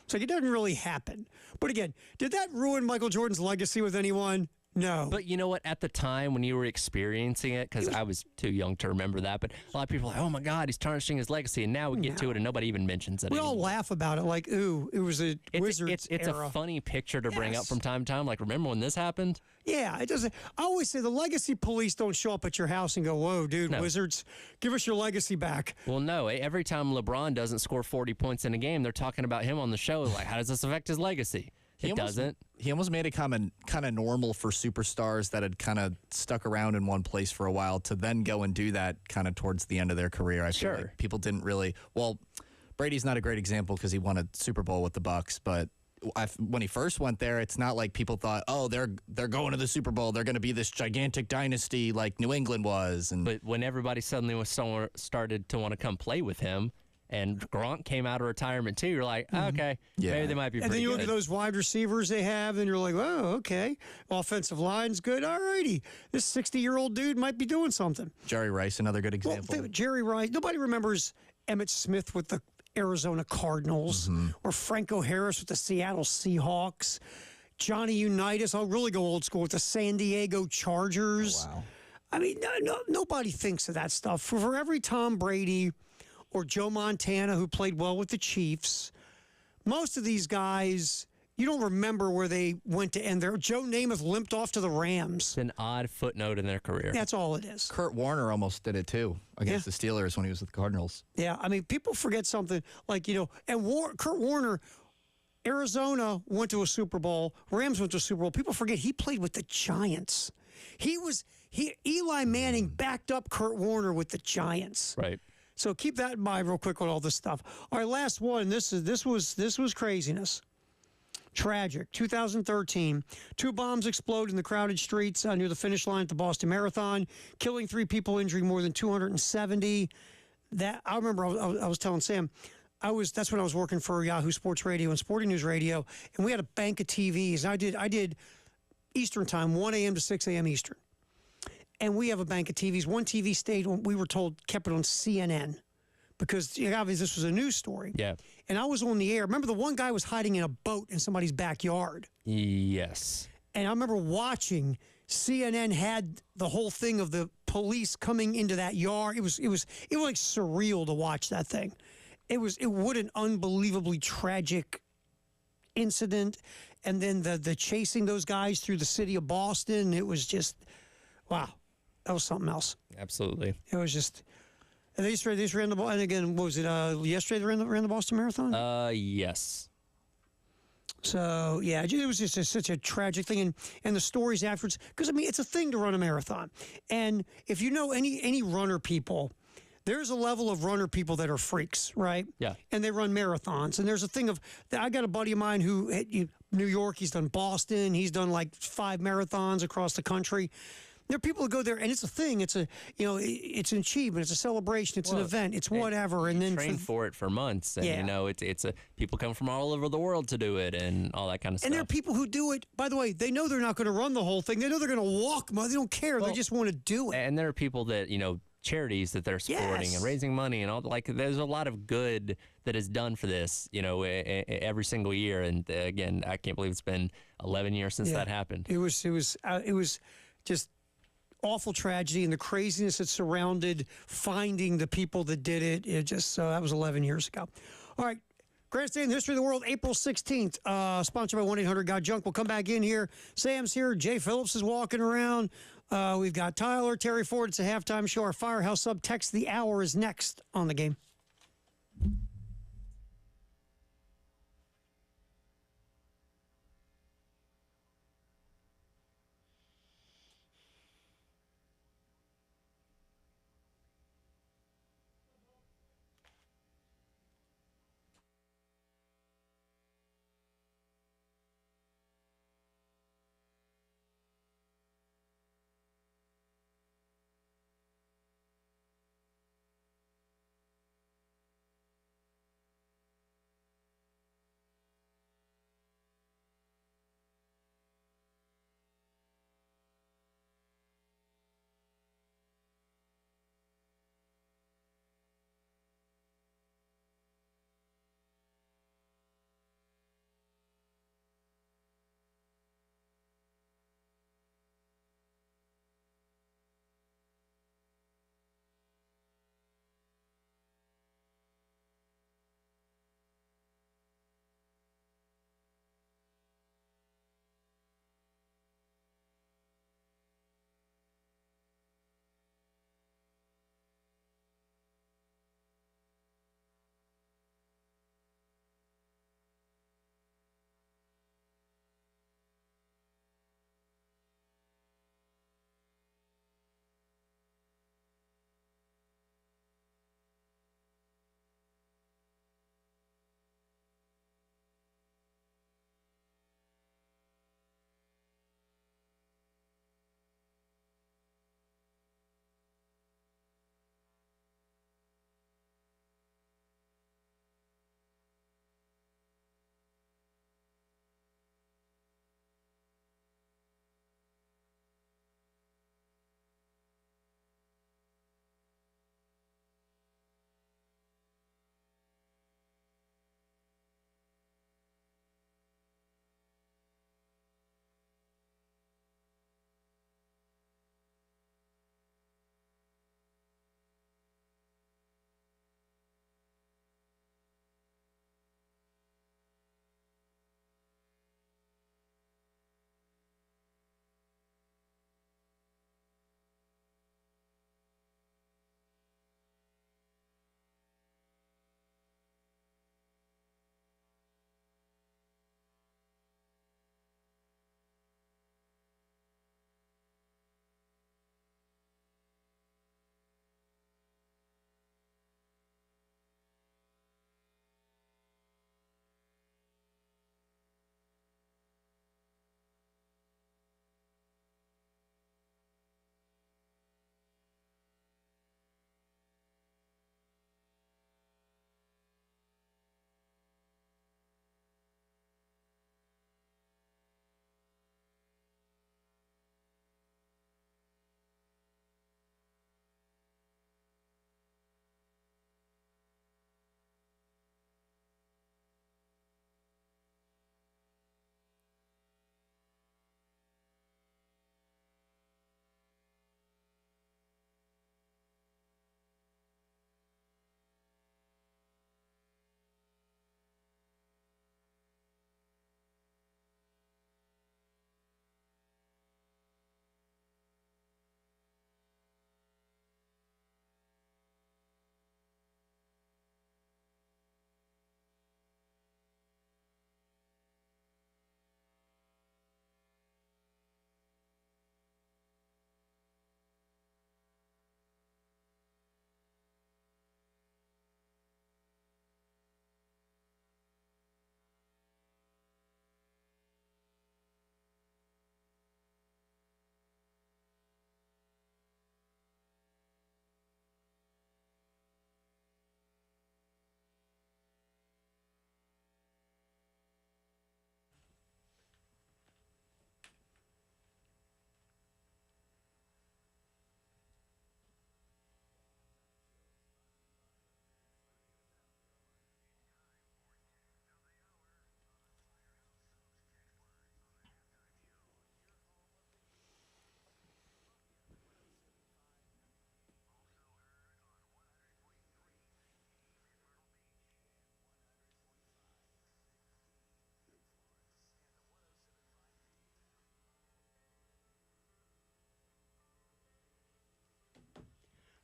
It's like it doesn't really happen. But again, did that ruin Michael Jordan's legacy with anyone? No. But you know what? At the time when you were experiencing it, because I was too young to remember that, but a lot of people are like, oh my God, he's tarnishing his legacy. And now we get to it and nobody even mentions it We anymore. all laugh about it like, ooh, it was a Wizards It's era. a funny picture to bring up from time to time. Like, remember when this happened? Yeah, it doesn't. I always say the legacy police don't show up at your house and go, whoa, dude, Wizards, give us your legacy back. Well, no. Every time LeBron doesn't score 40 points in a game, they're talking about him on the show. Like, how does this affect his legacy? It doesn't. He almost made it kind of normal for superstars that had kind of stuck around in one place for a while to then go and do that kind of towards the end of their career. I feel like people didn't really. Well, Brady's not a great example because he won a Super Bowl with the Bucks, but when he first went there, it's not like people thought, oh, they're going to the Super Bowl. They're going to be this gigantic dynasty like New England was. But when everybody suddenly started to want to come play with him, and Gronk came out of retirement too, you're like, okay, maybe they might be pretty good. And then you look at those wide receivers they have, and you're like, oh, okay. Offensive line's good. All righty. This 60-year-old dude might be doing something. Jerry Rice, another good example. Well, Jerry Rice. Nobody remembers Emmitt Smith with the Arizona Cardinals or Franco Harris with the Seattle Seahawks. Johnny Unitas, I'll really go old school, with the San Diego Chargers. Oh, wow. I mean, nobody thinks of that stuff. For every Tom Brady or Joe Montana, who played well with the Chiefs, most of these guys, you don't remember where they went to end there. Joe Namath limped off to the Rams. It's an odd footnote in their career. That's all it is. Kurt Warner almost did it too against the Steelers when he was with the Cardinals. Yeah, I mean, people forget something like, and Kurt Warner, Arizona went to a Super Bowl, Rams went to a Super Bowl. People forget he played with the Giants. Eli Manning backed up Kurt Warner with the Giants. Right. So keep that in mind real quick on all this stuff. All right, last one. This was craziness. Tragic. 2013, 2 bombs explode in the crowded streets near the finish line at the Boston Marathon, killing 3 people, injuring more than 270. That I remember. I was telling Sam, that's when I was working for Yahoo Sports Radio and Sporting News Radio, and we had a bank of TVs. And I did Eastern time, 1 a.m. to 6 a.m. Eastern. And we have a bank of TVs. One TV stayed, we were told, kept it on CNN because obviously this was a news story. Yeah. And I was on the air. Remember, the one guy was hiding in a boat in somebody's backyard. Yes. And I remember watching CNN had the whole thing of the police coming into that yard. It was like surreal to watch that thing. What an unbelievably tragic incident. And then the chasing those guys through the city of Boston. It was just, wow. That was something else. Absolutely. It was just. And they just ran the ball. And again, what was it? Yesterday they ran the Boston Marathon. Yes. So yeah, it was just such a tragic thing, and the stories afterwards. Because I mean, it's a thing to run a marathon, and if you know any runner people, there's a level of runner people that are freaks, right? Yeah. And they run marathons, and there's a thing of. I got a buddy of mine who New York. He's done Boston. He's done like 5 marathons across the country. There are people who go there, and it's a thing. It's it's an achievement. It's a celebration. It's an event. It's whatever. And then train for it for months, and it's people come from all over the world to do it, and all that kind of stuff. And there are people who do it. By the way, they know they're not going to run the whole thing. They know they're going to walk. They don't care. They just want to do it. And there are people that charities that they're supporting and raising money and all. Like there's a lot of good that is done for this. Every single year. And again, I can't believe it's been 11 years since that happened. It was just awful tragedy, and the craziness that surrounded finding the people that did it. That was 11 years ago. All right. Greatest Day in the History of the World, April 16th, sponsored by 1-800-GOT-JUNK. We'll come back in here. Sam's here. Jay Phillips is walking around. We've got Tyler, Terry Ford. It's a halftime show. Our Firehouse Sub Text the Hour is next on the game.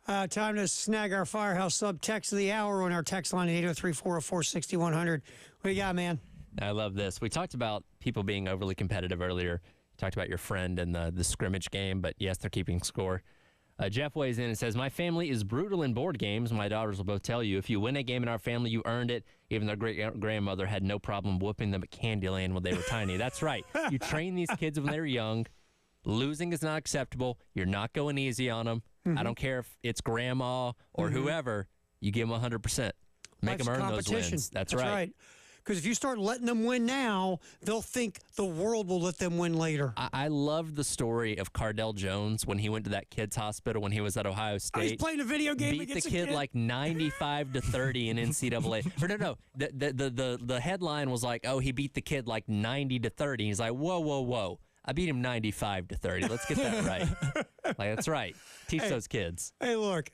Time to snag our Firehouse sub text of the hour on our text line at 803-404-6100. What do you got, man? I love this. We talked about people being overly competitive earlier. Talked about your friend and the scrimmage game, but yes, they're keeping score. Jeff weighs in and says, my family is brutal in board games. My daughters will both tell you. If you win a game in our family, you earned it. Even their great-grandmother had no problem whooping them at Candyland when they were tiny. That's right. You train these kids when they're young. Losing is not acceptable. You're not going easy on them. I don't care if it's grandma or whoever. You give them 100%. Make them earn those wins. That's right. Because if you start letting them win now, they'll think the world will let them win later. I love the story of Cardell Jones when he went to that kid's hospital when he was at Ohio State. He's playing a video game beat against the kid like 95-30 in NCAA. No. The headline was like, oh, he beat the kid like 90-30. He's like, whoa. I beat him 95-30. Let's get that right. Like, that's right. Teach those kids. Hey, look,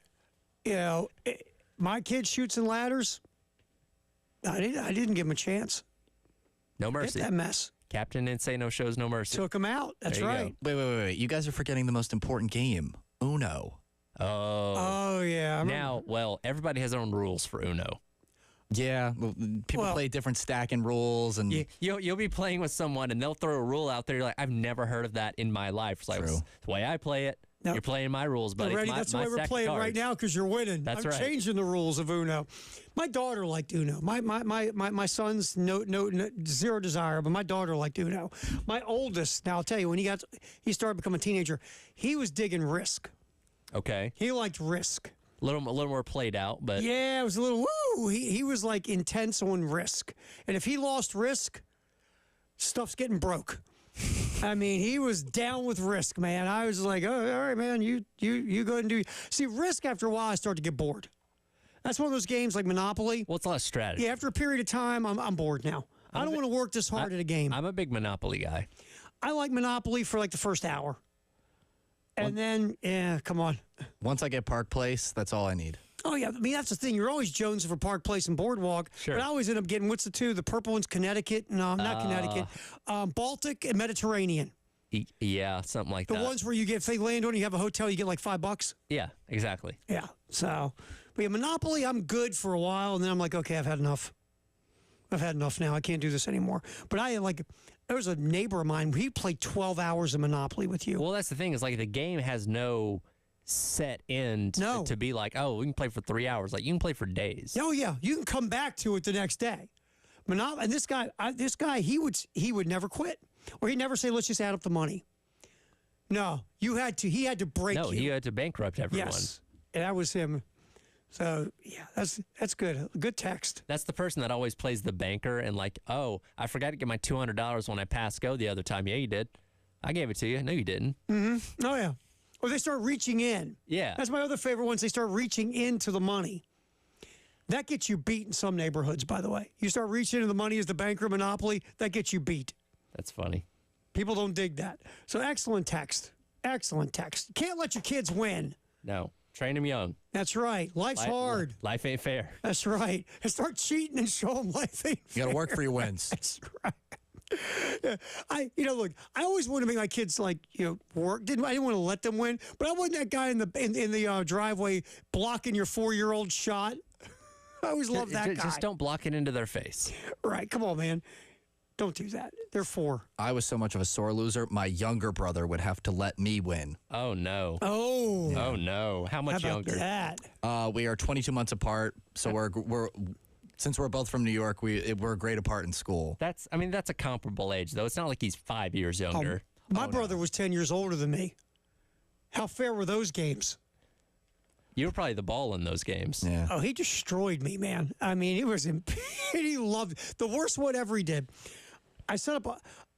my kid shoots in ladders. I didn't give him a chance. No mercy. Get that mess. Captain Insano shows no mercy. Took him out. That's right. Wait. You guys are forgetting the most important game, Uno. Oh, yeah. Now, everybody has their own rules for Uno. Yeah, people play different stacking rules, and you'll be playing with someone, and they'll throw a rule out there. You're like, I've never heard of that in my life. It's like, it's the way I play it. No. You're playing my rules, buddy. That's the way we're playing right now because you're winning. That's right. I'm changing the rules of Uno. My daughter liked Uno. My son's no zero desire, but my daughter liked Uno. My oldest, now I'll tell you, when he started becoming a teenager, he was digging Risk. Okay. He liked Risk. A little more played out, but yeah, it was a little woo. He was like intense on Risk, and if he lost Risk, stuff's getting broke. I mean, he was down with Risk, man. I was like, oh, all right, man, you go ahead and do. See, Risk after a while, I start to get bored. That's one of those games like Monopoly. Well, it's a lot of strategy. Yeah, after a period of time, I'm bored now. I don't want to work this hard at a game. I'm a big Monopoly guy. I like Monopoly for like the first hour. And then, come on. Once I get Park Place, that's all I need. Oh, yeah. I mean, that's the thing. You're always jonesing for Park Place and Boardwalk. Sure. But I always end up getting, what's the two? The purple one's Connecticut. No, not Connecticut. Baltic and Mediterranean. Yeah, something like that. The ones where you get, if they land on you have a hotel, you get like $5. Yeah, exactly. Yeah. So, but yeah, Monopoly, I'm good for a while. And then I'm like, okay, I've had enough. I've had enough now. I can't do this anymore. But there was a neighbor of mine. He played 12 hours of Monopoly with you. Well, that's the thing is like the game has no set end to be like, oh, we can play for 3 hours. Like you can play for days. Oh yeah, you can come back to it the next day. And this guy, he would never quit, or he'd never say, let's just add up the money. No, he had to break. No, he had to bankrupt everyone. Yes, and that was him. So yeah, that's good. Good text. That's the person that always plays the banker and like, oh, I forgot to get my $200 when I passed go the other time. Yeah, you did. I gave it to you. No, you didn't. Mm-hmm. Oh yeah. Or they start reaching in. Yeah. That's my other favorite ones. They start reaching into the money. That gets you beat in some neighborhoods, by the way. You start reaching into the money as the banker Monopoly, that gets you beat. That's funny. People don't dig that. So excellent text. Excellent text. Can't let your kids win. No. Train them young. That's right. Life's hard. Life ain't fair. That's right. And start cheating and show them life ain't fair. You got to work for your wins. That's right. Yeah, look, I always wanted to make my kids work. I didn't want to let them win, but I wasn't that guy in the driveway blocking your 4-year-old shot. I always loved that guy. Just don't block it into their face. Right. Come on, man. Don't do that. They're 4. I was so much of a sore loser, my younger brother would have to let me win. Oh, no. Oh. Yeah. Oh, no. How much How about younger? That? We are 22 months apart, so we're since we're both from New York, we're a grade apart in school. That's a comparable age, though. It's not like he's 5 years younger. My brother was 10 years older than me. How fair were those games? You were probably the ball in those games. Yeah. Oh, he destroyed me, man. I mean, it was he loved it. The worst one ever he did. I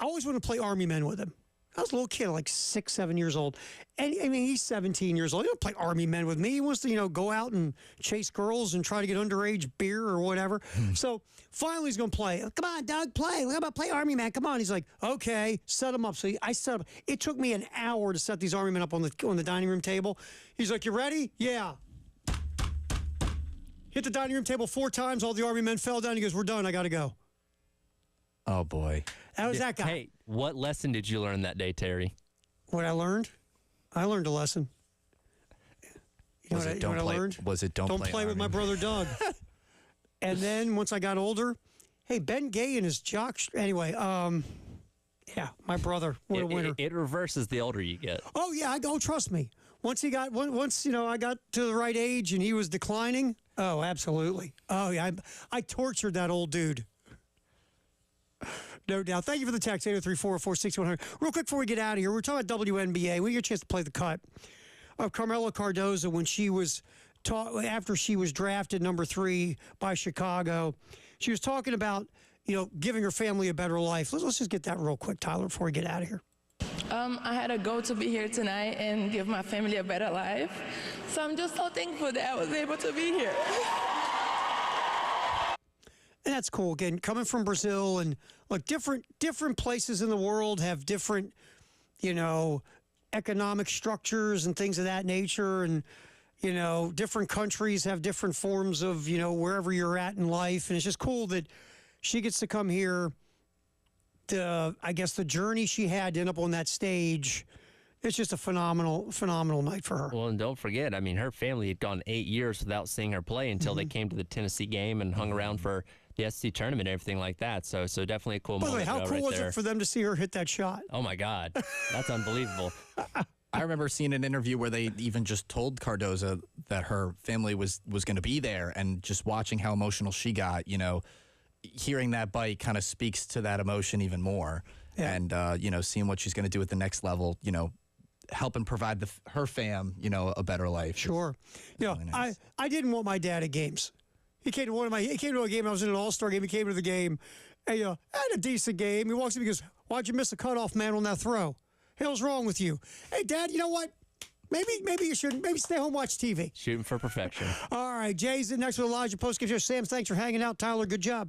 always wanted to play Army Men with him. I was a little kid, like 6, 7 years old. And I mean, he's 17 years old. He don't play Army Men with me. He wants to, go out and chase girls and try to get underage beer or whatever. So finally he's going to play. Come on, Doug, play. How about play Army Man? Come on. He's like, okay, set him up. So I set up. It took me an hour to set these Army Men up on the dining room table. He's like, you ready? Yeah. Hit the dining room table 4 times. All the Army Men fell down. He goes, we're done. I got to go. Oh, boy. That was that guy. Hey, what lesson did you learn that day, Terry? What I learned? I learned a lesson. You know what I learned? Don't play with my brother Doug. And then once I got older, hey, Ben Gay and his jock. Anyway, yeah, my brother. What a winner. It reverses the older you get. Oh yeah, trust me. Once I got to the right age and he was declining. Oh, absolutely. Oh yeah, I tortured that old dude. No doubt. Thank you for the text, 803-404-6100. Real quick before we get out of here, we're talking about WNBA. We get a chance to play the cut of Carmela Cardozo when she was after she was drafted number 3 by Chicago. She was talking about, giving her family a better life. Let's just get that real quick, Tyler, before we get out of here. I had a goal to be here tonight and give my family a better life. So I'm just so thankful that I was able to be here. And that's cool. Again, coming from Brazil, and look, different places in the world have different, economic structures and things of that nature. And, different countries have different forms of, wherever you're at in life. And it's just cool that she gets to come here. I guess the journey she had to end up on that stage, it's just a phenomenal night for her. Well, and don't forget, I mean, her family had gone 8 years without seeing her play until they came to the Tennessee game and hung around for the SEC tournament and everything like that. So definitely a cool moment. By the way, how cool was it for them to see her hit that shot? Oh, my God. That's unbelievable. I remember seeing an interview where they even just told Cardozo that her family was going to be there, and just watching how emotional she got, hearing that bite kind of speaks to that emotion even more. Yeah. And, seeing what she's going to do at the next level, helping provide her fam, a better life. Sure. Really nice. I didn't want my dad at games. He came to a game. I was in an all-star game. He came to the game. And, I had a decent game. He walks in and goes, "Why'd you miss a cutoff man on that throw? Hell's wrong with you?" Hey, Dad, you know what? Maybe you shouldn't. Maybe stay home, watch TV. Shooting for perfection. All right, Jay's in next with Elijah Post. Sam, thanks for hanging out. Tyler, good job.